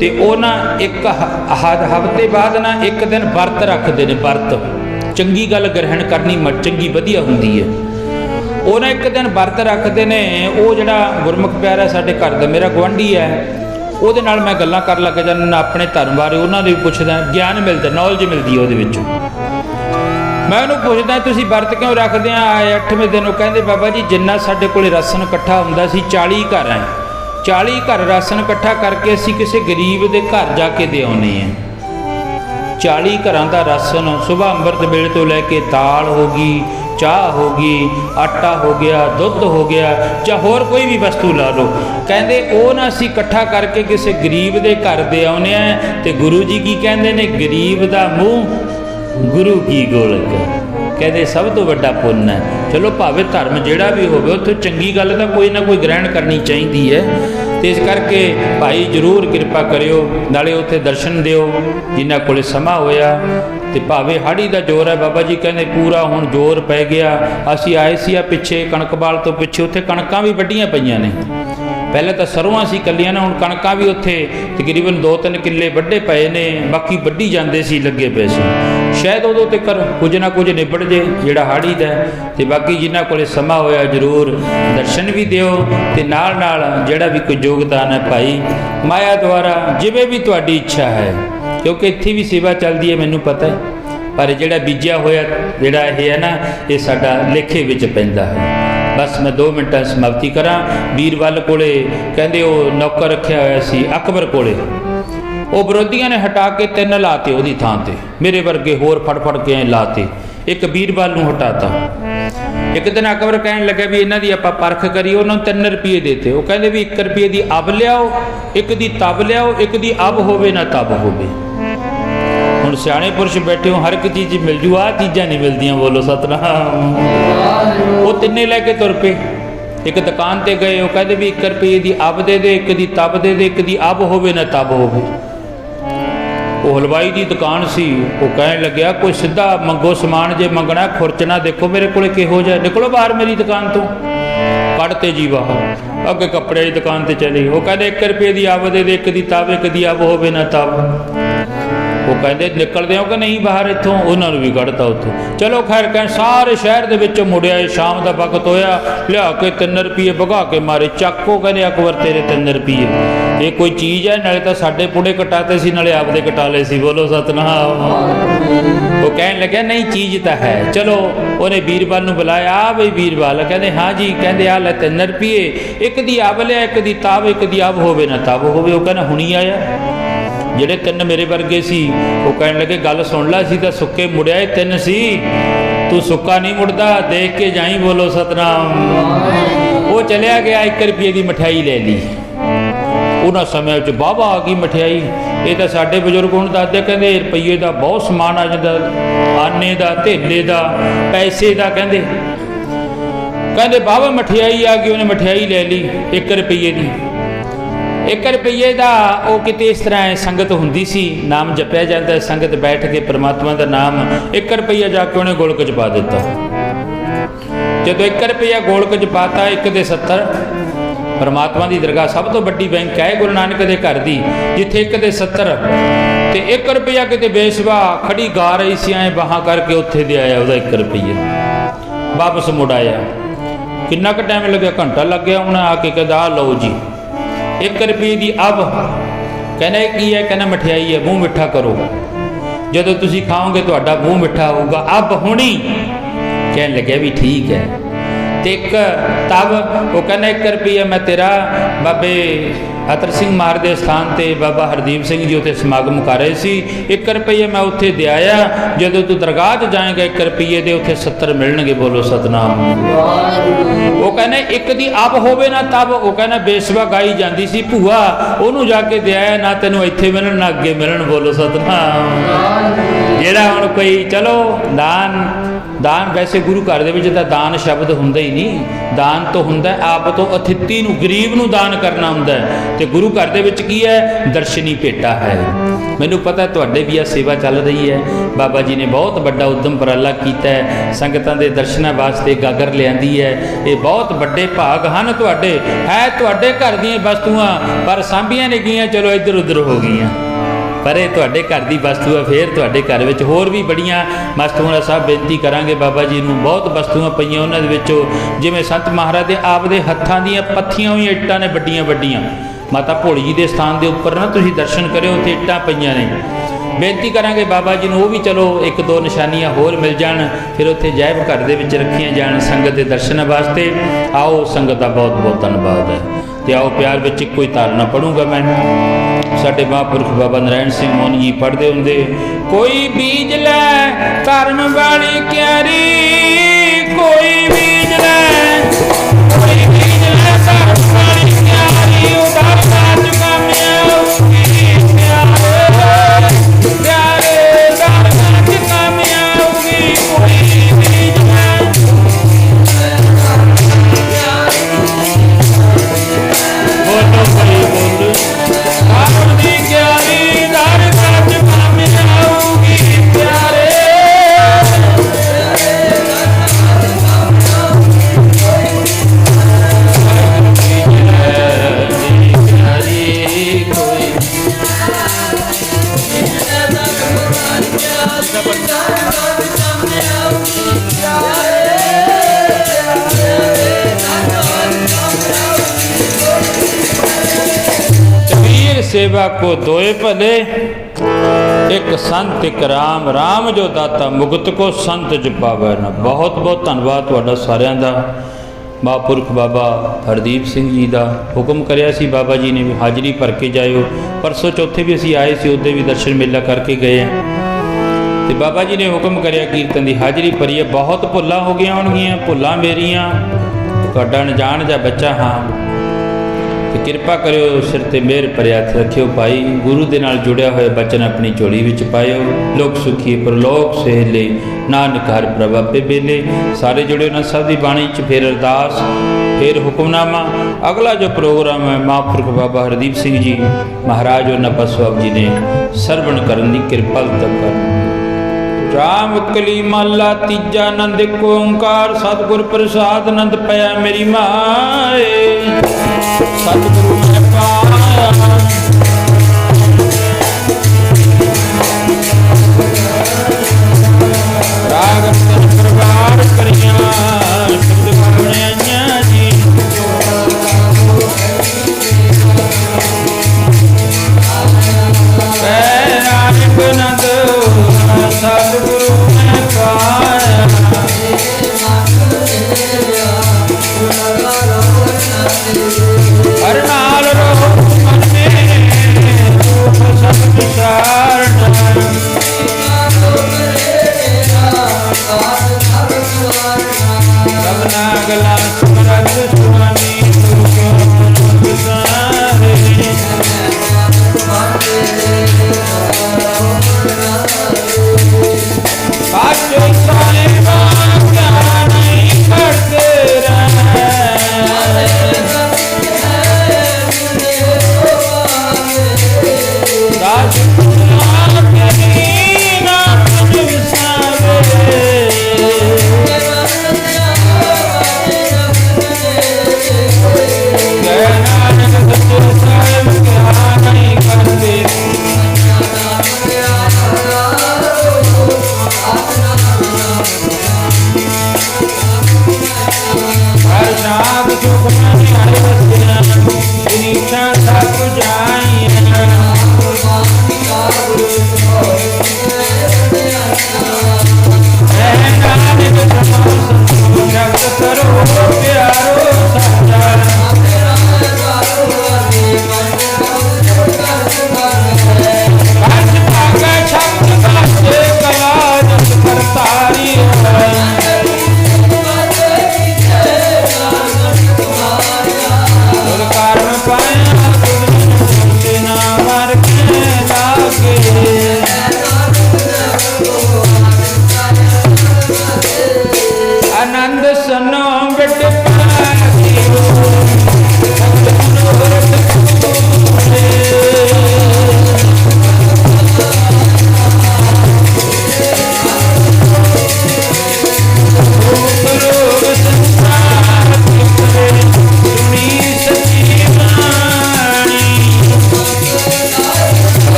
ਤੇ ਉਹ ਨਾ ਇੱਕ ਹਫ਼ਤੇ ਬਾਅਦ ਨਾ ਇੱਕ ਦਿਨ ਵਰਤ ਰੱਖਦੇ ਨੇ। ਵਰਤ ਚੰਗੀ ਗੱਲ ਗ੍ਰਹਿਣ ਕਰਨੀ ਚੰਗੀ ਵਧੀਆ ਹੁੰਦੀ ਹੈ। ਉਹਨਾਂ ਇੱਕ ਦਿਨ ਵਰਤ ਰੱਖਦੇ ਨੇ। ਉਹ ਜਿਹੜਾ ਗੁਰਮੁਖ ਪਿਆਰਾ ਸਾਡੇ ਘਰ ਦਾ ਮੇਰਾ ਗੁਆਂਢੀ ਹੈ, ਉਹਦੇ ਨਾਲ ਮੈਂ ਗੱਲਾਂ ਕਰਨ ਲੱਗ ਜਾਂਦਾ, ਆਪਣੇ ਧਰਮ ਬਾਰੇ ਉਹਨਾਂ ਦੇ ਵੀ ਪੁੱਛਦਾ, ਗਿਆਨ ਮਿਲਦਾ, ਨੌਲੇਜ ਮਿਲਦੀ ਹੈ ਉਹਦੇ ਵਿੱਚੋਂ। ਮੈਂ ਉਹਨੂੰ ਪੁੱਛਦਾ ਤੁਸੀਂ ਵਰਤ ਕਿਉਂ ਰੱਖਦੇ ਆ? ਆਏ 8ਵੇਂ ਦਿਨ ਉਹ ਕਹਿੰਦੇ ਬਾਬਾ ਜੀ ਜਿੰਨਾ ਸਾਡੇ ਕੋਲੇ ਰਾਸ਼ਨ ਇਕੱਠਾ ਹੁੰਦਾ ਸੀ 40 ਘਰ ਹੈ, 40 ਘਰ ਰਾਸ਼ਨ ਇਕੱਠਾ ਕਰਕੇ ਅਸੀਂ ਕਿਸੇ ਗਰੀਬ ਦੇ ਘਰ ਜਾ ਕੇ ਦੇ ਆਉਂਦੇ ਹਾਂ। 40 ਘਰਾਂ ਦਾ ਰਾਸ਼ਨ ਸੁਬਾਹ ਅੰਮ੍ਰਿਤ ਵੇਲੇ ਤੋਂ ਲੈ ਕੇ ਦਾਲ ਹੋ ਗਈ, ਚਾਹ ਹੋ ਗਈ, ਆਟਾ ਹੋ ਗਿਆ, ਦੁੱਧ ਹੋ ਗਿਆ, ਜਾਂ ਹੋਰ ਕੋਈ ਵੀ ਵਸਤੂ ਲਾ ਲਓ। ਕਹਿੰਦੇ ਉਹ ਨਾ ਅਸੀਂ ਇਕੱਠਾ ਕਰਕੇ ਕਿਸੇ ਗਰੀਬ ਦੇ ਘਰ ਦੇ ਆਉਂਦੇ ਆ। ਤੇ ਗੁਰੂ ਜੀ ਕੀ ਕਹਿੰਦੇ ਨੇ? ਗਰੀਬ ਦਾ ਮੂੰਹ ਗੁਰੂ ਕੀ ਗੋਲਕ। ਕਹਿੰਦੇ ਸਭ ਤੋਂ ਵੱਡਾ ਪੁੰਨ ਹੈ। ਚਲੋ ਭਾਵੇਂ ਧਰਮ ਜਿਹੜਾ ਵੀ ਹੋਵੇ ਉੱਥੇ ਚੰਗੀ ਗੱਲ ਤਾਂ ਕੋਈ ਨਾ ਕੋਈ ਗ੍ਰਹਿਣ ਕਰਨੀ ਚਾਹੀਦੀ ਹੈ। ਤੇ ਇਸ ਕਰਕੇ ਭਾਈ ਜ਼ਰੂਰ ਕਿਰਪਾ ਕਰਿਓ, ਨਾਲੇ ਉੱਥੇ ਦਰਸ਼ਨ ਦਿਓ ਜਿਨ੍ਹਾਂ ਕੋਲੇ ਸਮਾਂ ਹੋਇਆ। ਤੇ ਭਾਵੇਂ ਹਾੜੀ ਦਾ ਜ਼ੋਰ ਹੈ, ਬਾਬਾ ਜੀ ਕਹਿੰਦੇ ਪੂਰਾ ਹੁਣ ਜ਼ੋਰ ਪੈ ਗਿਆ। ਅਸੀਂ ਆਏ ਸੀ ਆ ਪਿੱਛੇ ਕਣਕਬਾਲ ਤੋਂ ਪਿੱਛੇ, ਉੱਥੇ ਕਣਕਾਂ ਵੀ ਵੱਡੀਆਂ ਪਈਆਂ ਨੇ। ਪਹਿਲਾਂ ਤਾਂ ਸਰੋਂ ਸੀ ਕੱਲੀਆਂ ਨੇ, ਹੁਣ ਕਣਕਾਂ ਵੀ ਉੱਥੇ ਤਕਰੀਬਨ 2-3 ਕਿੱਲੇ ਵੱਡੇ ਪਏ ਨੇ, ਬਾਕੀ ਵੱਢੀ ਜਾਂਦੇ ਸੀ, ਲੱਗੇ ਪਏ ਸੀ। ਸ਼ਾਇਦ ਉਦੋਂ ਤੱਕ ਕੁਝ ਨਾ ਕੁਝ ਨਿਬੜ ਜੇ ਜਿਹੜਾ ਹਾੜੀ ਦਾ। ਤੇ ਬਾਕੀ ਜਿਨ੍ਹਾਂ ਕੋਲੇ ਸਮਾਂ ਹੋਇਆ ਜ਼ਰੂਰ ਦਰਸ਼ਨ ਵੀ ਦਿਓ, ਤੇ ਨਾਲ ਨਾਲ ਜਿਹੜਾ ਵੀ ਕੋਈ ਯੋਗਦਾਨ ਹੈ ਭਾਈ ਮਾਇਆ ਦੁਆਰਾ ਜਿਵੇਂ ਵੀ ਤੁਹਾਡੀ ਇੱਛਾ ਹੈ, ਕਿਉਂਕਿ ਇੱਥੇ ਵੀ ਸੇਵਾ ਚੱਲਦੀ ਹੈ ਮੈਨੂੰ ਪਤਾ ਹੈ, ਪਰ ਜਿਹੜਾ ਬੀਜਿਆ ਹੋਇਆ ਜਿਹੜਾ ਇਹ ਹੈ ਨਾ, ਇਹ ਸਾਡਾ ਲੇਖੇ ਵਿੱਚ ਪੈਂਦਾ ਹੈ। ਬਸ ਮੈਂ 2 ਮਿੰਟਾਂ ਸਮਾਪਤੀ ਕਰਾਂ। ਵੀਰਵਾਲ ਕੋਲੇ ਕਹਿੰਦੇ ਉਹ ਨੌਕਰ ਰੱਖਿਆ ਹੋਇਆ ਸੀ ਅਕਬਰ ਕੋਲੇ, ਉਹ ਵਿਰੋਧੀਆਂ ਨੇ ਹਟਾ ਕੇ 3 ਲਾਤੇ ਉਹਦੀ ਥਾਂ ਤੇ, ਮੇਰੇ ਵਰਗੇ ਹੋਰ ਫੜ ਕੇ ਐ ਲਾਤੇ, ਇੱਕ ਵੀਰਵਾਲ ਨੂੰ ਹਟਾਤਾ। ਇੱਕ ਦਿਨ ਅਕਬਰ ਕਹਿਣ ਲੱਗਾ ਵੀ ਇਹਨਾਂ ਦੀ ਆਪਾਂ ਪਰਖ ਕਰੀਏ, ਉਹਨਾਂ ਨੂੰ 3 ਰੁਪਏ ਦੇਤੇ। ਉਹ ਕਹਿੰਦੇ ਵੀ 1 ਰੁਪਏ ਦੀ ਅਬ ਲਿਆਓ, ਇੱਕ ਦੀ ਤਬ ਲਿਆਓ, ਇੱਕ ਦੀ ਅਬ ਹੋਵੇ ਨਾ ਤਬ ਹੋਵੇ। ਹੁਣ ਸਿਆਣੇ ਪੁਰਸ਼ ਬੈਠੇ ਹੋ, ਹਰ ਇੱਕ ਚੀਜ਼ ਮਿਲ ਜੂ, ਆਹ ਚੀਜ਼ਾਂ ਨਹੀਂ ਮਿਲਦੀਆਂ। ਬੋਲੋ ਸਤਨਾਮ। ਉਹ ਤਿੰਨੇ ਲੈ ਕੇ ਤੁਰ ਪਏ। ਇੱਕ ਦੁਕਾਨ ਤੇ ਗਏ, ਉਹ ਕਹਿੰਦੇ ਵੀ 1 ਰੁਪਏ ਦੀ ਅਬ ਦੇ ਦੇ, ਇੱਕ ਦੀ ਤਬ ਦੇ ਦੇ, ਇੱਕ ਦੀ ਅਬ ਹੋਵੇ ਨਾ ਤਬ ਹੋਵੇ। ਉਹ ਹਲਵਾਈ ਦੀ ਦੁਕਾਨ ਸੀ, ਉਹ ਕਹਿਣ ਲੱਗਿਆ ਕੋਈ ਸਿੱਧਾ ਮੰਗੋ ਸਮਾਨ, ਜੇ ਮੰਗਣਾ ਖੁਰਚਣਾ ਦੇਖੋ ਮੇਰੇ ਕੋਲੇ ਕਿਹੋ ਜਿਹਾ, ਨਿਕਲੋ ਬਾਹਰ ਮੇਰੀ ਦੁਕਾਨ ਤੋਂ। ਕੱਢਤੇ ਜੀ ਬਾਹਰ, ਅੱਗੇ ਕੱਪੜੇ ਦੀ ਦੁਕਾਨ ਤੇ ਚਲੇ। ਉਹ ਕਹਿੰਦੇ 1 ਰੁਪਏ ਦੀ ਅਬ ਦੇ ਦੇ, ਇੱਕ ਦੀ ਤਬ, ਇੱਕ ਦੀ ਅਬ ਹੋਵੇ ਨਾ ਤਬ। ਉਹ ਕਹਿੰਦੇ ਨਿਕਲਦੇ ਹੋ ਕਿ ਨਹੀਂ ਬਾਹਰ ਇੱਥੋਂ? ਉਹਨਾਂ ਨੂੰ ਵੀ ਕੱਢਤਾ ਉੱਥੋਂ। ਚਲੋ ਖੈਰ ਕਹਿਣ ਸਾਰੇ ਸ਼ਹਿਰ ਦੇ ਵਿੱਚੋਂ ਮੁੜਿਆ। ਸ਼ਾਮ ਦਾ ਵਕਤ ਹੋਇਆ, ਲਿਆ ਕੇ 3 ਰੁਪਏ ਭਗਾ ਕੇ ਮਾਰੇ, ਚੱਕੋ ਕਹਿੰਦੇ ਅਕਬਰ ਤੇਰੇ 3 ਰੁਪਏ। ਇਹ ਕੋਈ ਚੀਜ਼ ਹੈ? ਨਾਲੇ ਤਾਂ ਸਾਡੇ ਪੁੜੇ ਕਟਾਤੇ ਸੀ, ਨਾਲੇ ਆਪਦੇ ਕਟਾ ਲਏ ਸੀ। ਬੋਲੋ ਸਤਨਾਮ। ਉਹ ਕਹਿਣ ਲੱਗਿਆ ਨਹੀਂ ਚੀਜ਼ ਤਾਂ ਹੈ। ਚਲੋ ਉਹਨੇ ਵੀਰਵਾਲ ਨੂੰ ਬੁਲਾਇਆ, ਆ ਬਈ ਵੀਰਵਾਲ। ਕਹਿੰਦੇ ਹਾਂ ਜੀ। ਕਹਿੰਦੇ ਆ ਲੈ 3 ਰੁਪਏ, ਇੱਕ ਦੀ ਅਬ ਲਿਆ, ਇੱਕ ਦੀ ਤਬ, ਇੱਕ ਦੀ ਅਬ ਹੋਵੇ ਨਾ ਤਬ ਹੋਵੇ। ਉਹ ਕਹਿੰਦਾ ਹੁਣੀ ਆਇਆ। ਜਿਹੜੇ 3 ਮੇਰੇ ਵਰਗੇ ਸੀ ਉਹ ਕਹਿਣ ਲੱਗੇ ਗੱਲ ਸੁਣ ਲੈ, ਸੀ ਤਾਂ ਸੁੱਕੇ ਮੁੜਿਆ, ਇਹ 3 ਸੀ, ਤੂੰ ਸੁੱਕਾ ਨਹੀਂ ਮੁੜਦਾ, ਦੇਖ ਕੇ ਜਾਈ। ਬੋਲੋ ਸਤਨਾਮ। ਉਹ ਚਲਿਆ ਗਿਆ, 1 ਰੁਪਏ ਦੀ ਮਠਿਆਈ ਲੈ ਲਈ। ਉਹਨਾਂ ਸਮਿਆਂ ਵਿੱਚ ਵਾਹਵਾ ਆ ਗਈ ਮਠਿਆਈ। ਇਹ ਤਾਂ ਸਾਡੇ ਬਜ਼ੁਰਗ ਹੁਣ ਦੱਸਦੇ, ਕਹਿੰਦੇ ਰੁਪਈਏ ਦਾ ਬਹੁਤ ਸਮਾਨ ਆ ਜਾਂਦਾ, ਆਨੇ ਦਾ, ਧੇਲੇ ਦਾ, ਪੈਸੇ ਦਾ। ਕਹਿੰਦੇ ਵਾਹਵਾ ਮਠਿਆਈ ਆ ਗਈ। ਉਹਨੇ ਮਠਿਆਈ ਲੈ ਲਈ 1 ਰੁਪਈਏ ਦੀ। 1 ਰੁਪਈਏ ਦਾ ਉਹ ਕਿਤੇ ਇਸ ਤਰ੍ਹਾਂ ਸੰਗਤ ਹੁੰਦੀ ਸੀ, ਨਾਮ ਜਪਿਆ ਜਾਂਦਾ, ਸੰਗਤ ਬੈਠ ਕੇ ਪ੍ਰਮਾਤਮਾ ਦਾ ਨਾਮ। 1 ਰੁਪਈਆ ਜਾ ਕੇ ਉਹਨੇ ਗੋਲਕ 'ਚ ਪਾ ਦਿੱਤਾ। ਜਦੋਂ 1 ਰੁਪਈਆ ਗੋਲਕ 'ਚ ਪਾਤਾ, 1 ਦੇ 70। ਪਰਮਾਤਮਾ ਦੀ ਦਰਗਾਹ ਸਭ ਤੋਂ ਵੱਡੀ ਬੈਂਕ ਹੈ ਗੁਰੂ ਨਾਨਕ ਦੇ ਘਰ ਦੀ, ਜਿੱਥੇ 1 ਦੇ 70 ਤੇ 1 ਰੁਪਈਆ ਕਿਤੇ ਬੇਸਵਾ ਖੜੀ ਗਾ ਰਹੀ ਸੀ, ਐਂ ਬਾਹਾਂ ਕਰਕੇ ਉੱਥੇ ਦੇ ਆਇਆ ਉਹਦਾ 1 ਰੁਪਈਆ। ਵਾਪਸ ਮੁੜ ਆਇਆ। ਕਿੰਨਾ ਕੁ ਟਾਈਮ ਲੱਗਿਆ? ਘੰਟਾ ਲੱਗ ਗਿਆ। ਉਹਨੇ ਆ ਕੇ ਕਹਿੰਦਾ ਆ ਲਓ ਜੀ 1 ਰੁਪਏ ਦੀ ਅਬ। ਕਹਿੰਦਾ ਇਹ ਕੀ ਹੈ? ਕਹਿੰਦਾ ਮਠਿਆਈ ਹੈ, ਮੂੰਹ ਮਿੱਠਾ ਕਰੋ, ਜਦੋਂ ਤੁਸੀਂ ਖਾਓਗੇ ਤੁਹਾਡਾ ਮੂੰਹ ਮਿੱਠਾ ਹੋਊਗਾ। ਅਬ ਹੁਣੀ। ਕਹਿਣ ਲੱਗਿਆ ਵੀ ਠੀਕ ਹੈ। ਤੇ 1 ਤਬ। ਉਹ ਕਹਿੰਦਾ 1 ਰੁਪਈਆ ਮੈਂ ਤੇਰਾ ਬਾਬੇ ਅਤਰ ਸਿੰਘ ਮਾਰ ਦੇ ਸਥਾਨ ਤੇ ਬਾਬਾ ਹਰਦੀਪ ਸਿੰਘ ਜੀ ਉੱਥੇ ਸਮਾਗਮ ਕਰ ਰਹੇ ਸੀ, 1 ਰੁਪਈਆ ਮੈਂ ਉੱਥੇ ਦੇ ਆਇਆ। ਜਦੋਂ ਤੂੰ ਦਰਗਾਹ 'ਚ ਜਾਏਗਾ 1 ਰੁਪਈਏ ਦੇ ਉੱਥੇ 70 ਮਿਲਣਗੇ। ਬੋਲੋ ਸਤਨਾਮ। ਉਹ ਕਹਿੰਦਾ 1 ਦੀ ਅਬ ਹੋਵੇ ਨਾ ਤਬ। ਉਹ ਕਹਿੰਦਾ ਬੇਸਵਾ ਗਾਈ ਜਾਂਦੀ ਸੀ ਭੂਆ, ਉਹਨੂੰ ਜਾ ਕੇ ਦੇ ਆਇਆ, ਨਾ ਤੈਨੂੰ ਇੱਥੇ ਮਿਲਣ ਨਾ ਅੱਗੇ ਮਿਲਣ। ਬੋਲੋ ਸਤਨਾਮ। ਜਿਹੜਾ ਹੁਣ ਕੋਈ ਚਲੋ ਦਾਨ ਵੈਸੇ ਗੁਰੂ ਘਰ ਦੇ ਵਿੱਚ ਤਾਂ ਦਾਨ ਸ਼ਬਦ ਹੁੰਦਾ ਹੀ ਨਹੀਂ, ਦਾਨ ਤੋਂ ਹੁੰਦਾ ਆਪ ਤੋਂ ਅਥਿੱਤੀ ਨੂੰ, ਗਰੀਬ ਨੂੰ ਦਾਨ ਕਰਨਾ ਹੁੰਦਾ। ਤੇ ਗੁਰੂ ਘਰ ਦੇ ਵਿੱਚ ਕੀ ਹੈ? ਦਰਸ਼ਨੀ ਭੇਟਾ ਹੈ। ਮੈਨੂੰ ਪਤਾ ਤੁਹਾਡੇ ਵੀ ਆ ਸੇਵਾ ਚੱਲ ਰਹੀ ਹੈ। ਬਾਬਾ ਜੀ ਨੇ ਬਹੁਤ ਵੱਡਾ ਉਦਮ ਉਪਰਾਲਾ ਕੀਤਾ ਹੈ, ਸੰਗਤਾਂ ਦੇ ਦਰਸ਼ਨਾਂ ਵਾਸਤੇ ਗਾਗਰ ਲਿਆਂਦੀ ਹੈ। ਇਹ ਬਹੁਤ ਵੱਡੇ ਭਾਗ ਹਨ ਤੁਹਾਡੇ, ਹੈ ਤੁਹਾਡੇ ਘਰ ਦੀਆਂ ਵਸਤੂਆਂ, ਪਰ ਸਾਂਭੀਆਂ ਨੇ ਗਈਆਂ, ਚਲੋ ਇੱਧਰ ਉੱਧਰ ਹੋ ਗਈਆਂ। पर ये तुहाडे घर की वस्तु है। फिर तुहाडे घर विच होर भी बड़ियां वस्तुआं साहब बेनती करांगे बाबा जी नूं। बहुत वस्तुआं पईआं उन्हां दे विचों जिवें संत महाराज दे आप दे हत्थां दीआं पत्थियां होईआं इट्टां ने वड्डियां वड्डियां। माता भोली जी के स्थान के उपर ना तुसीं दर्शन करियो, उत्थे इट्टां पईआं ने। बेनती करांगे बाबा जी नूं, वो भी चलो एक दो निशानियां होर मिल जाण, फिर उत्थे जैब घर दे विच रखियां जाण संगत के दर्शन वास्ते। आओ संगत का बहुत बहुत धन्यवाद है। तो आओ प्यार विच कोई धारणा पढ़ूंगा मैं। साडे महापुरख बाबा नारायण सिंह मोहन जी पढ़ते होंदे, कोई बीज लै धर्म वाली क्यारी, कोई बीज लै, कोई बीज लै धर्म वाली क्यारी, उधर काज कामयाबी प्यारे, प्यारे उधर काज कामयाबी, कोई बीज लै। बोलो कोई बोल धर्म दी क्यारी, उधर काज कामयाबी प्यारे। सेवा को दोए भले, एक संत एक राम, राम जो दाता मुगत को संत ज पावै ना। बहुत बहुत धन्यवाद तुहाडा सारिਆਂ ਦਾ। महापुरख बाबा हरदीप सिंह जी का हुक्म करिया सी बाबा जी ने भी हाजरी भर के जाओ। परसों चौथे भी असी आए सी, उदे भी दर्शन मेला करके गए हैं। तो बाबा जी ने हुक्म करिया कीर्तन की हाजरी भरी है। बहुत भुल्लां हो गई होणगियां, भुल्लां मेरियां तुहाडा अनजान जा बच्चा हाँ, तो कृपा करो सिर ते मेहर भरे हथ रखियो भाई। गुरु दे नाल जुड़िया हुआ बचन अपनी झोली विच पायो। लोक सुखी परलोक सहेले, नानक हर प्रभ आपे बेले। सारे जुड़े ना सब की बाणी च फिर अरदास, फिर हुक्मनामा। अगला जो प्रोग्राम है महापुरख बाबा हरदीप सिंह जी महाराज और नपा स्वाब जी ने सरवण करने की कृपा कर। राम कली माला तीजा नंद एक ओंकार, सतगुर प्रसाद नंद पया मेरी माए, सतगुरु मैं पाया। राग प्रवार करिया शब्द गुणिया जी, नंद सतगुरु मैं पाया। हर नाल रो मन में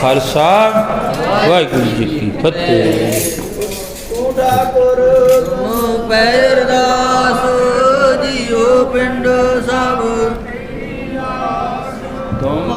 ਖਾਲਸਾ ਵਾਹਿਗੁਰੂ ਜੀ ਕੀ ਫਤਿਹ। ਤੂੰ ਠਾਕੁਰ ਤੁਮ ਪੈਰਦਾਸ ਜੀਓ ਪਿੰਡ ਸਭ ਤੁਮ